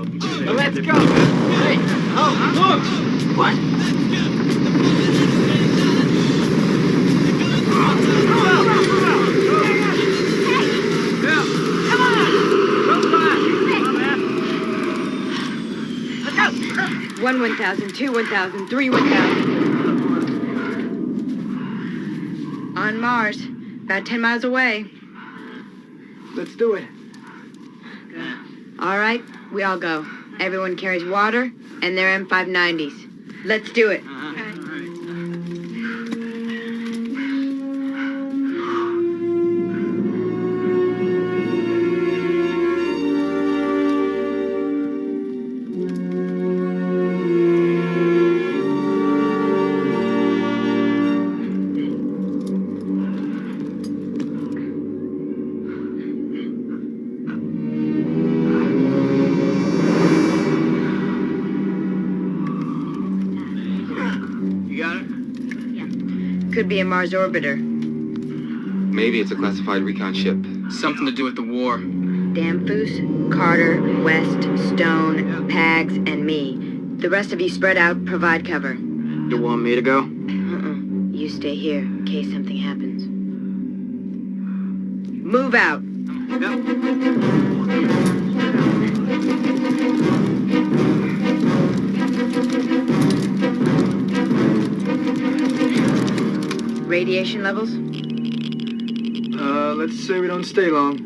let's go. Hey, ho, what? One 1,000, two 1,000, three 1,000. On Mars, about 10 miles away. Let's do it. All right, we all go. Everyone carries water and their M590s. Let's do it. Could be a Mars orbiter. Maybe it's a classified recon ship. Something to do with the war. Damphus, Carter, West, Stone, Pags, and me. The rest of you spread out, provide cover. You want me to go? You stay here in case something happens. Move out. Radiation levels? Let's say we don't stay long.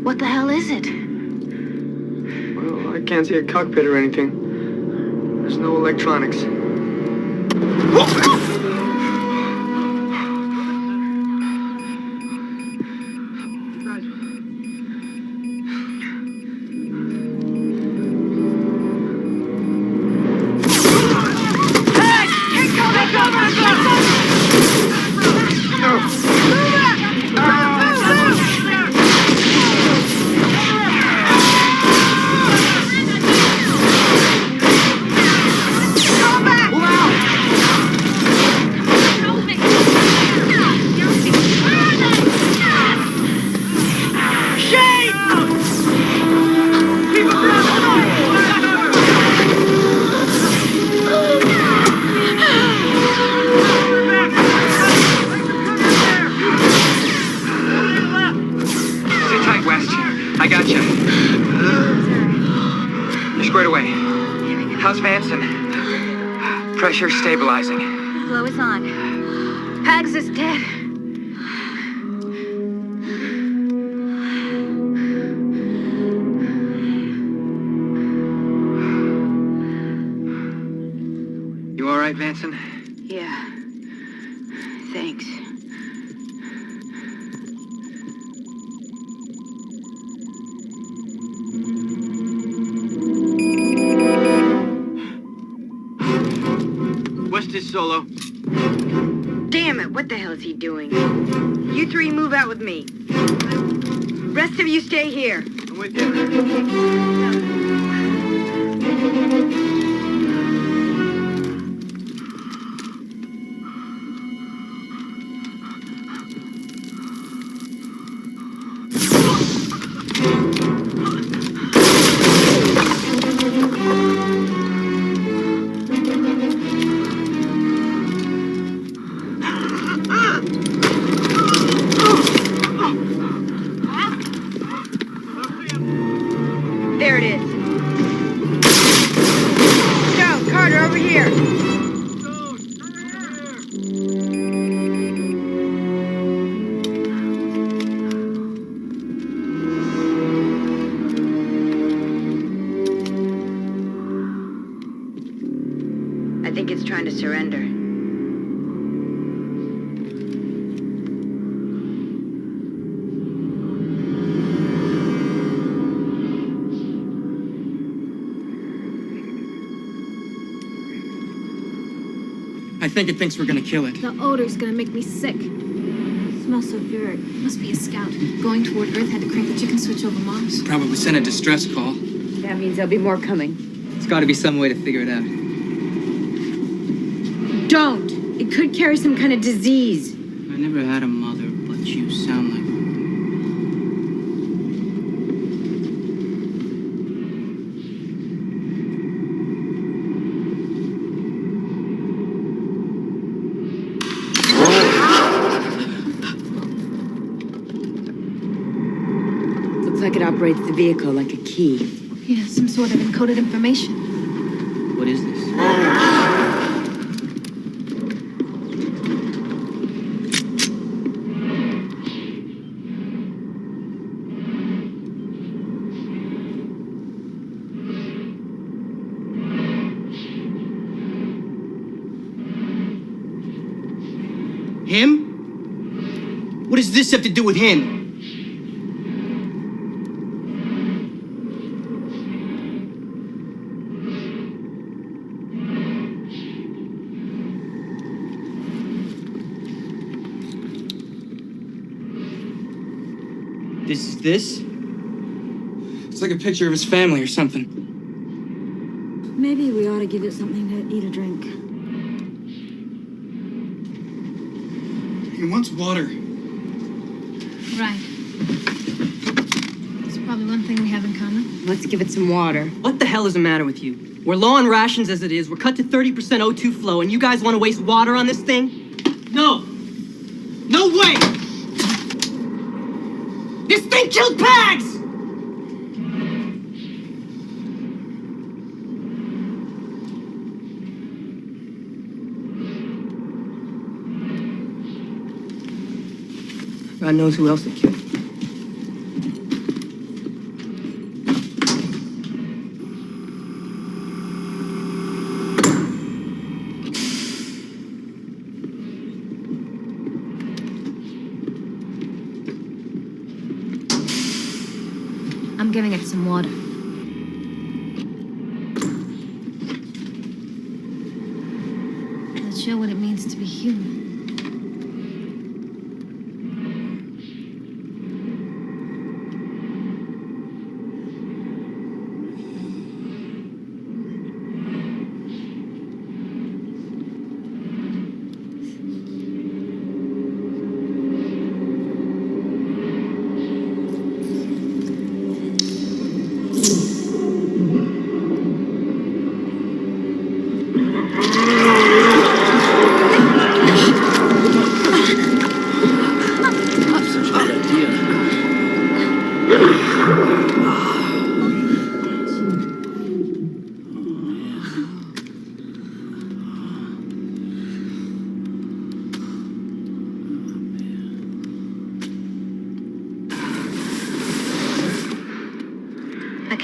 What the hell is it? Well, I can't see a cockpit or anything. There's no electronics. Come back! I gotcha. You're squared away. How's Manson? Pressure stabilizing. Flow is on. Pags is dead. You all right, Manson? Yeah. Thanks. What's this, Solo? Damn it, what the hell is he doing? You three move out with me. Rest of you stay here. I'm with you. There it is. Stone, Carter, over here. I think it's trying to surrender. I think it thinks we're gonna kill it. The odor's gonna make me sick. Smells sulfuric. Must be a scout. Going toward Earth, had to crank the chicken switch over Mars. Probably sent a distress call. That means there'll be more coming. There's got to be some way to figure it out. Don't! It could carry some kind of disease. I never had a mother, but you sound like one. Looks like it operates the vehicle like a key. Yeah, some sort of encoded information. What is this? Him? What does this have to do with him? This is this? It's like a picture of his family or something. Maybe we ought to give it something to eat or drink. He wants water. Right. It's probably one thing we have in common. Let's give it some water. What the hell is the matter with you? We're low on rations as it is. We're cut to 30% O2 flow, and you guys want to waste water on this thing? No! No way! This thing killed Pags! God knows who else it killed. I'm giving it some water. Let's show what it means to be human. Such a good idea.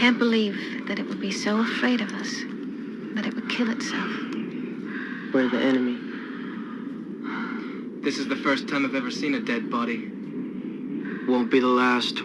can't believe that it would be so afraid of us that it would kill itself. We're the enemy. This is the first time I've ever seen a dead body. Won't be the last.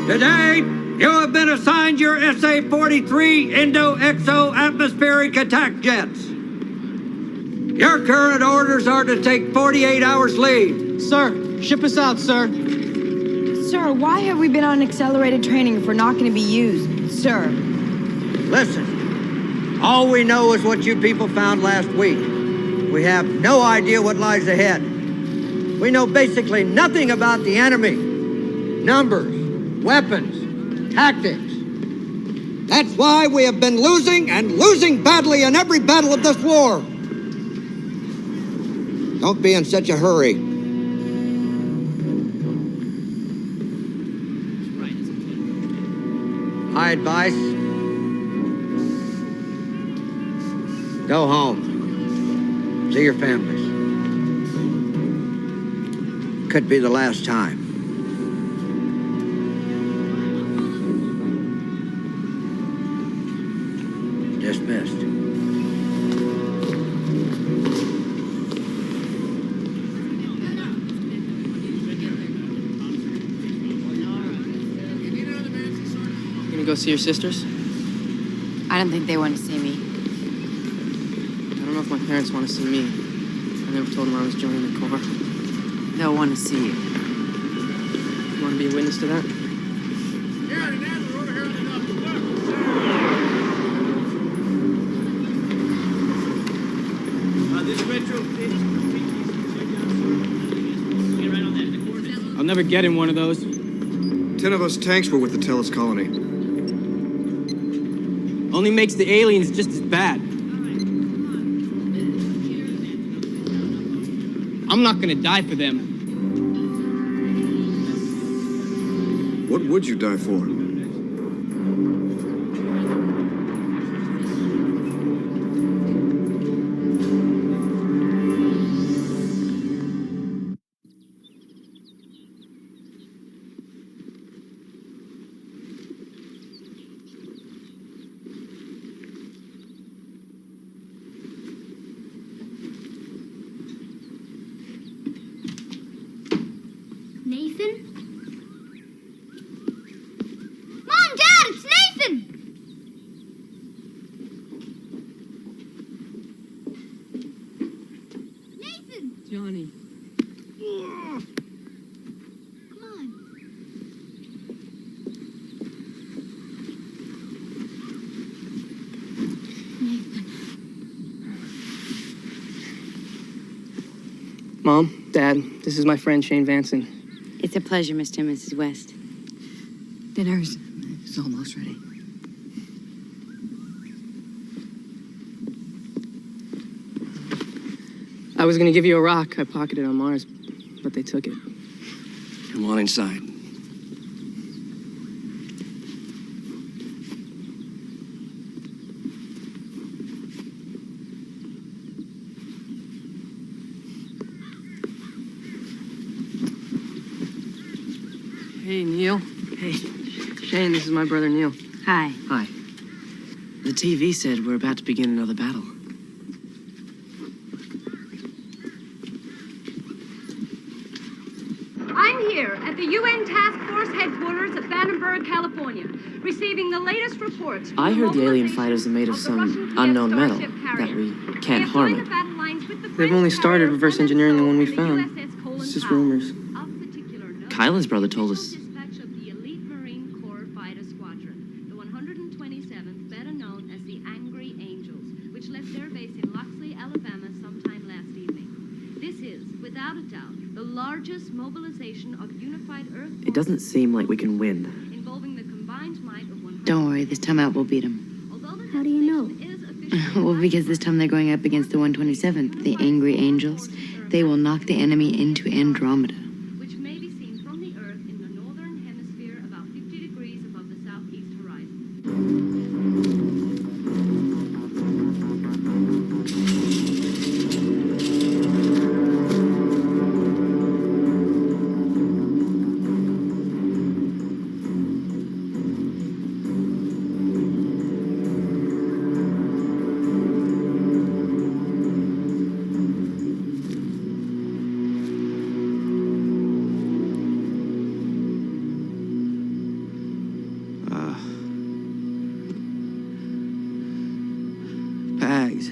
Today, you have been assigned your SA-43 Indo-Exo atmospheric attack jets. Your current orders are to take 48 hours leave. Sir, ship us out, sir. Sir, why have we been on accelerated training if we're not going to be used? Sir. Listen, all we know is what you people found last week. We have no idea what lies ahead. We know basically nothing about the enemy. Numbers, weapons, tactics. That's why we have been losing and losing badly in every battle of this war. Don't be in such a hurry. My advice, go home. See your families. Could be the last time. Dismissed. You gonna go see your sisters? I don't think they want to see me. I don't know if my parents want to see me. I never told them I was joining the Corps. They'll want to see you. You want to be a witness to that? I'll never get in one of those. 10 of us tanks were with the Tellus colony. Only makes the aliens just as bad. I'm not gonna die for them. What would you die for? Nathan? Mom, Dad, it's Nathan! Nathan! Johnny. Come on. Mom, Dad, this is my friend Shane Vanson. It's a pleasure, Mr. and Mrs. West. Dinner's almost ready. I was gonna give you a rock I pocketed on Mars, but they took it. Come on inside. Hey, Neil. Hey, Shane, this is my brother Neil. Hi. Hi. The TV said we're about to begin another battle. I'm here at the UN Task Force headquarters at Vandenberg, California, receiving the latest reports. I heard the alien fighters are made of some unknown metal that we can't harm it. They've only started reverse engineering the one we found. It's just rumors. Kylan's brother told us. Dispatch of the elite Marine Corps fighter squadron, the 127th, better known as the Angry Angels, which left their base in Loxley, Alabama sometime last evening. This is, without a doubt, the largest mobilization of unified Earth It doesn't seem like we can win. involving the combined might of 100. Don't worry, this time out we'll beat them. How do you know? Well, because this time they're going up against the 127th, the Angry Angels. They will knock the enemy into Andromeda. Which may be seen from the Earth in the northern hemisphere about 50 degrees above the southeast horizon. Pags.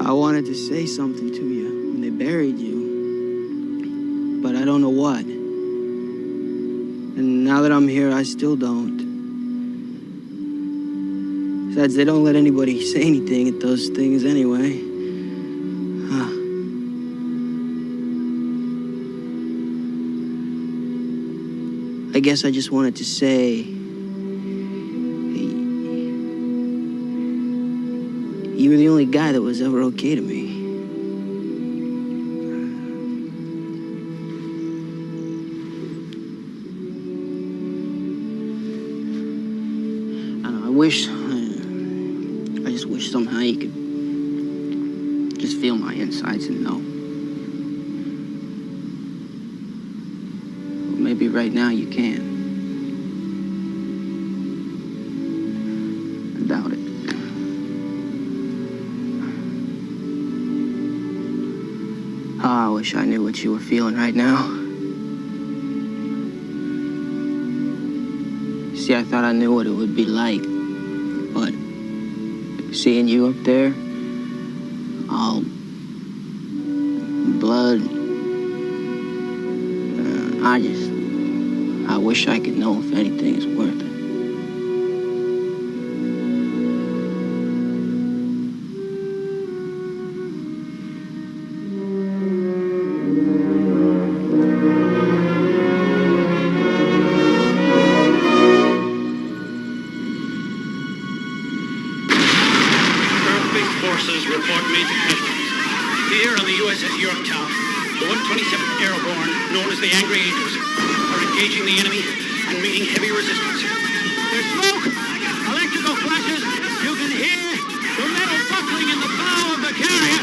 I wanted to say something to you when they buried you, but I don't know what. And now that I'm here, I still don't. Besides, they don't let anybody say anything at those things anyway. I guess I just wanted to say, you were the only guy that was ever okay to me. I don't know, I just wish somehow you could just feel my insides and know. Well, maybe right now you can. I doubt it. Oh, I wish I knew what you were feeling right now. See, I thought I knew what it would be like, but seeing you up there, all blood, I wish I could know if anything is worth it. Forces report major casualties. Here on the USS Yorktown, the 127th Airborne, known as the Angry Angels, are engaging the enemy and meeting heavy resistance. There's smoke! Electrical flashes! You can hear the metal buckling in the bow of the carrier!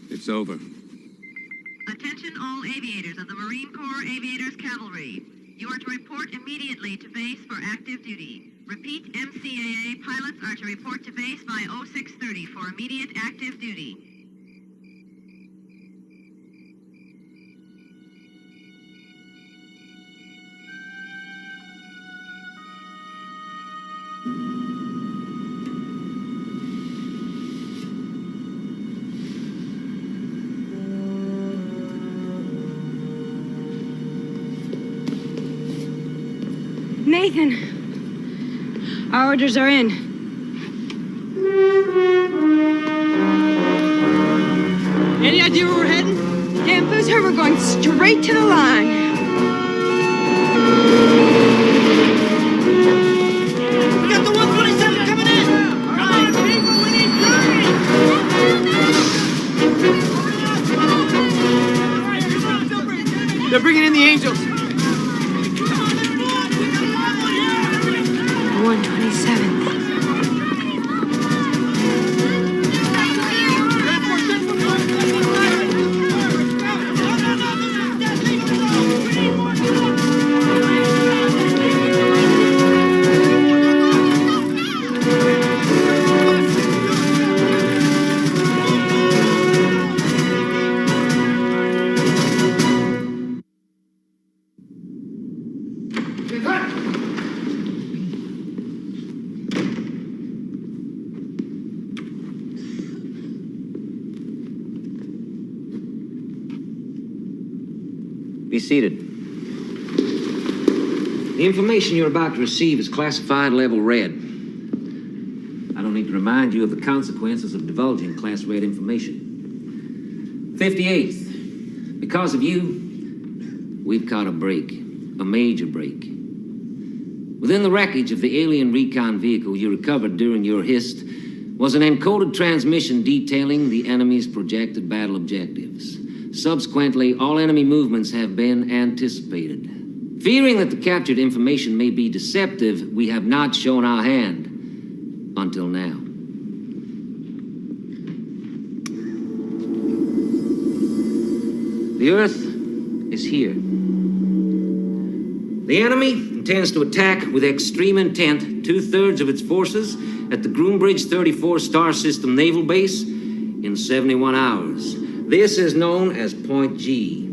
It's over. Attention all aviators of the Marine Corps Aviators Cavalry. You are to report immediately to base for active duty. Repeat, MCAA pilots are to report to base by 0630 for immediate active duty. Nathan, our orders are in. Any idea where we're heading? Damn fools heard we're going straight to the line. We got the 127 coming in! Come on, people, we need They're bringing in the Angels. Be seated. The information you're about to receive is classified level red. I don't need to remind you of the consequences of divulging class red information. 58th, because of you, we've caught a break, a major break. Within the wreckage of the alien recon vehicle you recovered during your HIST was an encoded transmission detailing the enemy's projected battle objectives. Subsequently, all enemy movements have been anticipated. Fearing that the captured information may be deceptive, we have not shown our hand until now. The Earth is here. The enemy intends to attack with extreme intent 2/3 of its forces at the Groombridge 34 Star System Naval Base in 71 hours. This is known as Point G.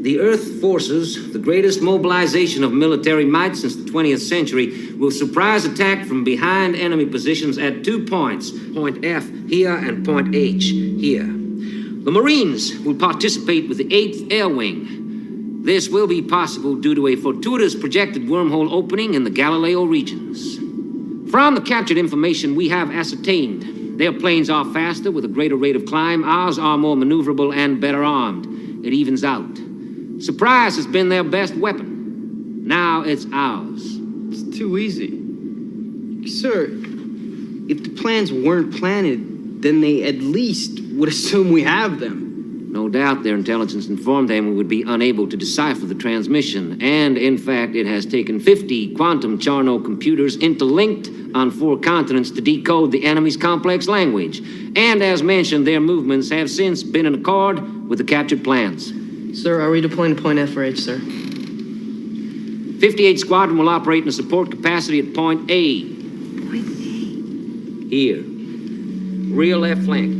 The Earth forces, the greatest mobilization of military might since the 20th century, will surprise attack from behind enemy positions at 2 points, Point F here and Point H here. The Marines will participate with the 8th Air Wing. This will be possible due to a fortuitous projected wormhole opening in the Galileo regions. From the captured information we have ascertained, their planes are faster with a greater rate of climb. Ours are more maneuverable and better armed. It evens out. Surprise has been their best weapon. Now it's ours. It's too easy. Sir, if the plans weren't planted, then they at least would assume we have them. No doubt their intelligence informed them we would be unable to decipher the transmission. And, in fact, it has taken 50 quantum Charno computers interlinked on 4 continents to decode the enemy's complex language. And, as mentioned, their movements have since been in accord with the captured plans. Sir, are we deploying to Point F or H, sir? 58 Squadron will operate in a support capacity at Point A. Point A? Here. Rear left flank.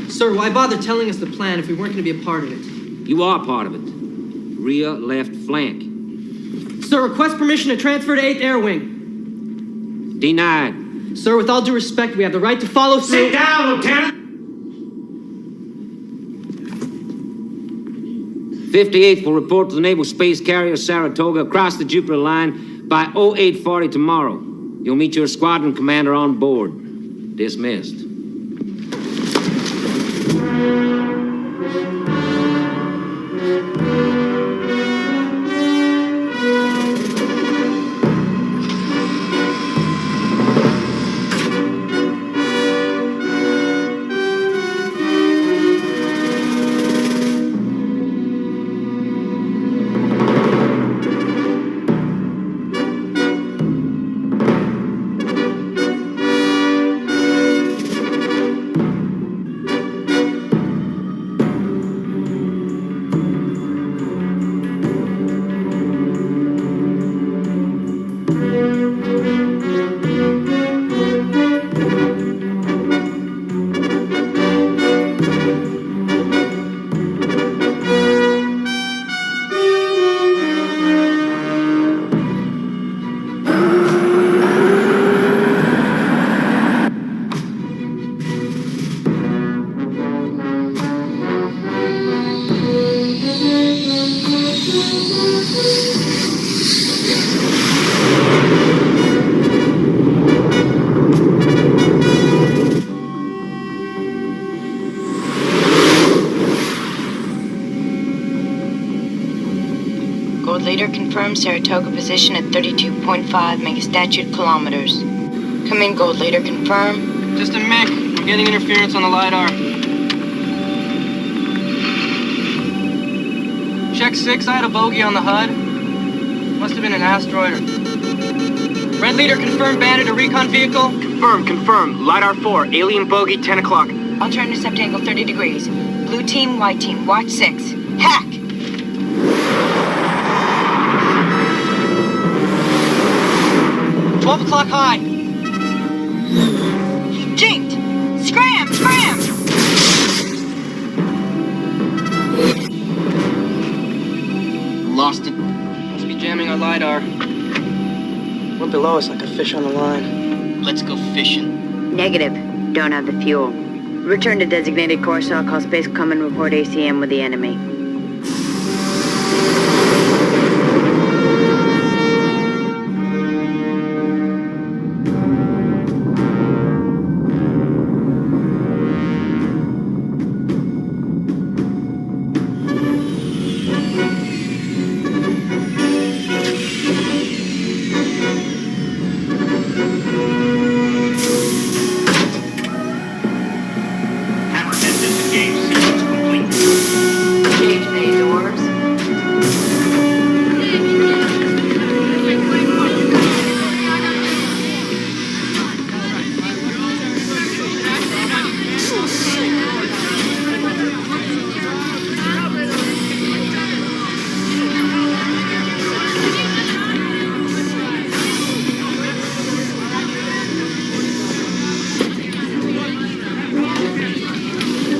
Sir, why bother telling us the plan if we weren't going to be a part of it? You are part of it. Rear left flank. Sir, request permission to transfer to 8th Air Wing. Denied. Sir, with all due respect, we have the right to follow through. Sit down, Lieutenant! 58th will report to the Naval Space Carrier Saratoga across the Jupiter line by 0840 tomorrow. You'll meet your squadron commander on board. Dismissed. Leader confirms Saratoga position at 32.5 megastatute kilometers. Come in, Gold Leader, confirm. Just a mech. I'm getting interference on the LiDAR. Check 6, I had a bogey on the HUD. Must have been an asteroid or... Red Leader, confirm bandit or recon vehicle? Confirm. LiDAR 4, alien bogey, 10 o'clock. I'll turn intercept angle 30 degrees. Blue team, white team, watch 6. Hack! O'clock high. Jinked! Scram! Scram! Lost it. Must be jamming our LiDAR. We're below us like a fish on the line. Let's go fishing. Negative. Don't have the fuel. Return to designated course. I'll call Spacecom and report ACM with the enemy.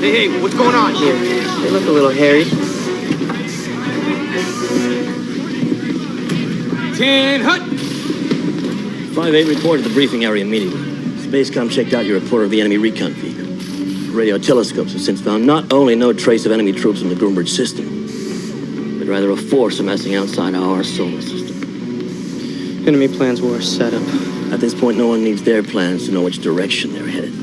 Hey, what's going on here? They look a little hairy. 10 hut! 5-8 report to the briefing area immediately. Spacecom checked out your report of the enemy recon vehicle. Radio telescopes have since found not only no trace of enemy troops in the Groombridge system, but rather a force amassing outside our solar system. Enemy plans were set up. At this point, no one needs their plans to know which direction they're headed.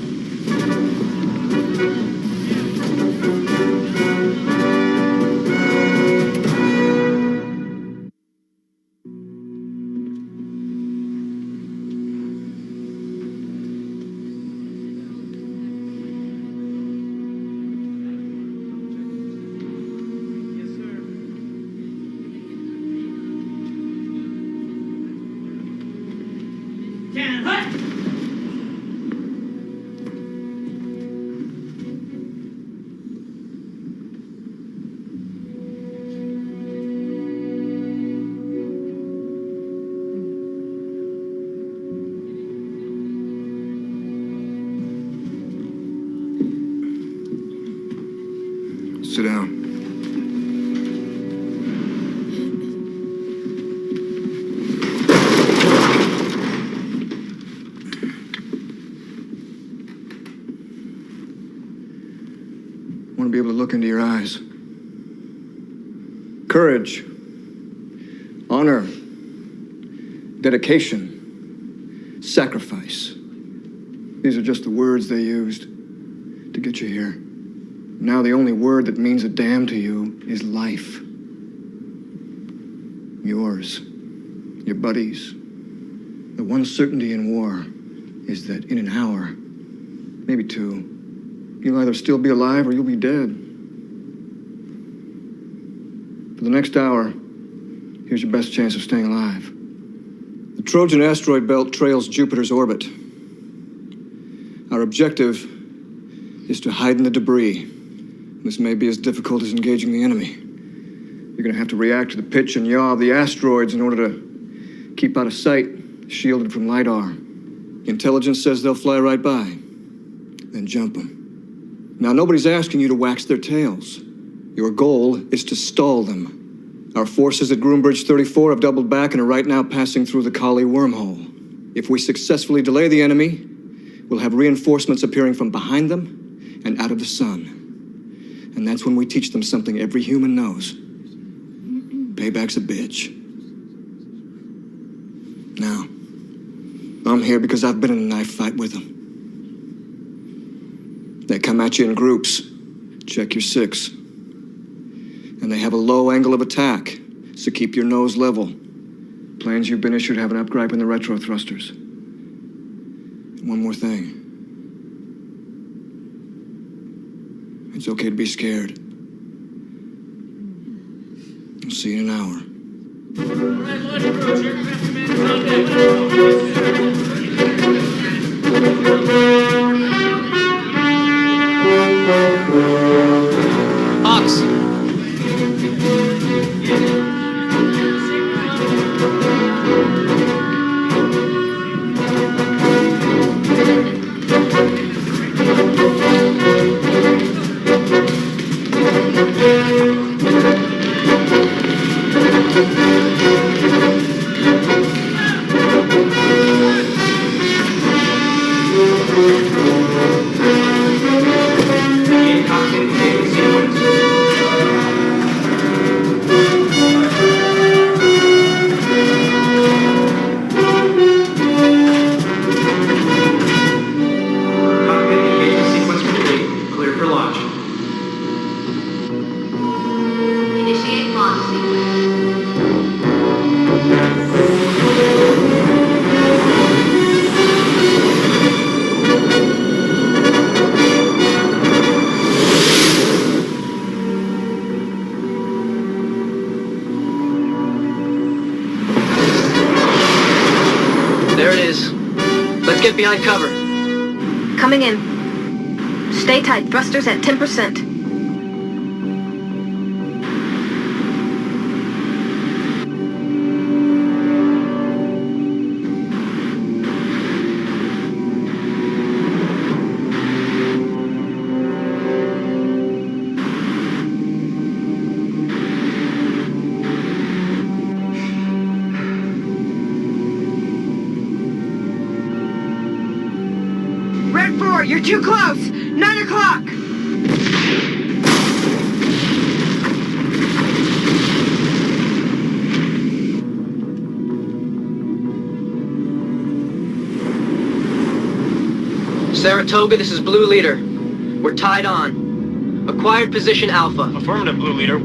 Sit down. I want to be able to look into your eyes. Courage, honor, dedication, sacrifice. These are just the words they used to get you here. Now the only word that means a damn to you is life. Yours, your buddies. The one certainty in war is that in an hour, maybe two, you'll either still be alive or you'll be dead. For the next hour, here's your best chance of staying alive. The Trojan asteroid belt trails Jupiter's orbit. Our objective is to hide in the debris. This may be as difficult as engaging the enemy. You're going to have to react to the pitch and yaw of the asteroids in order to keep out of sight, shielded from LiDAR. Intelligence says they'll fly right by. Then jump them. Now, nobody's asking you to wax their tails. Your goal is to stall them. Our forces at Groombridge 34 have doubled back and are right now passing through the Kali wormhole. If we successfully delay the enemy, we'll have reinforcements appearing from behind them and out of the sun. And that's when we teach them something every human knows. Payback's a bitch. Now, I'm here because I've been in a knife fight with them. They come at you in groups. Check your 6. And they have a low angle of attack, so keep your nose level. Planes you've been issued have an upgripe in the retro thrusters. And one more thing. It's okay to be scared. I'll see you in an hour. Ox. get behind cover. Coming in. Stay tight. Thrusters at 10%. Red 4, you're too close. 9 o'clock. Saratoga, this is Blue Leader. We're tied on. Acquired position Alpha. Affirmative, Blue Leader.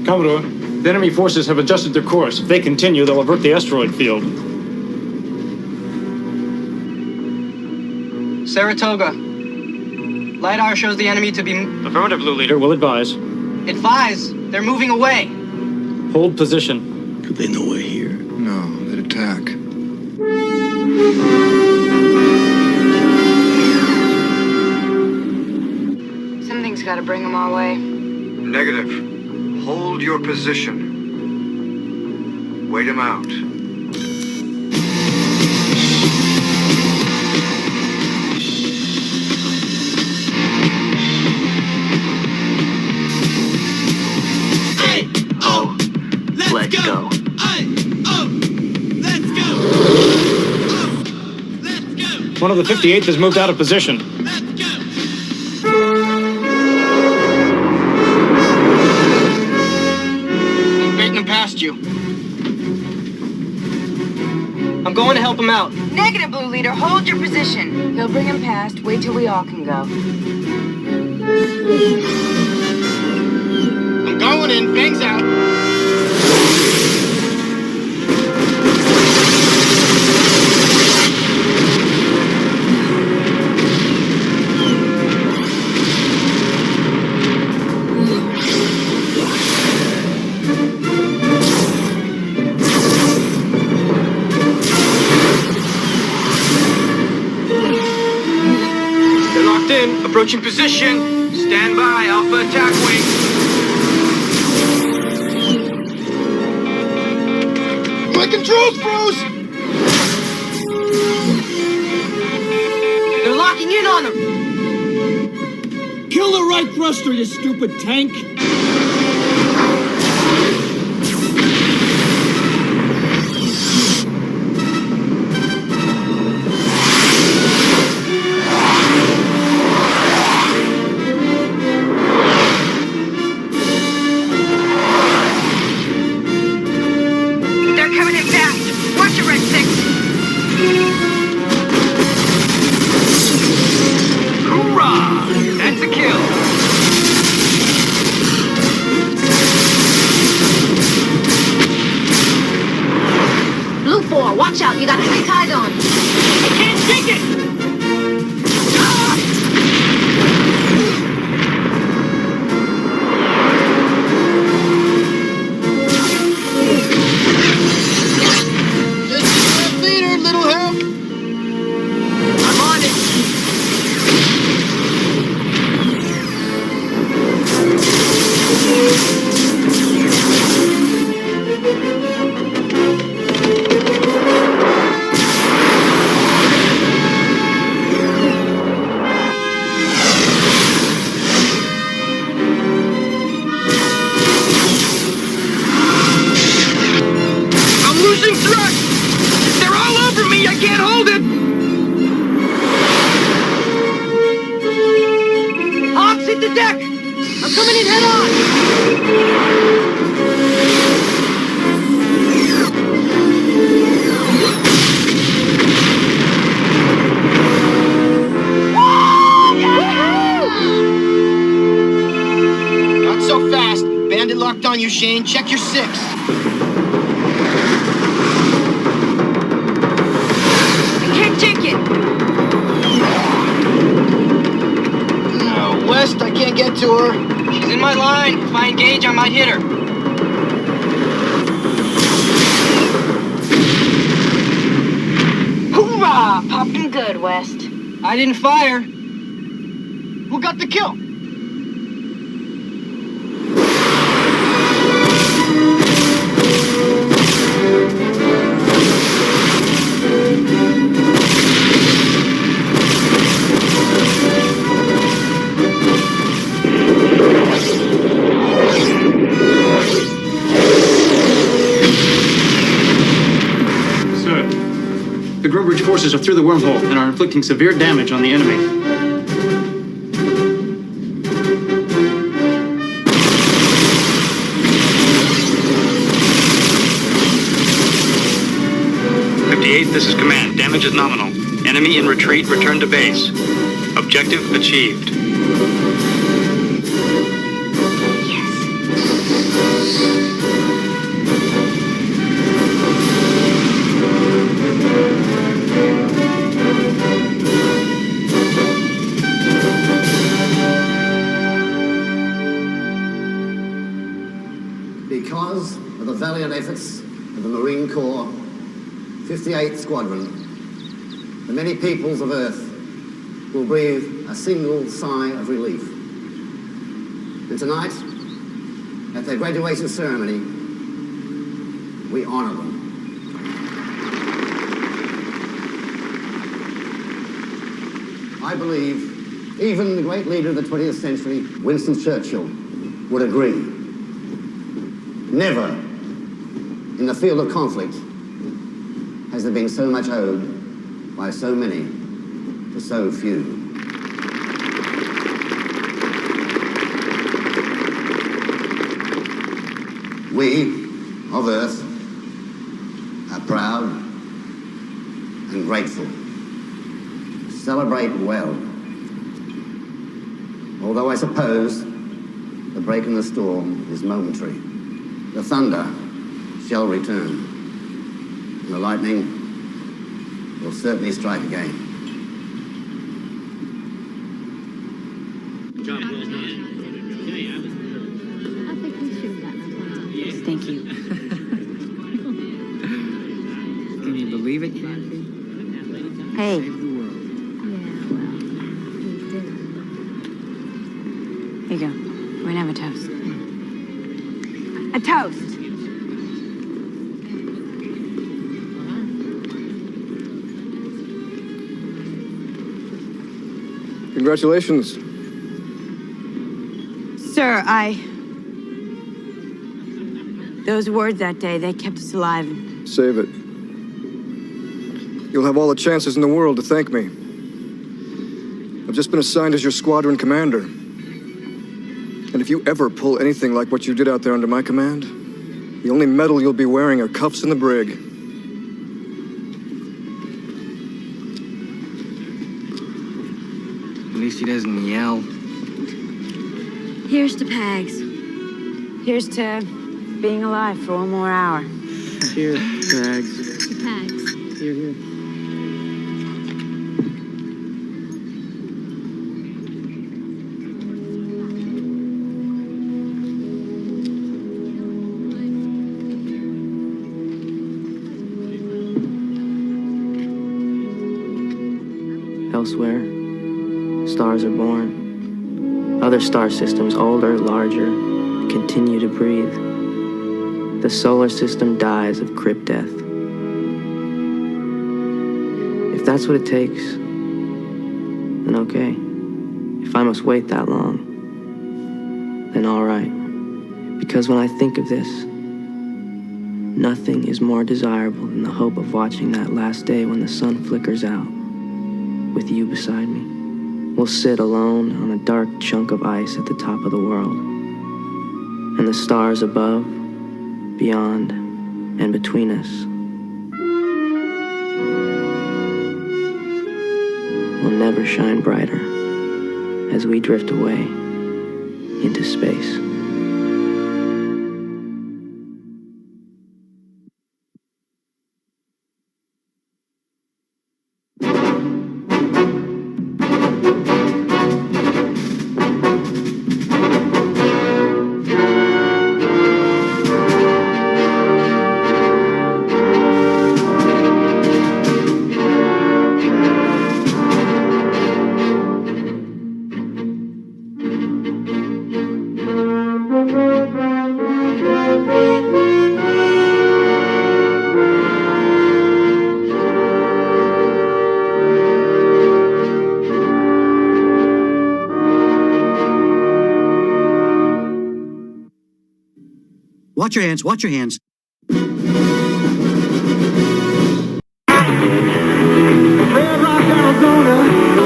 Commodore, the enemy forces have adjusted their course. If they continue, they'll avert the asteroid field. Saratoga. LiDAR shows the enemy to be... Affirmative, Blue Leader. We'll advise. Advise. They're moving away. Hold position. Could they know we're here? No, they'd attack. Something's got to bring them our way. Negative. Hold your position. Wait him out. Let's go. One of the 58th has moved out of position. I'm baiting him past you. I'm going to help him out. Negative, Blue Leader. Hold your position. He'll bring him past. Wait till we all can go. I'm going in. Bangs out. Approaching position. Stand by. Alpha attack wing. My controls froze! They're locking in on him. Kill the right thruster, you stupid tank! Watch out, you got to stay tied on. I can't take it! Leader, little help! I'm on it! I can't hold it! Hawks, hit the deck! I'm coming in head on! Not so fast. Bandit locked on you, Shane. Check your 6. West, I can't get to her. She's in my line. If I engage, I might hit her. Popped him good, West. I didn't fire. Who got the kill? The Groombridge forces are through the wormhole and are inflicting severe damage on the enemy. This is command. Damage is nominal. Enemy in retreat. Return to base. Objective achieved. Because of the valiant efforts of the Marine Corps 58th Squadron, the many peoples of Earth will breathe a single sigh of relief. And tonight, at their graduation ceremony, we honor them. I believe even the great leader of the 20th century, Winston Churchill, would agree. Never in the field of conflict has there been so much owed by so many to so few. We of Earth are proud and grateful. Celebrate well. Although I suppose the break in the storm is momentary. The thunder shall return. And the lightning will certainly strike again. Thank you. Can you believe it, Kathy? Hey. Here you go. We're gonna have a toast. A toast. Congratulations. Sir, those words that day, they kept us alive. Save it. You'll have all the chances in the world to thank me. I've just been assigned as your squadron commander. And if you ever pull anything like what you did out there under my command, the only medal you'll be wearing are cuffs in the brig. At least he doesn't yell. Here's to Pags. Here's to being alive for one more hour. Cheers, Pags. To Pags. Here, here. Elsewhere, stars are born. Other star systems, older, larger, continue to breathe. The solar system dies of crypt death. If that's what it takes, then okay. If I must wait that long, then all right. Because when I think of this, nothing is more desirable than the hope of watching that last day when the sun flickers out, with you beside me. We'll sit alone on a dark chunk of ice at the top of the world. And the stars above, beyond, and between us will never shine brighter as we drift away into space. Watch your hands, watch your hands. Red Rock, Arizona,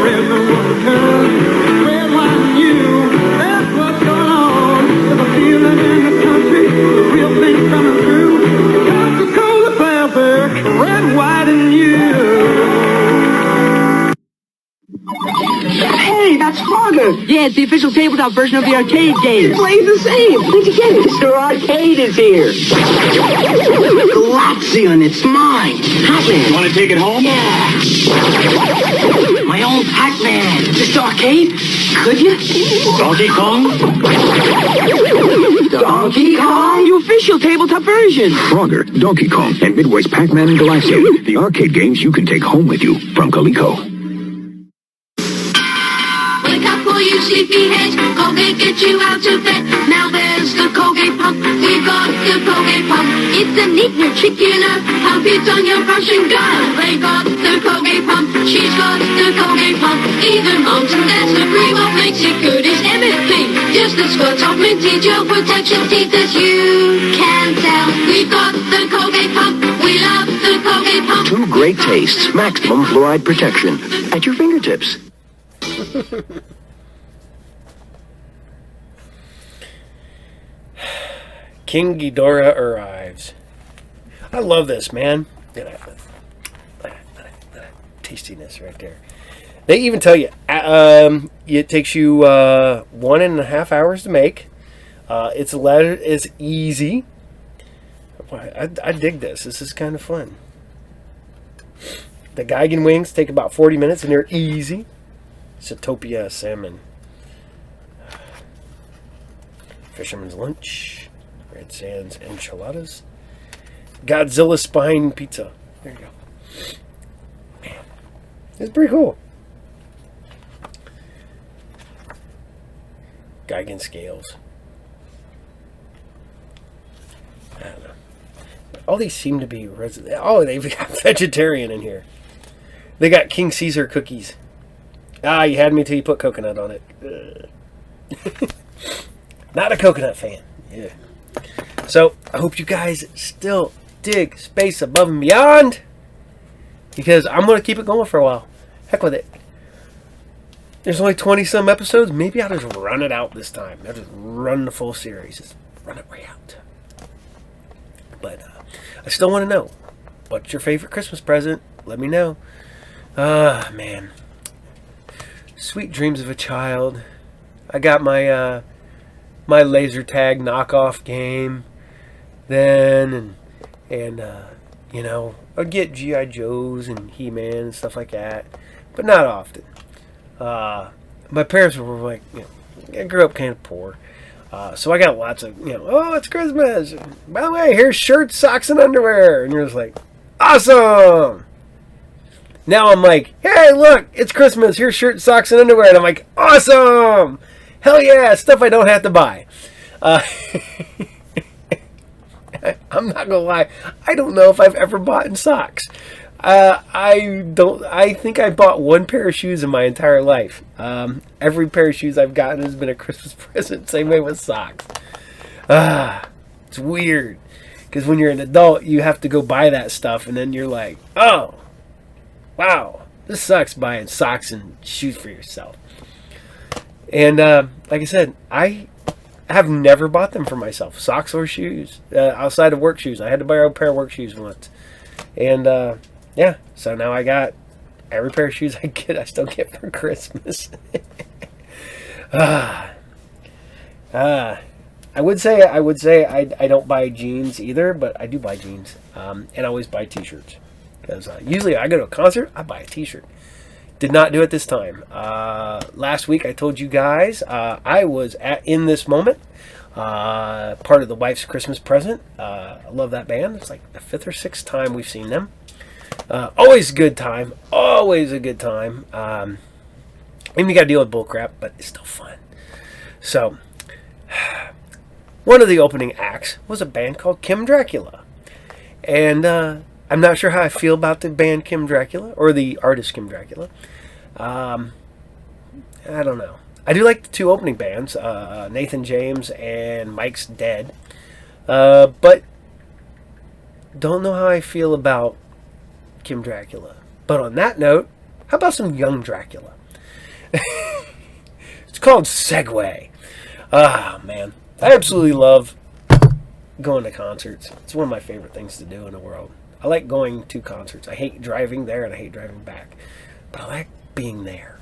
red the turn. Red, white, and you, that's what's going on. There's a feeling in the country, the real thing coming through. Coca-Cola, Fairburg, red, white, and you. Hey, that's Frogger! Yeah, it's the official tabletop version of the arcade game. It plays the same! Think again, Mr. Arcade is here! Galaxian, it's mine! Pac-Man! You want to take it home? Yeah! My own Pac-Man! Mr. Arcade? Could you? Donkey Kong? Donkey Kong? The official tabletop version! Frogger, Donkey Kong, and Midway's Pac-Man and Galaxian. The arcade games you can take home with you from Coleco. Wake up, all you sleepyheads. Colgate get you out of bed. Now there's the Colgate pump. We've got the Colgate pump. It's a neat nutricular pump. It's on your brush and gun. They got the Colgate pump. She's got the Colgate pump. Even moms and dads agree what makes it good is MFP. Just a squirt of minty gel protection teeth that you can tell. We've got the Colgate pump. We love the Colgate pump. Two great tastes, maximum fluoride protection at your fingertips. King Ghidorah arrives. I love this, man. Tastiness right there. They even tell you it takes you 1.5 hours to make. It's easy. I dig this. This is kind of fun. The Geigen wings take about 40 minutes and they're easy. Zootopia salmon. Fisherman's lunch. Red Sands enchiladas. Godzilla spine pizza. There you go. Man, it's pretty cool. Geigen scales. I don't know. All these seem to be they've got vegetarian in here. They got King Caesar cookies. Ah, you had me till you put coconut on it. Not a coconut fan. Yeah. So, I hope you guys still dig Space Above and Beyond. Because I'm going to keep it going for a while. Heck with it. There's only 20-some episodes. Maybe I'll just run it out this time. I'll just run the full series. Just run it way out. But, I still want to know. What's your favorite Christmas present? Let me know. Man. Sweet dreams of a child. I got my my laser tag knockoff game then, and you know, I'd get G.I. Joes and He-Man and stuff like that, but not often. My parents were like, you know, I grew up kind of poor, so I got lots of, you know, oh, it's Christmas. By the way, here's shirts, socks, and underwear, and you're just like, awesome. Now I'm like, hey, look, it's Christmas. Here's shirts, socks, and underwear. And I'm like, awesome. Hell yeah, stuff I don't have to buy. I'm not going to lie. I don't know if I've ever bought in socks. I think I bought one pair of shoes in my entire life. Every pair of shoes I've gotten has been a Christmas present. Same way with socks. It's weird. Because when you're an adult, you have to go buy that stuff. And then you're like, oh. Wow, this sucks buying socks and shoes for yourself. And like I said, I have never bought them for myself, socks or shoes, outside of work shoes. I had to buy a pair of work shoes once. And yeah, so now I got every pair of shoes I still get for Christmas. I would say I don't buy jeans either, but I do buy jeans. And I always buy t-shirts. Because usually I go to a concert, I buy a t-shirt. Did not do it this time. Last week I told you guys I was in this moment. Part of the wife's Christmas present. I love that band. It's like the 5th or 6th time we've seen them. Always a good time. Always a good time. And you got to deal with bull crap, but it's still fun. So, one of the opening acts was a band called Kim Dracula. And I'm not sure how I feel about the band Kim Dracula, or the artist Kim Dracula. I don't know. I do like the two opening bands, Nathan James and Mike's Dead. But don't know how I feel about Kim Dracula. But on that note, how about some young Dracula? It's called Segway. Ah, man. I absolutely love going to concerts. It's one of my favorite things to do in the world. I like going to concerts. I hate driving there and I hate driving back. But I like being there.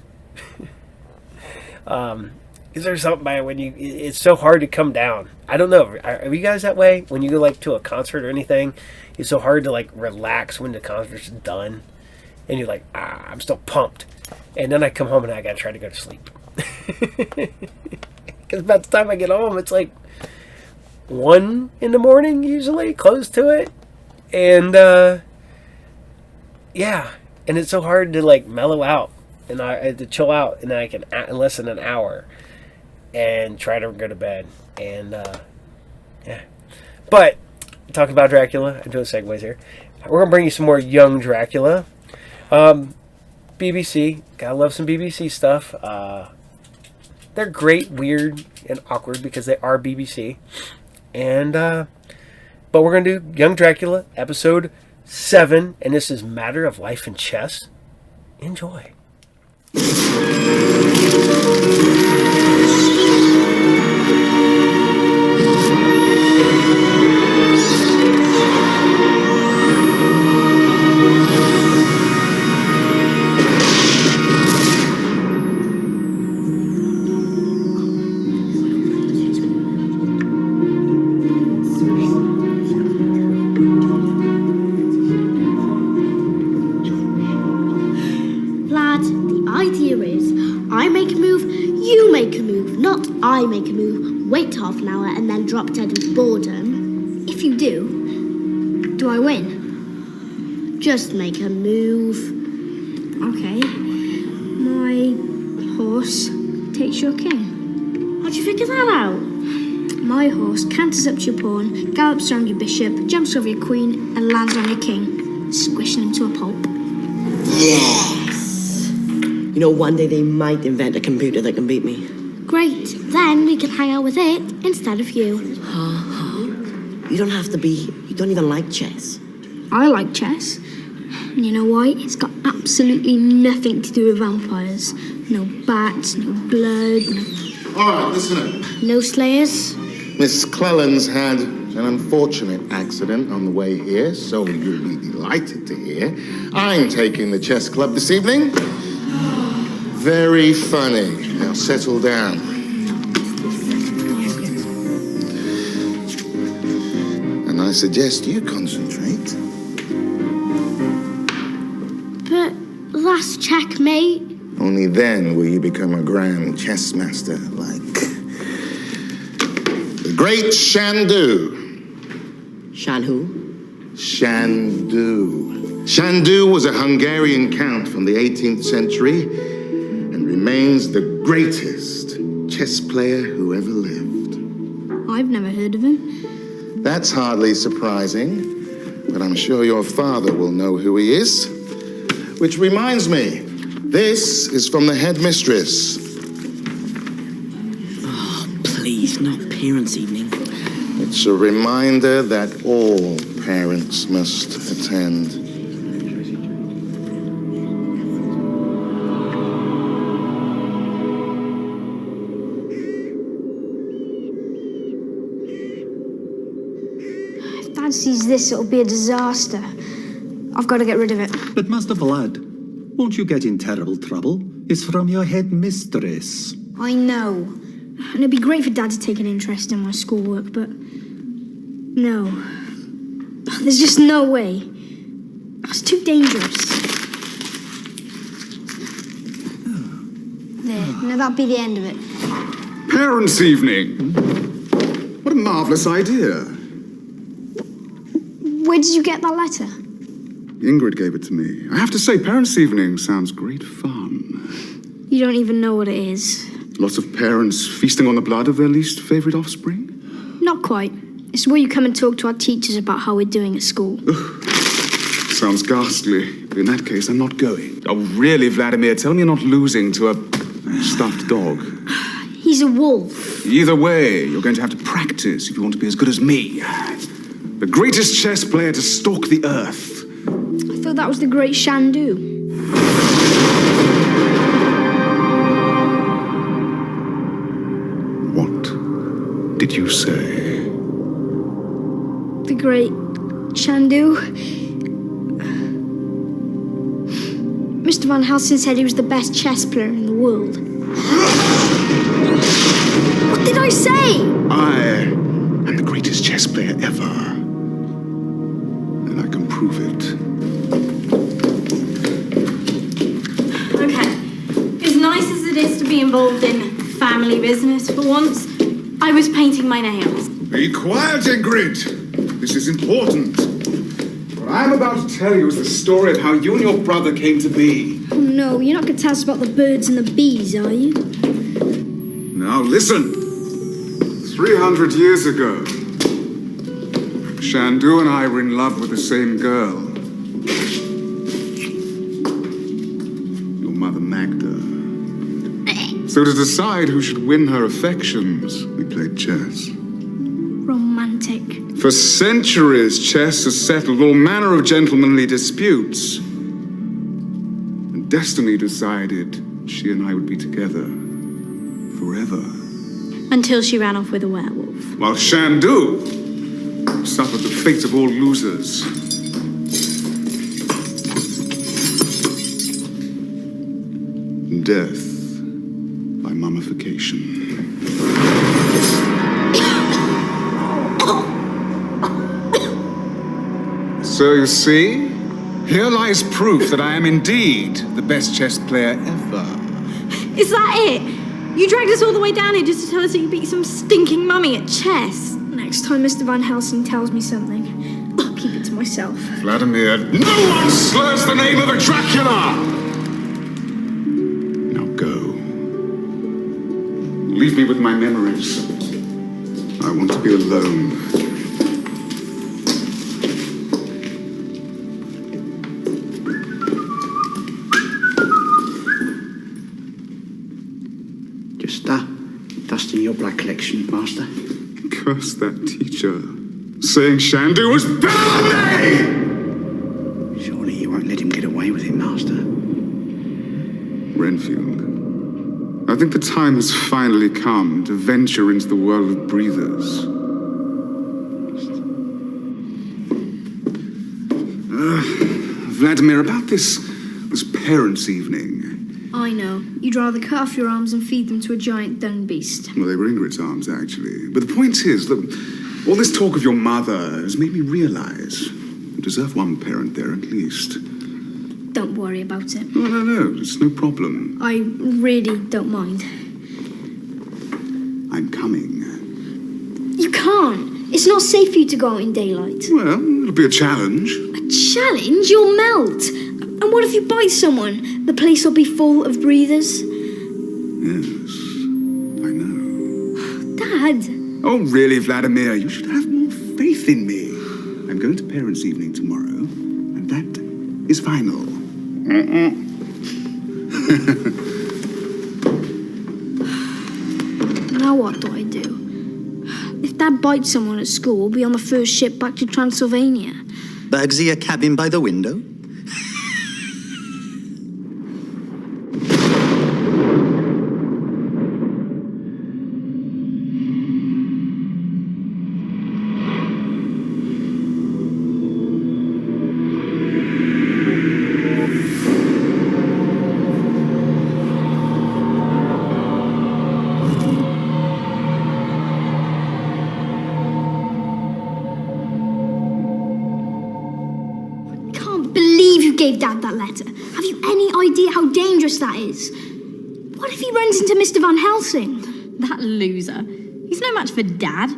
Is there something about when it's so hard to come down? I don't know. Are you guys that way? When you go like to a concert or anything, it's so hard to like relax when the concert's done. And you're like, I'm still pumped. And then I come home and I gotta try to go to sleep. Because by the time I get home, it's like 1 in the morning usually, close to it. And yeah, and it's so hard to like mellow out and to chill out, and then I can in less than an hour and try to go to bed. And yeah, but talking about Dracula, I'm doing segues here. We're gonna bring you some more young Dracula. BBC, gotta love some BBC stuff. They're great, weird, and awkward because they are BBC. And but we're gonna do Young Dracula, episode 7, and this is Matter of Life and Chess. Enjoy. I make a move, wait half an hour, and then drop dead of boredom. If you do I win? Just make a move. Okay. My horse takes your king. How'd you figure that out? My horse canters up to your pawn, gallops around your bishop, jumps over your queen, and lands on your king, squishing him to a pulp. Yes! You know, one day they might invent a computer that can beat me. Great. Then we can hang out with it instead of you. You don't have to be... You don't even like chess. I like chess. And you know why? It's got absolutely nothing to do with vampires. No bats, no blood, no... All right, listen up. No slayers. Miss Clellan's had an unfortunate accident on the way here, so you'll be delighted to hear. I'm taking the chess club this evening. Very funny. Now settle down. And I suggest you concentrate. But that's checkmate. Only then will you become a grand chess master like the great Shandu. Shan who? Shandu. Shandu was a Hungarian count from the 18th century and remains the greatest chess player who ever lived. I've never heard of him. That's hardly surprising, but I'm sure your father will know who he is. Which reminds me, this is from the headmistress. Oh, please, not parents' evening. It's a reminder that all parents must attend. If Dad sees this, it'll be a disaster. I've got to get rid of it. But Master Blood, won't you get in terrible trouble? It's from your headmistress. I know. And it'd be great for Dad to take an interest in my schoolwork, but... no. There's just no way. It's too dangerous. There. Now that'll be the end of it. Parents' evening. What a marvelous idea. Where did you get that letter? Ingrid gave it to me. I have to say, parents' evening sounds great fun. You don't even know what it is. Lots of parents feasting on the blood of their least favorite offspring? Not quite. It's where you come and talk to our teachers about how we're doing at school. Sounds ghastly. But in that case, I'm not going. Oh, really, Vladimir? Tell me you're not losing to a stuffed dog. He's He's a wolf. Either way, you're going to have to practice if you want to be as good as me. The greatest chess player to stalk the earth. I thought that was the great Shandu. What did you say? The great Shandu. Mr. Van Helsing said he was the best chess player in the world. What did I say? I am the greatest chess player ever. And I can prove it. Okay. As nice as it is to be involved in family business for once, I was painting my nails. Be quiet, Ingrid. This is important. What I'm about to tell you is the story of how you and your brother came to be. Oh no, you're not going to tell us about the birds and the bees, are you? Now listen. 300 years ago, Shandu and I were in love with the same girl. Your mother, Magda. So to decide who should win her affections, we played chess. Romantic. For centuries, chess has settled all manner of gentlemanly disputes. And destiny decided she and I would be together forever. Until she ran off with a werewolf. While Shandu suffered the fate of all losers. Death by mummification. So you see, here lies proof that I am indeed the best chess player ever. Is that it? You dragged us all the way down here just to tell us that you beat some stinking mummy at chess. Next time Mr. Van Helsing tells me something, I'll keep it to myself. Vladimir, no one slurs the name of a Dracula! Now go. Leave me with my memories. I want to be alone. Just dusting your blood collection, Master. Curse that teacher. Saying Shandu was better than me! Surely you won't let him get away with it, Master. Renfield, I think the time has finally come to venture into the world of breathers. Vladimir, about this parents' evening. I know. You'd rather cut off your arms and feed them to a giant dung beast. Well, they were Ingrid's arms, actually. But the point is, look, all this talk of your mother has made me realize you deserve one parent there at least. Don't worry about it. No, it's no problem. I really don't mind. I'm coming. You can't. It's not safe for you to go out in daylight. Well, it'll be a challenge. A challenge? You'll melt. And what if you bite someone? The place will be full of breathers. Yes, I know. Dad. Oh, really, Vladimir? You should have more faith in me. I'm going to parents' evening tomorrow, and that is final. Now what do I do? If Dad bites someone at school, we'll be on the first ship back to Transylvania. Bugsy, a cabin by the window? Gave Dad that letter. Have you any idea how dangerous that is? What if he runs into Mr. Van Helsing? That loser. He's no match for Dad.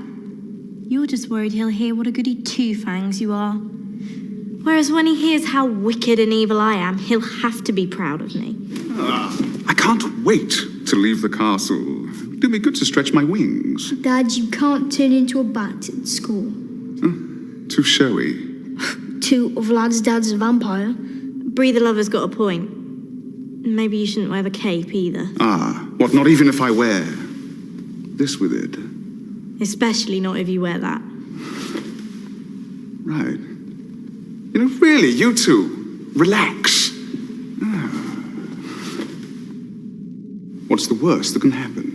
You're just worried he'll hear what a goody two-fangs you are. Whereas when he hears how wicked and evil I am, he'll have to be proud of me. I can't wait to leave the castle. Do me good to stretch my wings. Dad, you can't turn into a bat at school. Too showy. Two of Lad's dad's a vampire. Breather Lover's got a point. Maybe you shouldn't wear the cape either. What, not even if I wear this with it. Especially not if you wear that. Right. You know, really, you two, relax. Ah. What's the worst that can happen?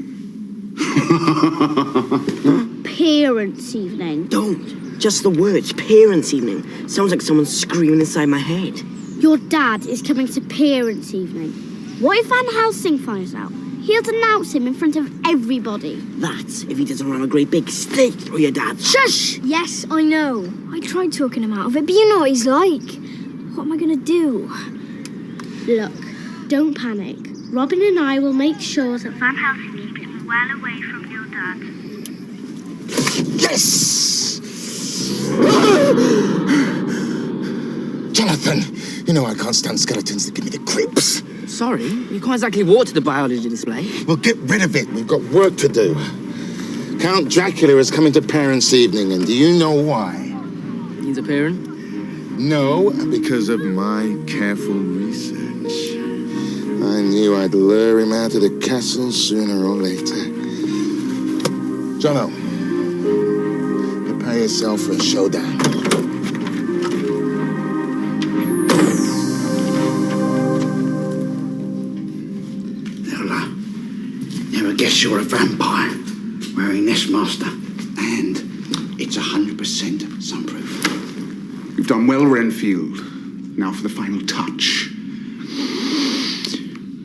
Parents' evening. Don't. Just the words, parents' evening. Sounds like someone's screaming inside my head. Your dad is coming to parents' evening. What if Van Helsing finds out? He'll denounce him in front of everybody. That's if he doesn't run a great big stake through your dad. Shush! Yes, I know. I tried talking him out of it, but you know what he's like. What am I going to do? Look, don't panic. Robin and I will make sure that Van Helsing keeps him well away from your dad. Yes! Jonathan, you know I can't stand skeletons that give me the creeps. Sorry, you can't exactly walk to the biology display. Well, get rid of it. We've got work to do. Count Dracula is coming to parents' evening, and do you know why? He's a parent? No, because of my careful research. I knew I'd lure him out of the castle sooner or later. Jono, prepare yourself for a showdown. Never guess you're a vampire wearing this, Master. And it's 100% sunproof. You've done well, Renfield. Now for the final touch.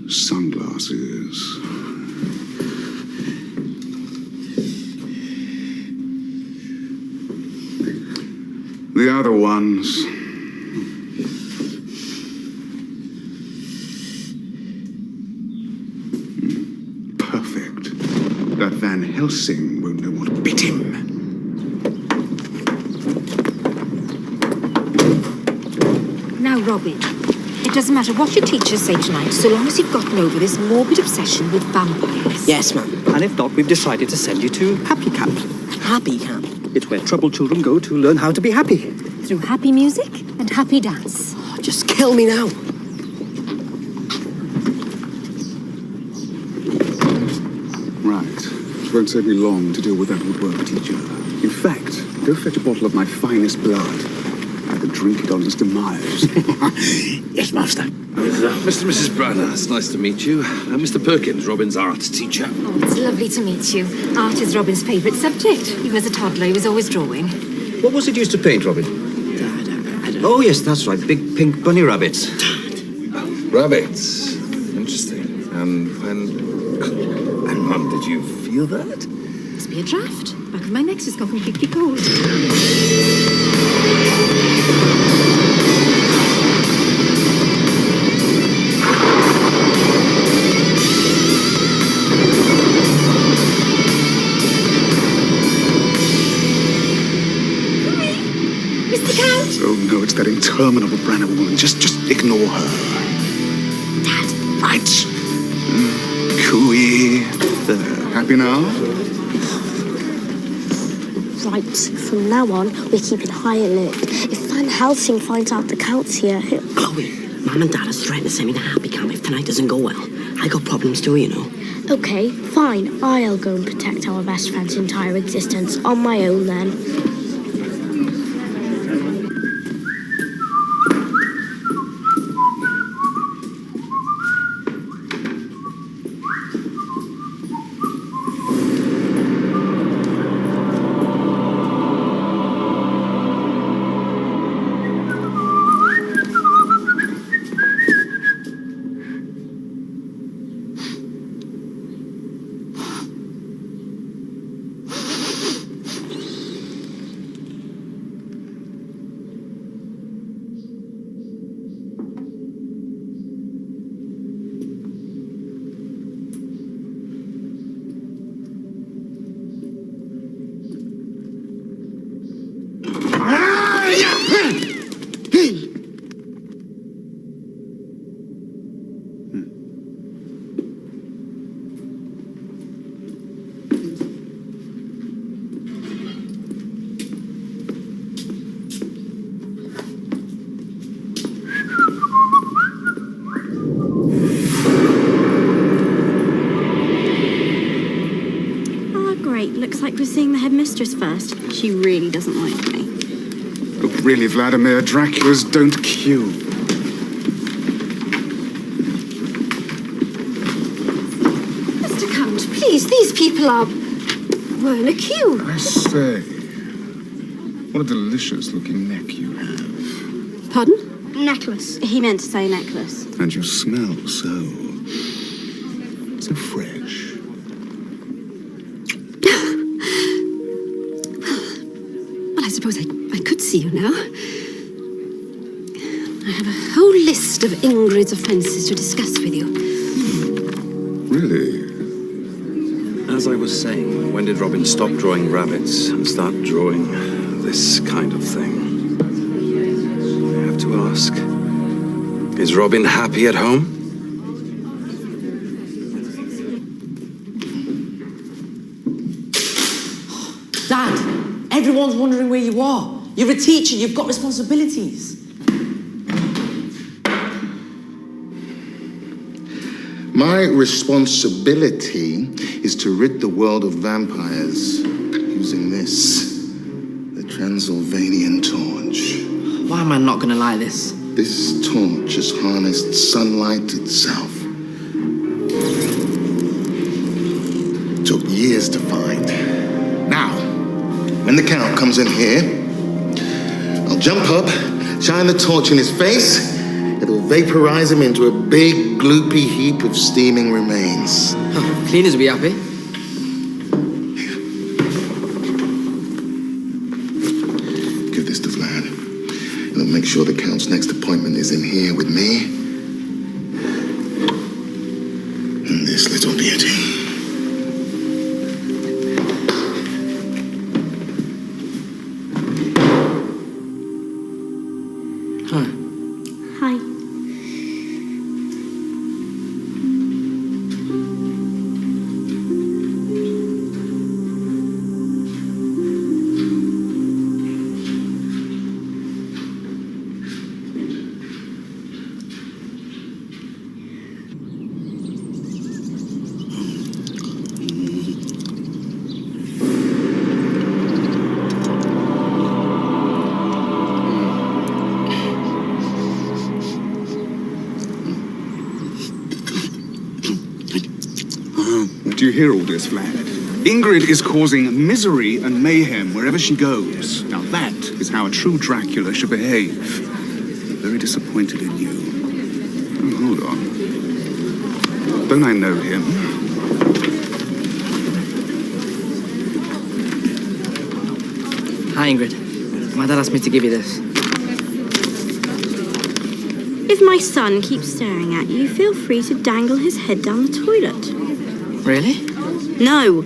Sunglasses. The other ones. Perfect. That Van Helsing won't know what bit him. Now, Robin, it doesn't matter what your teachers say tonight, so long as you've gotten over this morbid obsession with vampires. Yes, ma'am. And if not, we've decided to send you to Happy Camp. Happy Camp? It's where troubled children go to learn how to be happy. Through happy music and happy dance. Oh, just kill me now. Right. It won't take me long to deal with that woodwork teacher. In fact, go fetch a bottle of my finest blood. I could drink it on his demise. Yes, Master. Mr. and Mrs. Branner, it's nice to meet you. Mr. Perkins, Robin's art teacher. Oh, it's lovely to meet you. Art is Robin's favourite subject. Even as a toddler, he was always drawing. What was it you used to paint, Robin? Oh, yes, that's right. Big pink bunny rabbits. Rabbits. Interesting. And Mum, did you feel that? Must be a draft. Back of my neck's just gone completely cold. Oh no, it's that interminable Branner woman. Just ignore her. Dad. Right. Cooey. There. Happy now? Right, from now on, we're keeping high alert. If Van Helsing finds out the Count's here, he'll... Chloe, Mum and Dad has threatened to send me to Happy Camp if tonight doesn't go well. I got problems too, you know. Okay, fine. I'll go and protect our best friend's entire existence on my own then. like we're seeing the headmistress first. She really doesn't like me. But really, Vladimir, Draculas don't kill. Mr. Count, please, these people were in a queue. I say, what a delicious looking neck you have. Pardon? Necklace. He meant to say necklace. And you smell so fresh. Well, I suppose I could see you now. I have a whole list of Ingrid's offences to discuss with you. Really? As I was saying, when did Robin stop drawing rabbits and start drawing this kind of thing? I have to ask, is Robin happy at home? Dad, everyone's wondering where you are. You're a teacher, you've got responsibilities. My responsibility is to rid the world of vampires using this, the Transylvanian torch. Why am I not gonna like this? This torch has harnessed sunlight itself. It took years to find. Now, when the Count comes in here, I'll jump up, shine the torch in his face. It'll vaporize him into a big, gloopy heap of steaming remains. Cleaners will be happy. Give this to Vlad. It'll make sure the Count's next appointment is in here with me. And this little beauty. Hi. Hi. Do you hear all this, Vlad? Ingrid is causing misery and mayhem wherever she goes. Now that is how a true Dracula should behave. I'm very disappointed in you. Oh, hold on. Don't I know him? Hi, Ingrid. My dad asked me to give you this. If my son keeps staring at you, feel free to dangle his head down the toilet. Really? No.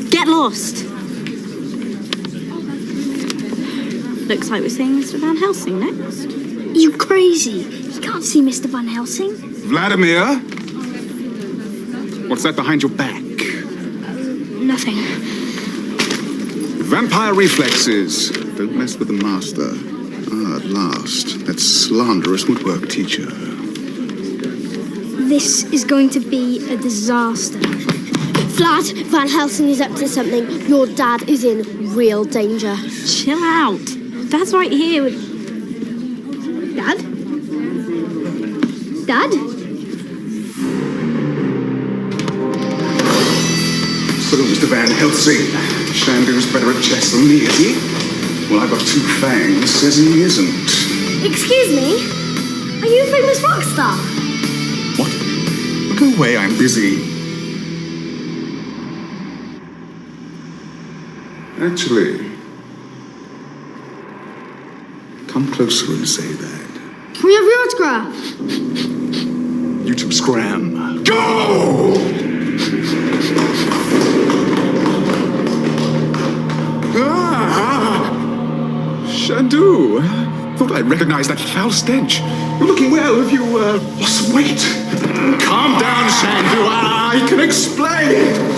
Get lost. Looks like we're seeing Mr. Van Helsing next. You crazy? You can't see Mr. Van Helsing. Vladimir? What's that behind your back? Nothing. Vampire reflexes. Don't mess with the master. Ah, at last. That slanderous woodwork teacher. This is going to be a disaster. Vlad, Van Helsing is up to something. Your dad is in real danger. Chill out. Dad's right here with... Dad? Dad? So, Mr. Van Helsing, Shandu's better at chess than me, is he? Well, I've got 2 fangs, says he isn't. Excuse me? Are you a famous rock star? What? Look away, I'm busy. Actually, come closer and say that. Can we have your autograph? You two scram. Go! Shandu, thought I recognized that foul stench. You're looking well. Have you lost weight? Calm down, Shandu. I can explain.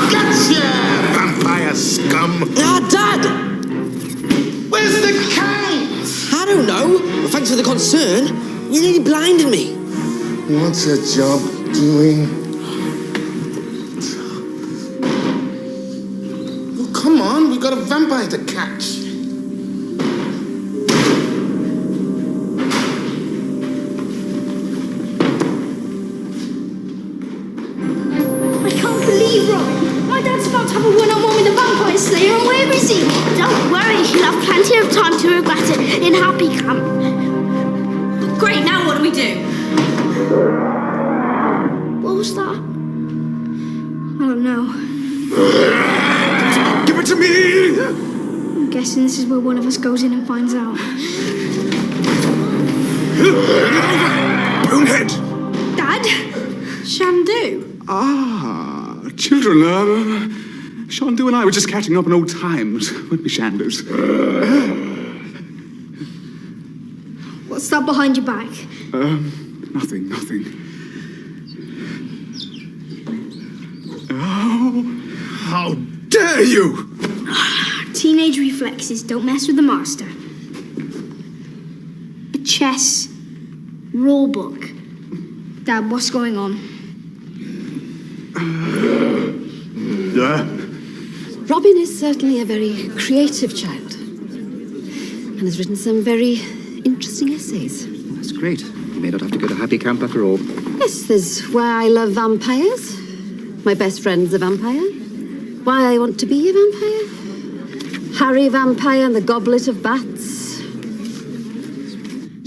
Gotcha, vampire scum! Ah, Dad! turn. You nearly blinded me. What's a job doing? Well, come on, we've got a vampire to catch. I can't believe, Robin. My dad's about to have a one-on-one with the vampire slayer, and where is he? Don't worry, he'll have plenty of time to regret it in Happy Camp. Great, now what do we do? What was that? I don't know. Give it to me! I'm guessing this is where one of us goes in and finds out. Bonehead! Dad? Shandu? Ah, children, Shandu and I were just catching up on old times, weren't we, Shandus? What's that behind your back? Nothing. Oh, how dare you! Teenage reflexes, don't mess with the master. A chess rule book. Dad, what's going on? Robin is certainly a very creative child and has written some very interesting essays. That's great. You may not have to go to Happy Camp after all. Yes, there's Why I Love Vampires, My Best Friend's a Vampire, Why I Want to Be a Vampire, Harry Vampire and the Goblet of Bats.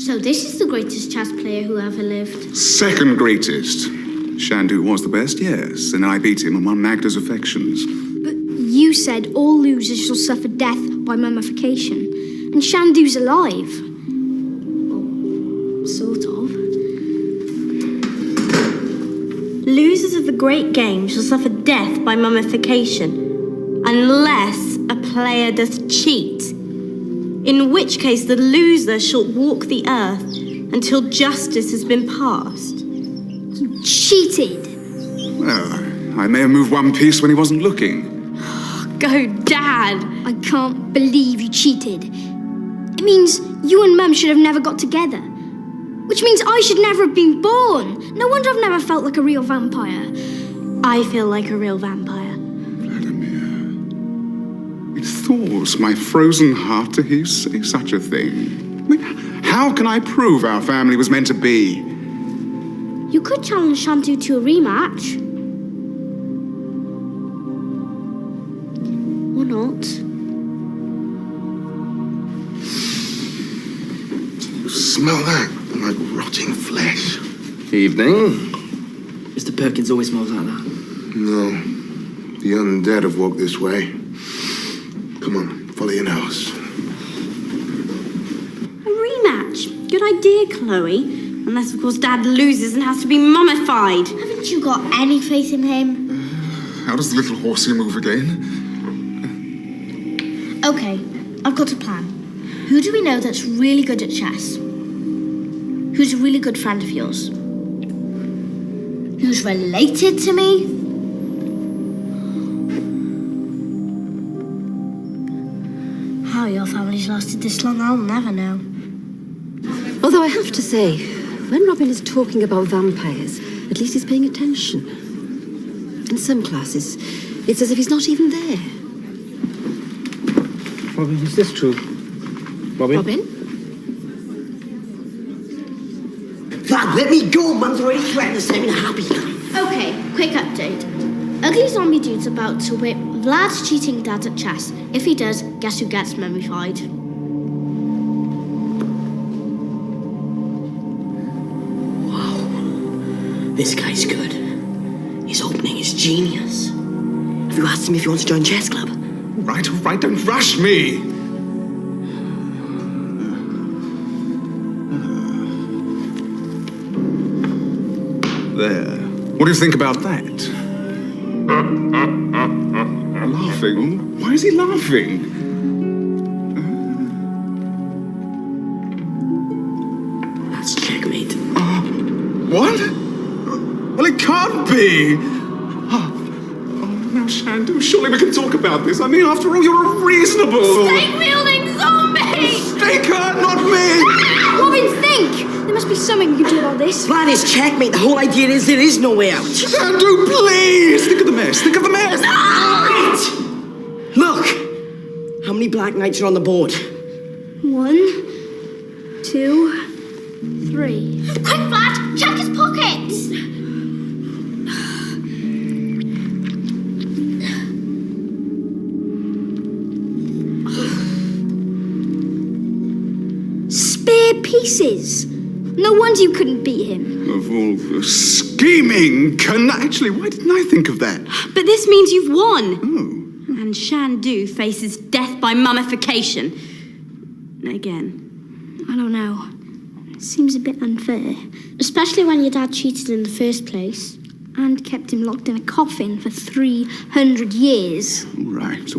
So this is the greatest chess player who ever lived. Second greatest. Shandu was the best, yes, and I beat him and won Magda's affections. But you said all losers shall suffer death by mummification, and Shandu's alive. Well, sort of. Losers of the great game shall suffer death by mummification, unless a player doth cheat, in which case the loser shall walk the earth until justice has been passed. You cheated! Well, I may have moved one piece when he wasn't looking. Go, Dad! I can't believe you cheated. It means you and Mum should have never got together. Which means I should never have been born. No wonder I've never felt like a real vampire. I feel like a real vampire. It thaws my frozen heart to hear you say such a thing. I mean, how can I prove our family was meant to be? You could challenge Shantu to a rematch. Or not. You smell that? Like rotting flesh. Evening. Mr. Perkins always smells like that. No. The undead have walked this way. Come on, follow your nose. A rematch. Good idea, Chloe. Unless, of course, Dad loses and has to be mummified. Haven't you got any faith in him? How does the little horsey move again? Okay, I've got a plan. Who do we know that's really good at chess? Who's a really good friend of yours? Who's related to me? How your family's lasted this long, I'll never know. Although I have to say, when Robin is talking about vampires, at least he's paying attention. In some classes, it's as if he's not even there. Robin, is this true? Robin? Robin? Dad, let me go! Mum's already threatened to send me to Happy Camp. Okay, quick update. Ugly zombie dude's about to whip Vlad's cheating dad at chess. If he does, guess who gets mummified? This guy's good. His opening is genius. Have you asked him if he wants to join chess club? Right, don't rush me! There. What do you think about that? Laughing? Why is he laughing? That's checkmate. What? Well, it can't be! Oh, now, Shandu, surely we can talk about this. I mean, after all, you're a reasonable... Stake-wielding zombie! Stake her, not me! Robin, think! There must be something we can do about this. Plan is checkmate. The whole idea is there is no way out. Andrew, please! Think of the mess. Think of the mess. Look! How many Black Knights are on the board? 1, 2, 3. Quick, Vlad! Check his pockets! Spare pieces. No wonder you couldn't beat him. Of all the scheming Actually, why didn't I think of that? But this means you've won. Oh. And Shandu faces death by mummification. Again. I don't know. It seems a bit unfair. Especially when your dad cheated in the first place and kept him locked in a coffin for 300 years. All right.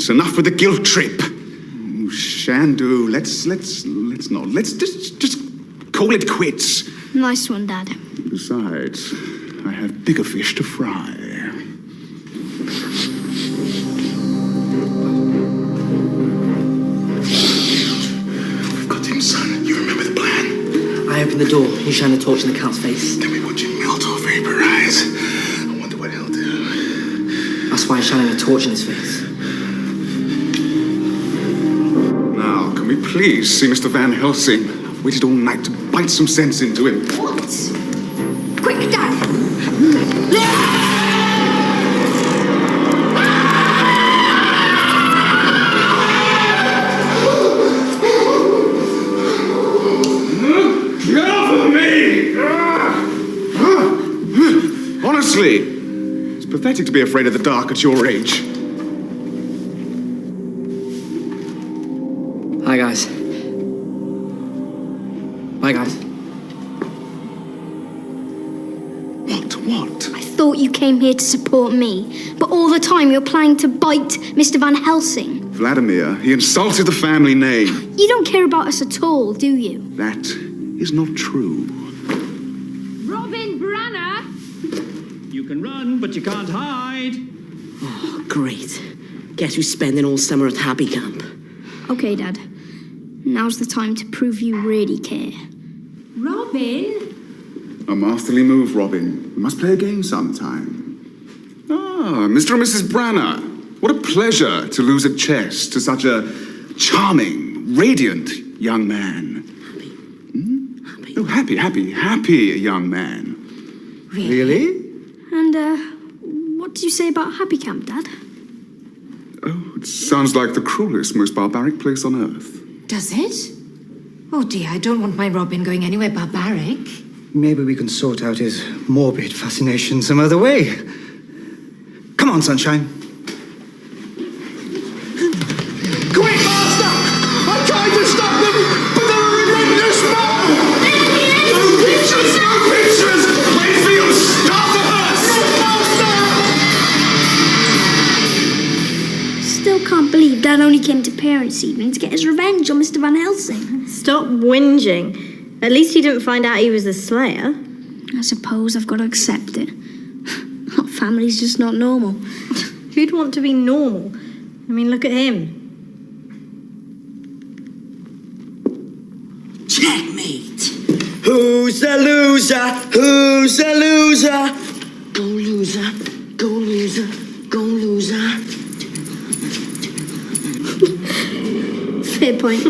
Enough with the guilt trip. Oh, Shandu, let's not. Let's just call it quits. Nice one, Dad. Besides, I have bigger fish to fry. We've got him, son. You remember the plan? I open the door. You shine a torch in the cat's face. Then we watch him melt or vaporize. I wonder what he'll do. That's why I'm shining a torch in his face. Now, can we please see Mr. Van Helsing? I've waited all night to bite some sense into him. What? Quick, Dad! Get off of me! Honestly, it's pathetic to be afraid of the dark at your age. Hi, guys. Bye, guys. What? I thought you came here to support me, but all the time you're planning to bite Mr. Van Helsing. Vladimir, he insulted the family name. You don't care about us at all, do you? That is not true. Robin Branagh! You can run, but you can't hide. Oh, great. Guess who's spending all summer at Happy Camp? Okay, Dad. Now's the time to prove you really care. Robin? A masterly move, Robin. We must play a game sometime. Ah, Mr. and Mrs. Branagh. What a pleasure to lose at chess to such a charming, radiant young man. Oh, happy young man. Really? And, what did you say about Happy Camp, Dad? Oh, it sounds like the cruelest, most barbaric place on earth. Does it? Oh dear, I don't want my Robin going anywhere barbaric. Maybe we can sort out his morbid fascination some other way. Come on, Sunshine. Quick, Master! I tried to stop them, but they were relentless, man! No pictures! Wait for you! Stop the bus! Still can't believe Dad only came to parents' evening to get his revenge on Mr. Van Helsing. Stop whinging. At least he didn't find out he was the Slayer. I suppose I've got to accept it. Our family's just not normal. Who'd want to be normal? I mean, look at him. Checkmate! Who's the loser? Who's the loser? Go loser, go loser, go loser. Fair point.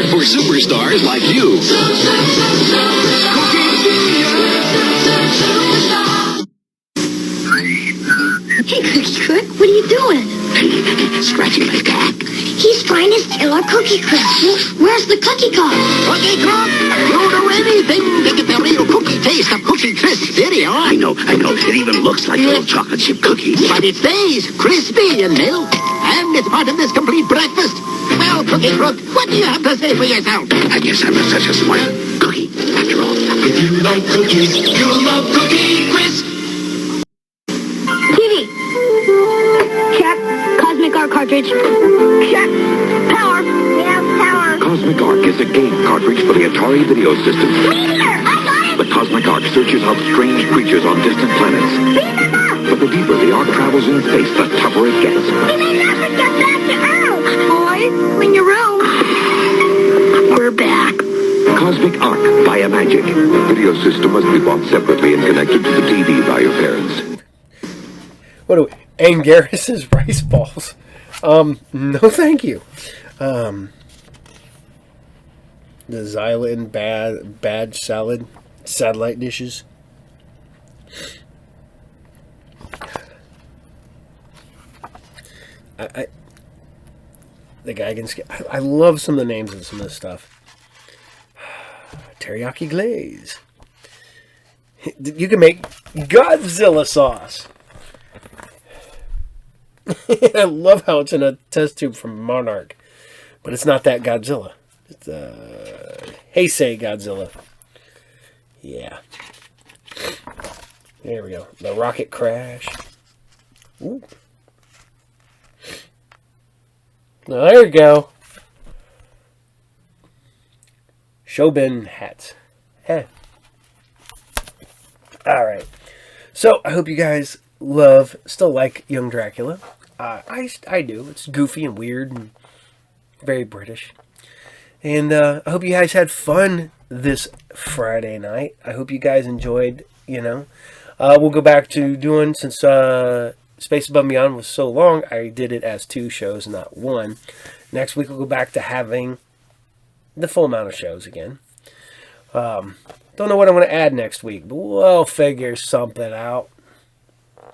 For superstars like you. Hey, Crick, what are you doing? Scratchy my back. He's trying to steal our Cookie Crisp. Where's the cookie cup? Cookie Crisp? You'll do anything to get the real cookie taste of Cookie Crisp. There you are. I know. It even looks like a little chocolate chip cookie. But it stays crispy, you know. And it's part of this complete breakfast. Well, Cookie Crook, what do you have to say for yourself? I guess I'm such a smart cookie, after all. If you like cookies, you'll love Cookie Crisp. TV. Check. Cosmic Arc cartridge. Check. Power. Yeah, power. Cosmic Arc is a game cartridge for the Atari video system. Meteor! I got it! The Cosmic Arc searches out strange creatures on distant planets. Beam them up! But the deeper the arc travels in space, the tougher it gets. We may never get back to Earth! Boy, clean your room. We're back. Cosmic Arc via Magic. The video system must be bought separately and connected to the TV by your parents. What do we? Angaris's rice balls. No thank you. The Xylan bad salad, satellite dishes. The guy can. I love some of the names of some of this stuff. Teriyaki glaze. You can make Godzilla sauce. I love how it's in a test tube from Monarch, but it's not that Godzilla. It's Heisei Godzilla. Yeah. There we go. The rocket crash. Ooh. Now, there you go. Shobin hats. Alright. So, I hope you guys still like Young Dracula. I do. It's goofy and weird and very British. And I hope you guys had fun this Friday night. I hope you guys enjoyed, we'll go back to doing, since Space Above and Beyond was so long, I did it as 2 shows, not 1. Next week we'll go back to having the full amount of shows again. Don't know what I'm going to add next week, but we'll figure something out.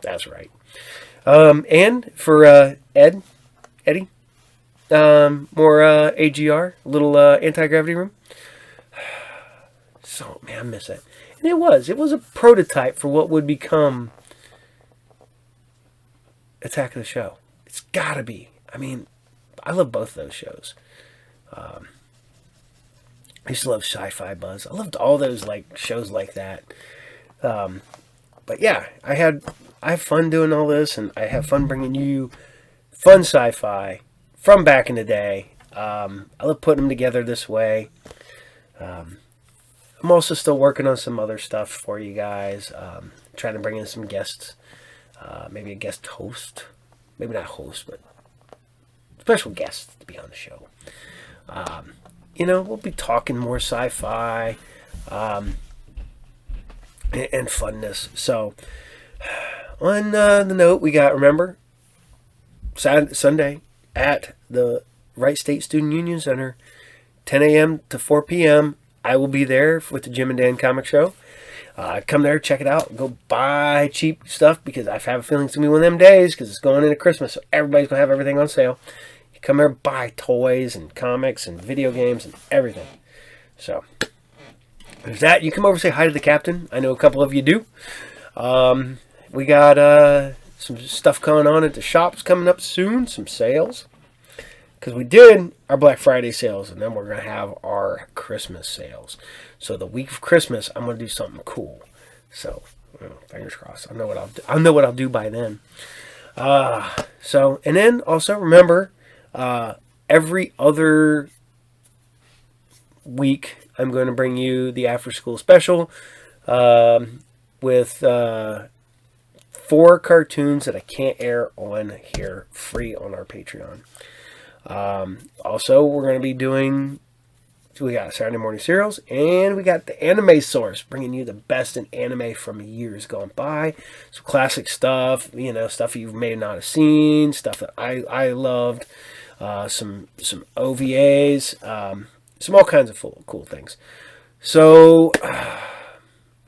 That's right. And for Eddie, more AGR, little anti-gravity room. So, man, I miss it. And it was a prototype for what would become Attack of the Show. It's gotta be. I mean, I love both of those shows. I used to love Sci-Fi Buzz. I loved all those shows like that. But yeah, I have fun doing all this, and I have fun bringing you fun sci-fi from back in the day. I love putting them together this way. I'm also still working on some other stuff for you guys. Trying to bring in some guests. Maybe a guest host. Maybe not host, but special guests to be on the show. We'll be talking more sci-fi and funness. So, on the note, we got, remember, Sunday at the Wright State Student Union Center, 10 a.m. to 4 p.m. I will be there with the Jim and Dan Comic Show. Come there, check it out, go buy cheap stuff, because I have a feeling it's going to be one of them days, because it's going into Christmas, so everybody's going to have everything on sale. You come there, buy toys and comics and video games and everything. So, there's that. You come over and say hi to the captain. I know a couple of you do. We got some stuff going on at the shops coming up soon, some sales. Because we did our Black Friday sales, and then we're going to have our Christmas sales. So the week of Christmas, I'm going to do something cool. So, fingers crossed. I know what I'll do by then. And then also remember, every other week, I'm going to bring you the after school special with 4 cartoons that I can't air on here, free on our Patreon. Also, we're going to be doing, we got Saturday Morning Serials, and we got the Anime Source, bringing you the best in anime from years gone by. Some classic stuff, stuff you may not have seen, stuff that I loved, some OVAs, some all kinds of cool things. So,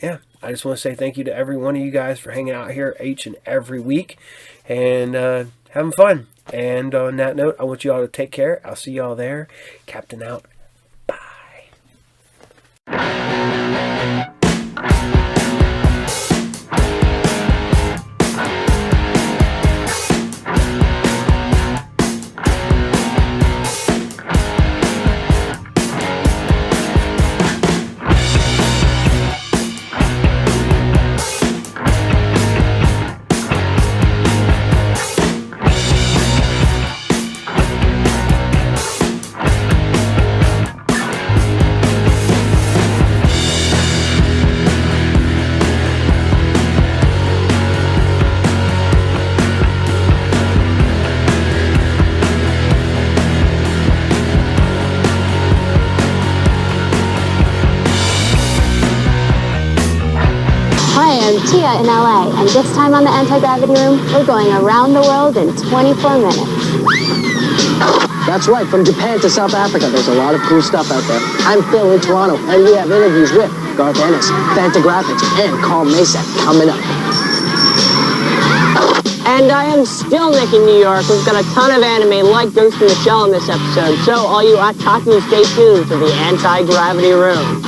yeah, I just want to say thank you to every one of you guys for hanging out here each and every week and having fun. And on that note, I want you all to take care. I'll see you all there. Captain out. I'm Tia in LA, and this time on the Anti-Gravity Room, we're going around the world in 24 minutes. That's right, from Japan to South Africa, there's a lot of cool stuff out there. I'm Phil in Toronto, and we have interviews with Garth Ennis, Fantagraphics, and Carl Mesa coming up. And I am still Nick in New York. We've got a ton of anime like Ghost in the Shell in this episode, so all you otakus, stay tuned for the Anti-Gravity Room.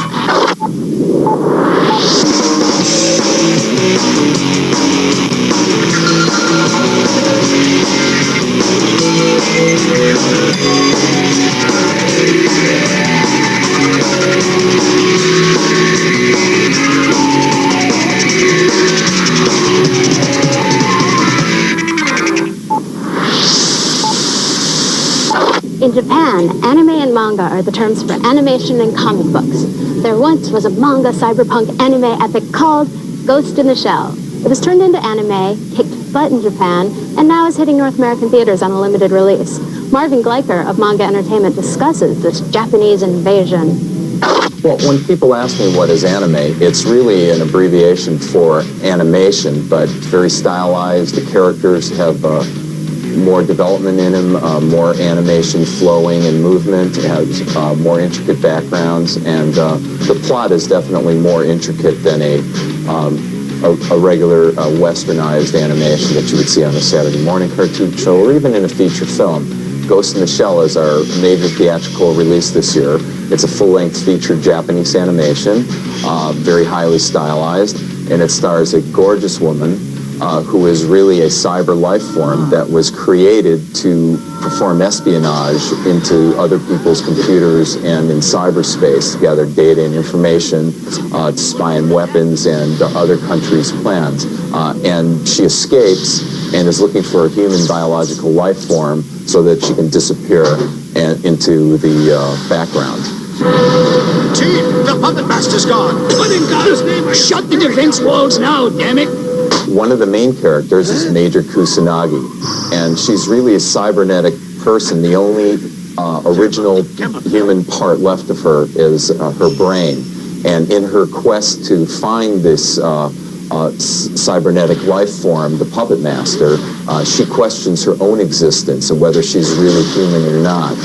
In Japan, anime and manga are the terms for animation and comic books. There once was a manga cyberpunk anime epic called Ghost in the Shell. It was turned into anime, kicked butt in Japan, and now is hitting North American theaters on a limited release. Marvin Gleicher of Manga Entertainment discusses this Japanese invasion. Well, when people ask me what is anime, it's really an abbreviation for animation, but very stylized. The characters have more development in them, more animation flowing and movement, has more intricate backgrounds, and the plot is definitely more intricate than a regular westernized animation that you would see on a Saturday morning cartoon show or even in a feature film. Ghost in the Shell is our major theatrical release this year. It's a full-length feature Japanese animation, very highly stylized, and it stars a gorgeous woman who is really a cyber life form that was created to perform espionage into other people's computers and in cyberspace to gather data and information, to spy on weapons and other countries' plans. And she escapes and is looking for a human biological life form so that she can disappear into the background. Chief, the puppet master's gone. What in God's name? Shut the defense walls now, damn it! One of the main characters is Major Kusanagi, and she's really a cybernetic person. The only original human part left of her is her brain. And in her quest to find this cybernetic life form, the puppet master, she questions her own existence and whether she's really human or not,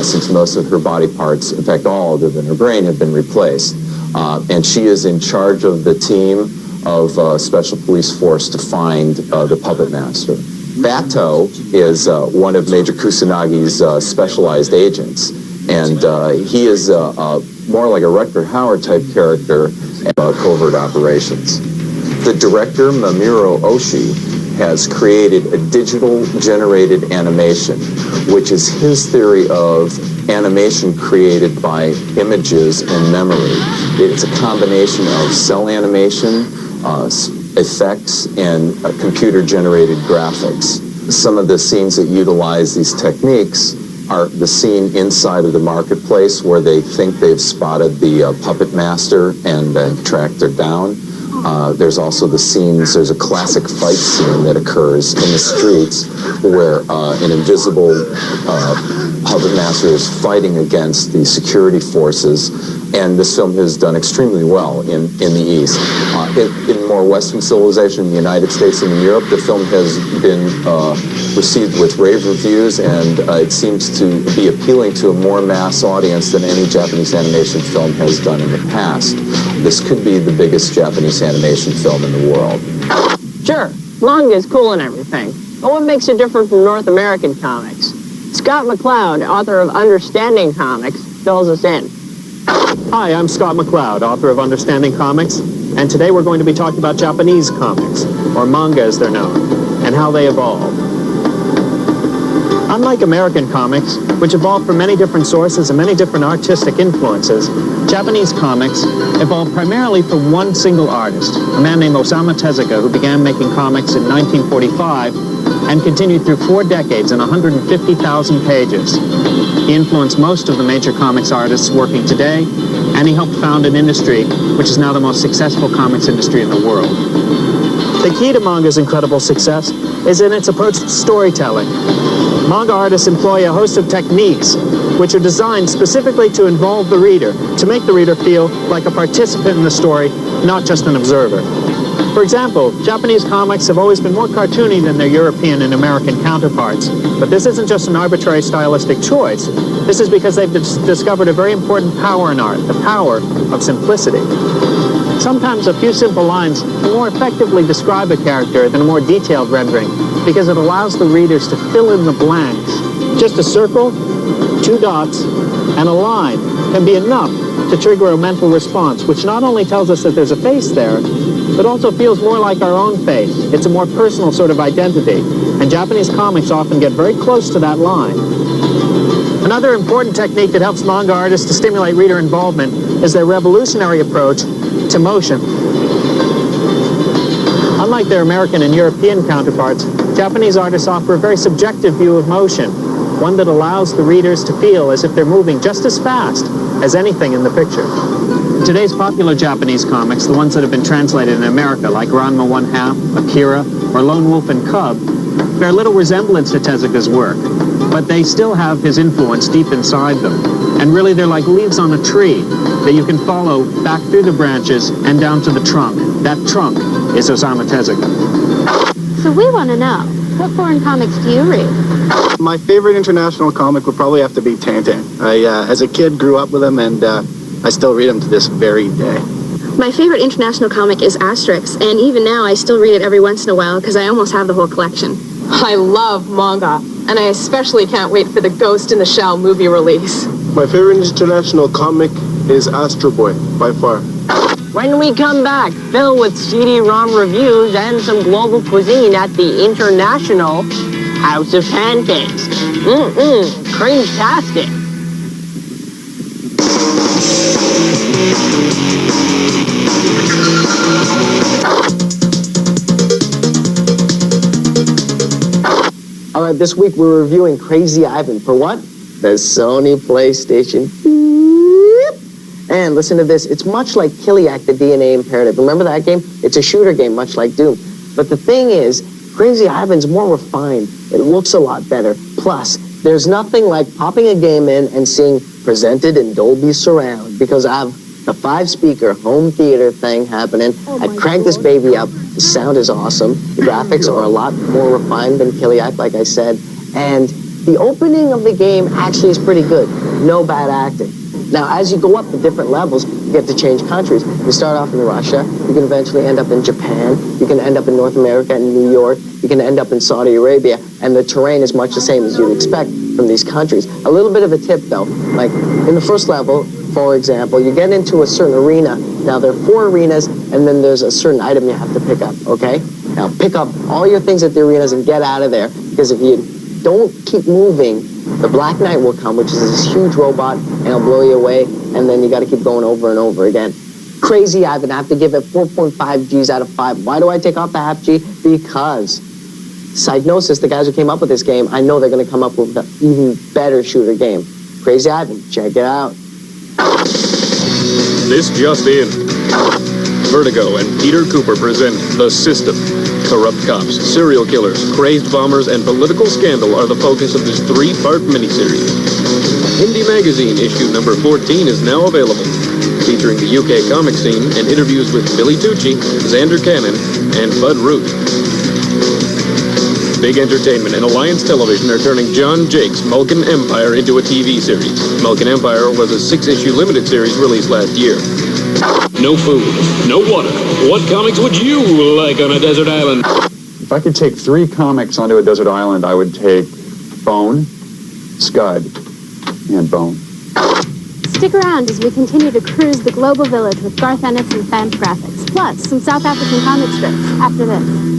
since most of her body parts, in fact all other than her brain, have been replaced. And she is in charge of the team of Special Police Force to find the puppet master. Bato is one of Major Kusanagi's specialized agents, and he is more like a Rutger Hauer type character in covert operations. The director, Mamiro Oshii, has created a digital generated animation, which is his theory of animation created by images and memory. It's a combination of cell animation, effects, and computer-generated graphics. Some of the scenes that utilize these techniques are the scene inside of the marketplace where they think they've spotted the puppet master and tracked her down. There's also the scenes, there's a classic fight scene that occurs in the streets where an invisible puppet master is fighting against the security forces And this film has done extremely well in the East. In more Western civilization, in the United States and in Europe, the film has been received with rave reviews, and it seems to be appealing to a more mass audience than any Japanese animation film has done in the past. This could be the biggest Japanese animation film in the world. Sure, manga is cool and everything, but what makes it different from North American comics? Scott McCloud, author of Understanding Comics, fills us in. Hi, I'm Scott McCloud, author of Understanding Comics, and today we're going to be talking about Japanese comics, or manga as they're known, and how they evolve. Unlike American comics, which evolved from many different sources and many different artistic influences, Japanese comics evolved primarily from one single artist, a man named Osamu Tezuka, who began making comics in 1945 and continued through 4 decades and 150,000 pages. He influenced most of the major comics artists working today, and he helped found an industry which is now the most successful comics industry in the world. The key to manga's incredible success is in its approach to storytelling. Manga artists employ a host of techniques which are designed specifically to involve the reader, to make the reader feel like a participant in the story, not just an observer. For example, Japanese comics have always been more cartoony than their European and American counterparts. But this isn't just an arbitrary stylistic choice. This is because they've discovered a very important power in art, the power of simplicity. Sometimes a few simple lines can more effectively describe a character than a more detailed rendering, because it allows the readers to fill in the blanks. Just a circle, 2 dots, and a line can be enough to trigger a mental response, which not only tells us that there's a face there, but also feels more like our own face. It's a more personal sort of identity, and Japanese comics often get very close to that line. Another important technique that helps manga artists to stimulate reader involvement is their revolutionary approach to motion. Unlike their American and European counterparts, Japanese artists offer a very subjective view of motion, one that allows the readers to feel as if they're moving just as fast as anything in the picture. Today's popular Japanese comics, the ones that have been translated in America, like Ranma 1/2, Akira, or Lone Wolf and Cub, bear little resemblance to Tezuka's work, but they still have his influence deep inside them. And really, they're like leaves on a tree that you can follow back through the branches and down to the trunk. That trunk is Osamu Tezuka. So we want to know, what foreign comics do you read? My favorite international comic would probably have to be Tintin. I, as a kid, grew up with him, and I still read him to this very day. My favorite international comic is Asterix, and even now I still read it every once in a while because I almost have the whole collection. I love manga, and I especially can't wait for the Ghost in the Shell movie release. My favorite international comic is Astro Boy, by far. When we come back, filled with CD-ROM reviews and some global cuisine at the International House of Pancakes. Cringe-tastic. All right, this week we're reviewing Crazy Ivan for what? The Sony PlayStation. And listen to this, it's much like Kiliak, the DNA Imperative. Remember that game? It's a shooter game, much like Doom. But the thing is, Crazy Ivan's more refined. It looks a lot better. Plus, there's nothing like popping a game in and seeing presented in Dolby Surround, because I have the 5-speaker home theater thing happening. I cranked this baby up. The sound is awesome. The graphics are a lot more refined than Kiliak, like I said. And the opening of the game actually is pretty good. No bad acting. Now, as you go up the different levels, you get to change countries. You start off in Russia, you can eventually end up in Japan, you can end up in North America and New York, you can end up in Saudi Arabia, and the terrain is much the same as you'd expect from these countries. A little bit of a tip, though, like in the first level, for example, you get into a certain arena. Now, there are 4 arenas, and then there's a certain item you have to pick up, okay? Now, pick up all your things at the arenas and get out of there, because if you don't keep moving, the Black Knight will come, which is this huge robot, and he'll blow you away, and then you got to keep going over and over again. Crazy Ivan, I have to give it 4.5 Gs out of 5. Why do I take off the half G? Because Psygnosis, the guys who came up with this game, I know they're going to come up with an even better shooter game. Crazy Ivan, check it out. This just in. Vertigo and Peter Cooper present The System. Corrupt cops, serial killers, crazed bombers, and political scandal are the focus of this 3-part miniseries. Indie Magazine issue number 14 is now available. featuring the UK comic scene and interviews with Billy Tucci, Xander Cannon, and Bud Root. Big Entertainment and Alliance Television are turning John Jake's Mulkin Empire into a TV series. Mulkin Empire was a 6-issue limited series released last year. No food, no water. What comics would you like on a desert island? If I could take 3 comics onto a desert island, I would take Bone, Scud, and Bone. Stick around as we continue to cruise the global village with Garth Ennis and Fantagraphics, plus some South African comic strips after this.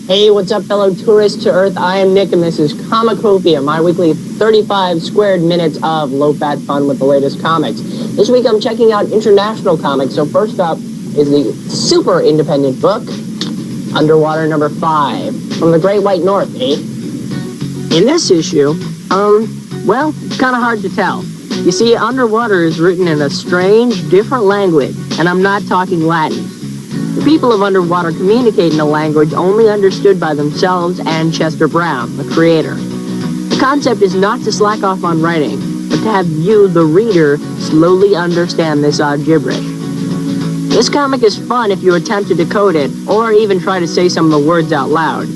Hey, what's up, fellow tourists to Earth? I am Nick, and this is Comicopia, my weekly 35 squared minutes of low-fat fun with the latest comics. This week, I'm checking out international comics. So first up is the super independent book, Underwater number 5, from the Great White North, eh? In this issue, well, it's kind of hard to tell. You see, Underwater is written in a strange, different language, and I'm not talking Latin. The people of Underwater communicate in a language only understood by themselves and Chester Brown, the creator. The concept is not to slack off on writing, but to have you, the reader, slowly understand this odd gibberish. This comic is fun if you attempt to decode it, or even try to say some of the words out loud.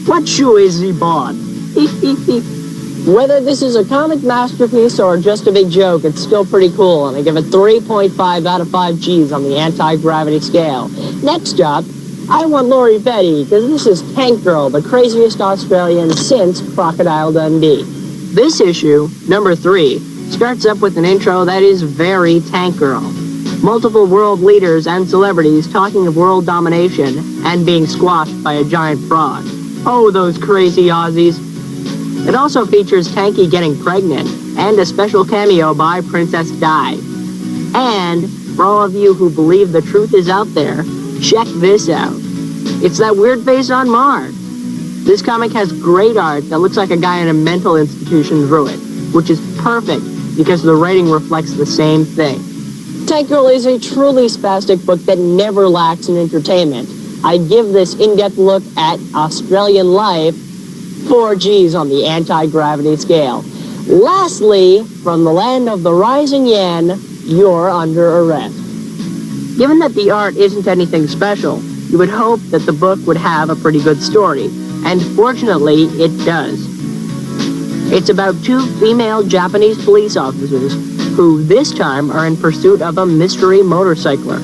What shoe is the bod? Whether this is a comic masterpiece or just a big joke, it's still pretty cool, and I give it 3.5 out of 5 G's on the anti-gravity scale. Next up, I want Lori Petty, because this is Tank Girl, the craziest Australian since Crocodile Dundee. This issue, number 3, starts up with an intro that is very Tank Girl. Multiple world leaders and celebrities talking of world domination and being squashed by a giant frog. Oh, those crazy Aussies. It also features Tanky getting pregnant, and a special cameo by Princess Di. And, for all of you who believe the truth is out there, check this out. It's that weird face on Mars. This comic has great art that looks like a guy in a mental institution drew it, which is perfect because the writing reflects the same thing. Tank Girl is a truly spastic book that never lacks in entertainment. I give this in-depth look at Australian life 4 G's on the anti-gravity scale. Lastly, from the land of the rising yen, you're under arrest. Given that the art isn't anything special, you would hope that the book would have a pretty good story, and fortunately, it does. It's about 2 female Japanese police officers who this time are in pursuit of a mystery motorcycler.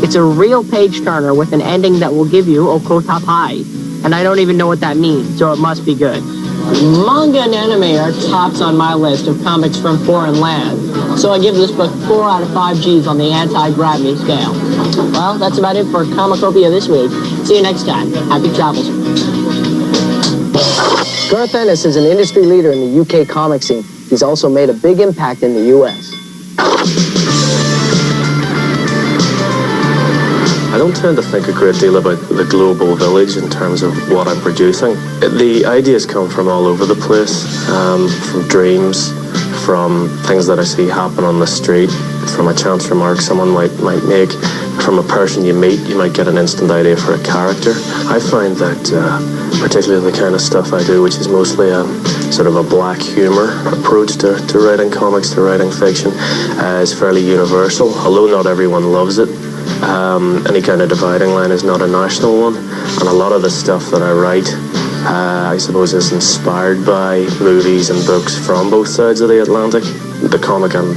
It's a real page-turner with an ending that will give you okotapai. And I don't even know what that means, so it must be good. Manga and anime are tops on my list of comics from foreign lands, so I give this book 4 out of 5 G's on the anti-gravity scale. Well, that's about it for Comicopia this week. See you next time. Happy travels. Garth Ennis is an industry leader in the UK comic scene. He's also made a big impact in the US. I don't tend to think a great deal about the global village in terms of what I'm producing. The ideas come from all over the place, from dreams, from things that I see happen on the street, from a chance remark someone might make, from a person you meet, you might get an instant idea for a character. I find that particularly the kind of stuff I do, which is mostly a sort of a black humor approach to writing comics, to writing fiction, is fairly universal, although not everyone loves it. Any kind of dividing line is not a national one, and a lot of the stuff that I write, I suppose, is inspired by movies and books from both sides of the Atlantic. The comic I'm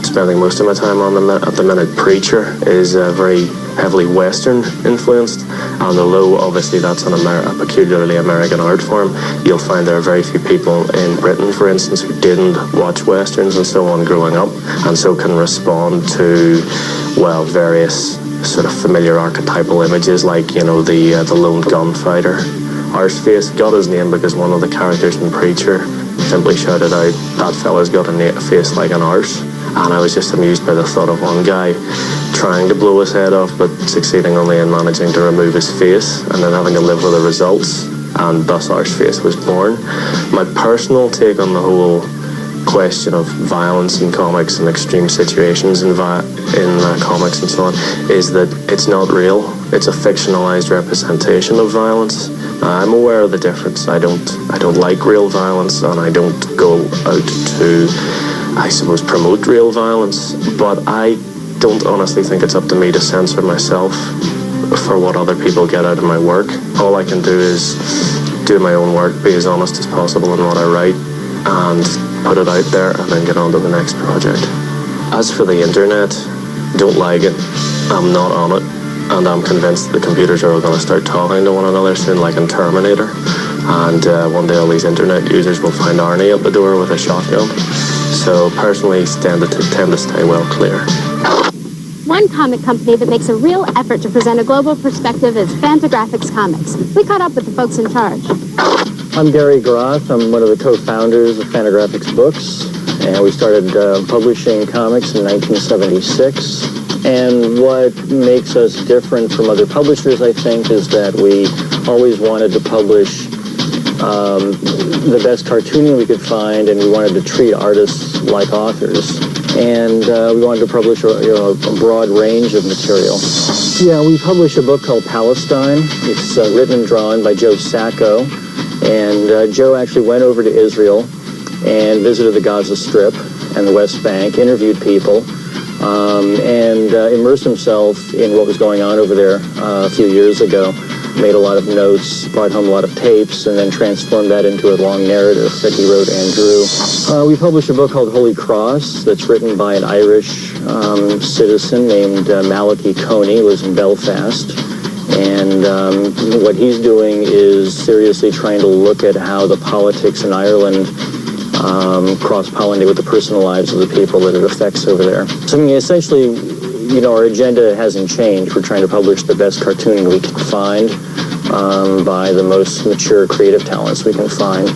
spending most of my time on at the minute, Preacher, is very heavily Western influenced, and although obviously that's a peculiarly American art form, you'll find there are very few people in Britain, for instance, who didn't watch Westerns and so on growing up, and so can respond to, well, various sort of familiar archetypal images, like, you know, the lone gunfighter. Arseface got his name because one of the characters in Preacher simply shouted out, "That fella's got a face like an arse." And I was just amused by the thought of one guy trying to blow his head off, but succeeding only in managing to remove his face, and then having to live with the results, and thus Arseface was born. My personal take on the whole question of violence in comics and extreme situations in comics and so on is that it's not real. It's a fictionalized representation of violence. I'm aware of the difference. I don't like real violence, and I don't go out to, I suppose, promote real violence. But I don't honestly think it's up to me to censor myself for what other people get out of my work. All I can do is do my own work, be as honest as possible in what I write, and put it out there, and then get on to the next project. As for the internet, don't like it. I'm not on it, and I'm convinced the computers are all going to start talking to one another soon, like in Terminator. And one day all these internet users will find Arnie at the door with a shotgun. So personally, tend to stay well clear. One comic company that makes a real effort to present a global perspective is Fantagraphics Comics. We caught up with the folks in charge. I'm Gary Groth. I'm one of the co-founders of Fantagraphics Books, and we started publishing comics in 1976. And what makes us different from other publishers, I think, is that we always wanted to publish the best cartooning we could find, and we wanted to treat artists like authors. And we wanted to publish a broad range of material. Yeah, we published a book called Palestine. It's written and drawn by Joe Sacco. And Joe actually went over to Israel and visited the Gaza Strip and the West Bank, interviewed people, and immersed himself in what was going on over there a few years ago. Made a lot of notes, brought home a lot of tapes, and then transformed that into a long narrative that he wrote and drew. We published a book called Holy Cross that's written by an Irish citizen named Malachi Coney, lives in Belfast. And what he's doing is seriously trying to look at how the politics in Ireland cross-pollinate with the personal lives of the people that it affects over there. So I mean, essentially, you know, our agenda hasn't changed. We're trying to publish the best cartooning we can find by the most mature creative talents we can find.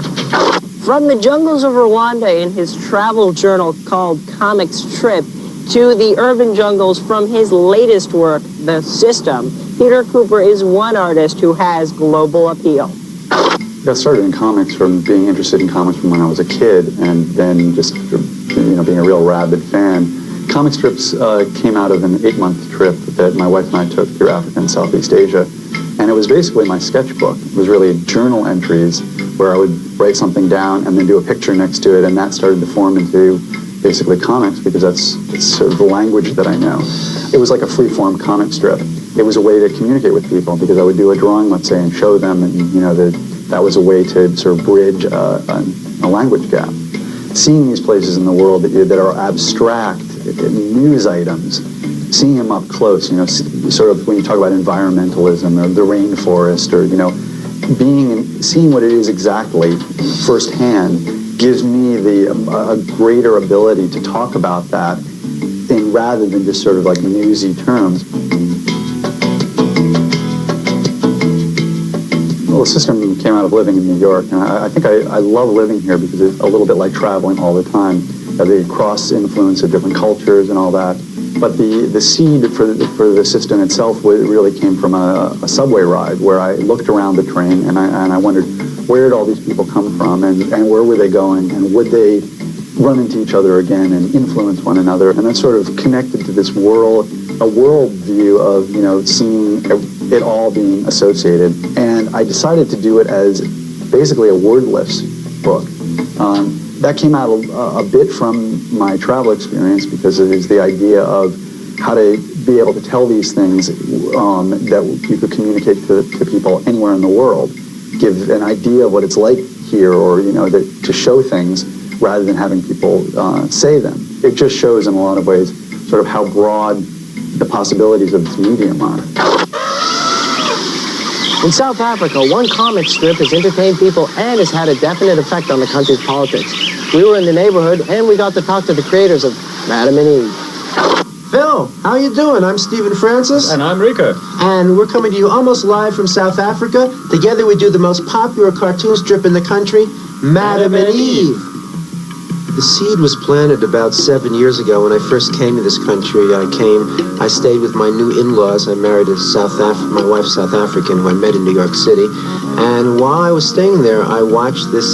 From the jungles of Rwanda in his travel journal called Comics Trip to the urban jungles from his latest work, The System, Peter Cooper is one artist who has global appeal. I got started in comics from being interested in comics from when I was a kid, and then just, you know, being a real rabid fan. Comic strips came out of an 8-month trip that my wife and I took through Africa and Southeast Asia, and it was basically my sketchbook. It was really journal entries where I would write something down and then do a picture next to it, and that started to form into basically comics, because that's sort of the language that I know. It was like a free-form comic strip. It was a way to communicate with people, because I would do a drawing, let's say, and show them, and you know, that was a way to sort of bridge a language gap. Seeing these places in the world that are abstract news items, seeing them up close, you know, sort of when you talk about environmentalism or the rainforest, or, you know, seeing what it is exactly firsthand gives me a greater ability to talk about that rather than just sort of like newsy terms. Well, the system came out of living in New York, and I think I love living here because it's a little bit like traveling all the time. The cross-influence of different cultures and all that. But the seed for the system itself really came from a subway ride where I looked around the train and I wondered, where did all these people come from, and where were they going, and would they run into each other again and influence one another? And that sort of connected to this world, a world view of, you know, seeing it all being associated. And I decided to do it as basically a wordless book. That came out a bit from my travel experience, because it is the idea of how to be able to tell these things that you could communicate to people anywhere in the world, give an idea of what it's like here, or, you know, to show things rather than having people say them. It just shows in a lot of ways sort of how broad the possibilities of this medium are. In South Africa, one comic strip has entertained people and has had a definite effect on the country's politics. We were in the neighborhood, and we got to talk to the creators of Madam and Eve. Phil, how you doing? I'm Stephen Francis. And I'm Rika. And we're coming to you almost live from South Africa. Together we do the most popular cartoon strip in the country, Madam and Eve. The seed was planted about 7 years ago when I first came to this country. I stayed with my new in-laws. I married my wife's South African, who I met in New York City. And while I was staying there, I watched this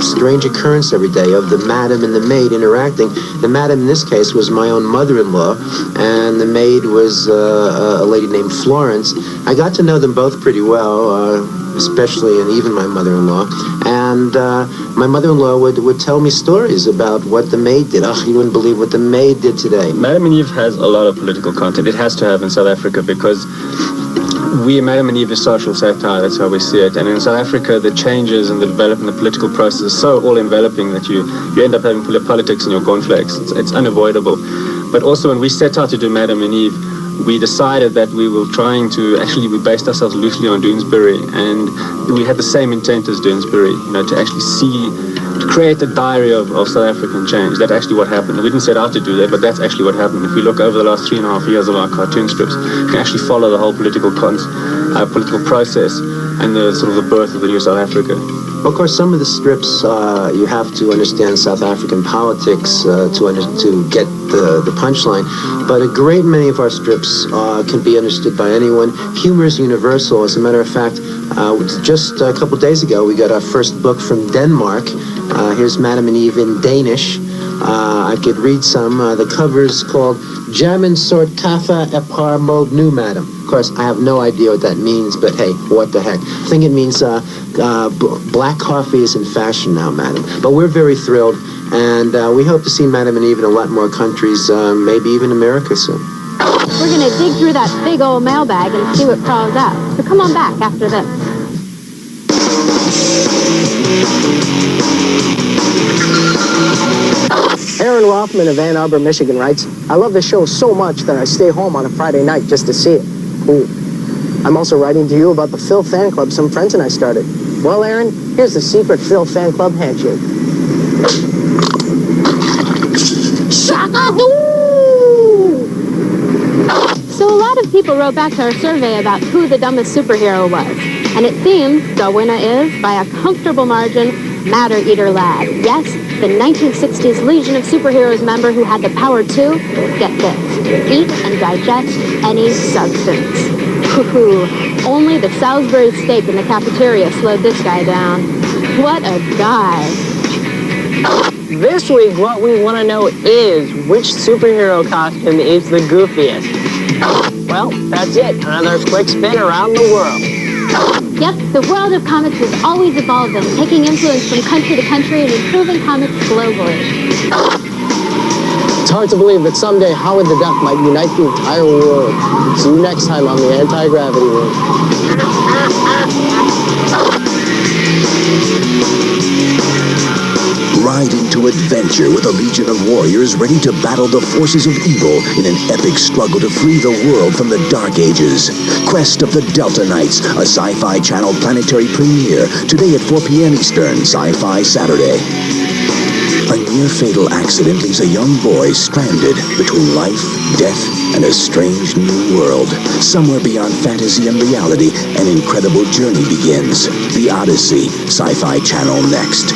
strange occurrence every day of the madam and the maid interacting. The madam in this case was my own mother-in-law, and the maid was a lady named Florence. I got to know them both pretty well. especially, and even my mother-in-law. And my mother-in-law would tell me stories about what the maid did. Oh, you wouldn't believe what the maid did today. Madame and Eve has a lot of political content. It has to have in South Africa because Madame and Eve is social satire, that's how we see it. And in South Africa, the changes and the development of the political process is so all-enveloping that you end up having politics in your cornflakes. It's unavoidable. But also when we set out to do Madame and Eve, we decided that we were trying to, actually we based ourselves loosely on Doonesbury, and we had the same intent as Doonesbury, to actually to create a diary of South African change. That's actually what happened. We didn't set out to do that, but that's actually what happened. If we look over the last 3.5 years of our cartoon strips, you can actually follow the whole political process and the sort of the birth of the new South Africa. Of course, some of the strips you have to understand South African politics to get the punchline, but a great many of our strips can be understood by anyone. Humor is universal. As a matter of fact, just a couple days ago, we got our first book from Denmark. Here's Madame and Eve in Danish. I could read some. The cover's called Jamen Sort Kaffe et Par Mod Nu, Madam. Of course, I have no idea what that means, but hey, what the heck. I think it means black coffee is in fashion now, Madam. But we're very thrilled, and we hope to see Madame and Eve in a lot more countries, maybe even America soon. We're going to dig through that big old mailbag and see what crawls out. So come on back after this. Aaron Rothman of Ann Arbor, Michigan writes, I love the show so much that I stay home on a Friday night just to see it. Cool. I'm also writing to you about the Phil fan club some friends and I started. Well, Aaron, here's the secret Phil fan club handshake. So a lot of people wrote back to our survey about who the dumbest superhero was. And it seems the winner is, by a comfortable margin, Matter Eater Lad. Yes, the 1960s Legion of Superheroes member who had the power to, get this, eat and digest any substance. Hoo-hoo, only the Salisbury steak in the cafeteria slowed this guy down. What a guy. This week, what we want to know is which superhero costume is the goofiest. Well, that's it. Another quick spin around the world. Yep, the world of comics is always evolving, taking influence from country to country and improving comics globally. It's hard to believe that someday Howard the Duck might unite the entire world. See you next time on the Anti-Gravity Room. Ride into adventure with a legion of warriors ready to battle the forces of evil in an epic struggle to free the world from the Dark Ages. Quest of the Delta Knights, a Sci-Fi Channel planetary premiere, today at 4 p.m. Eastern, Sci-Fi Saturday. A near-fatal accident leaves a young boy stranded between life, death, and a strange new world. Somewhere beyond fantasy and reality, an incredible journey begins. The Odyssey, Sci-Fi Channel next.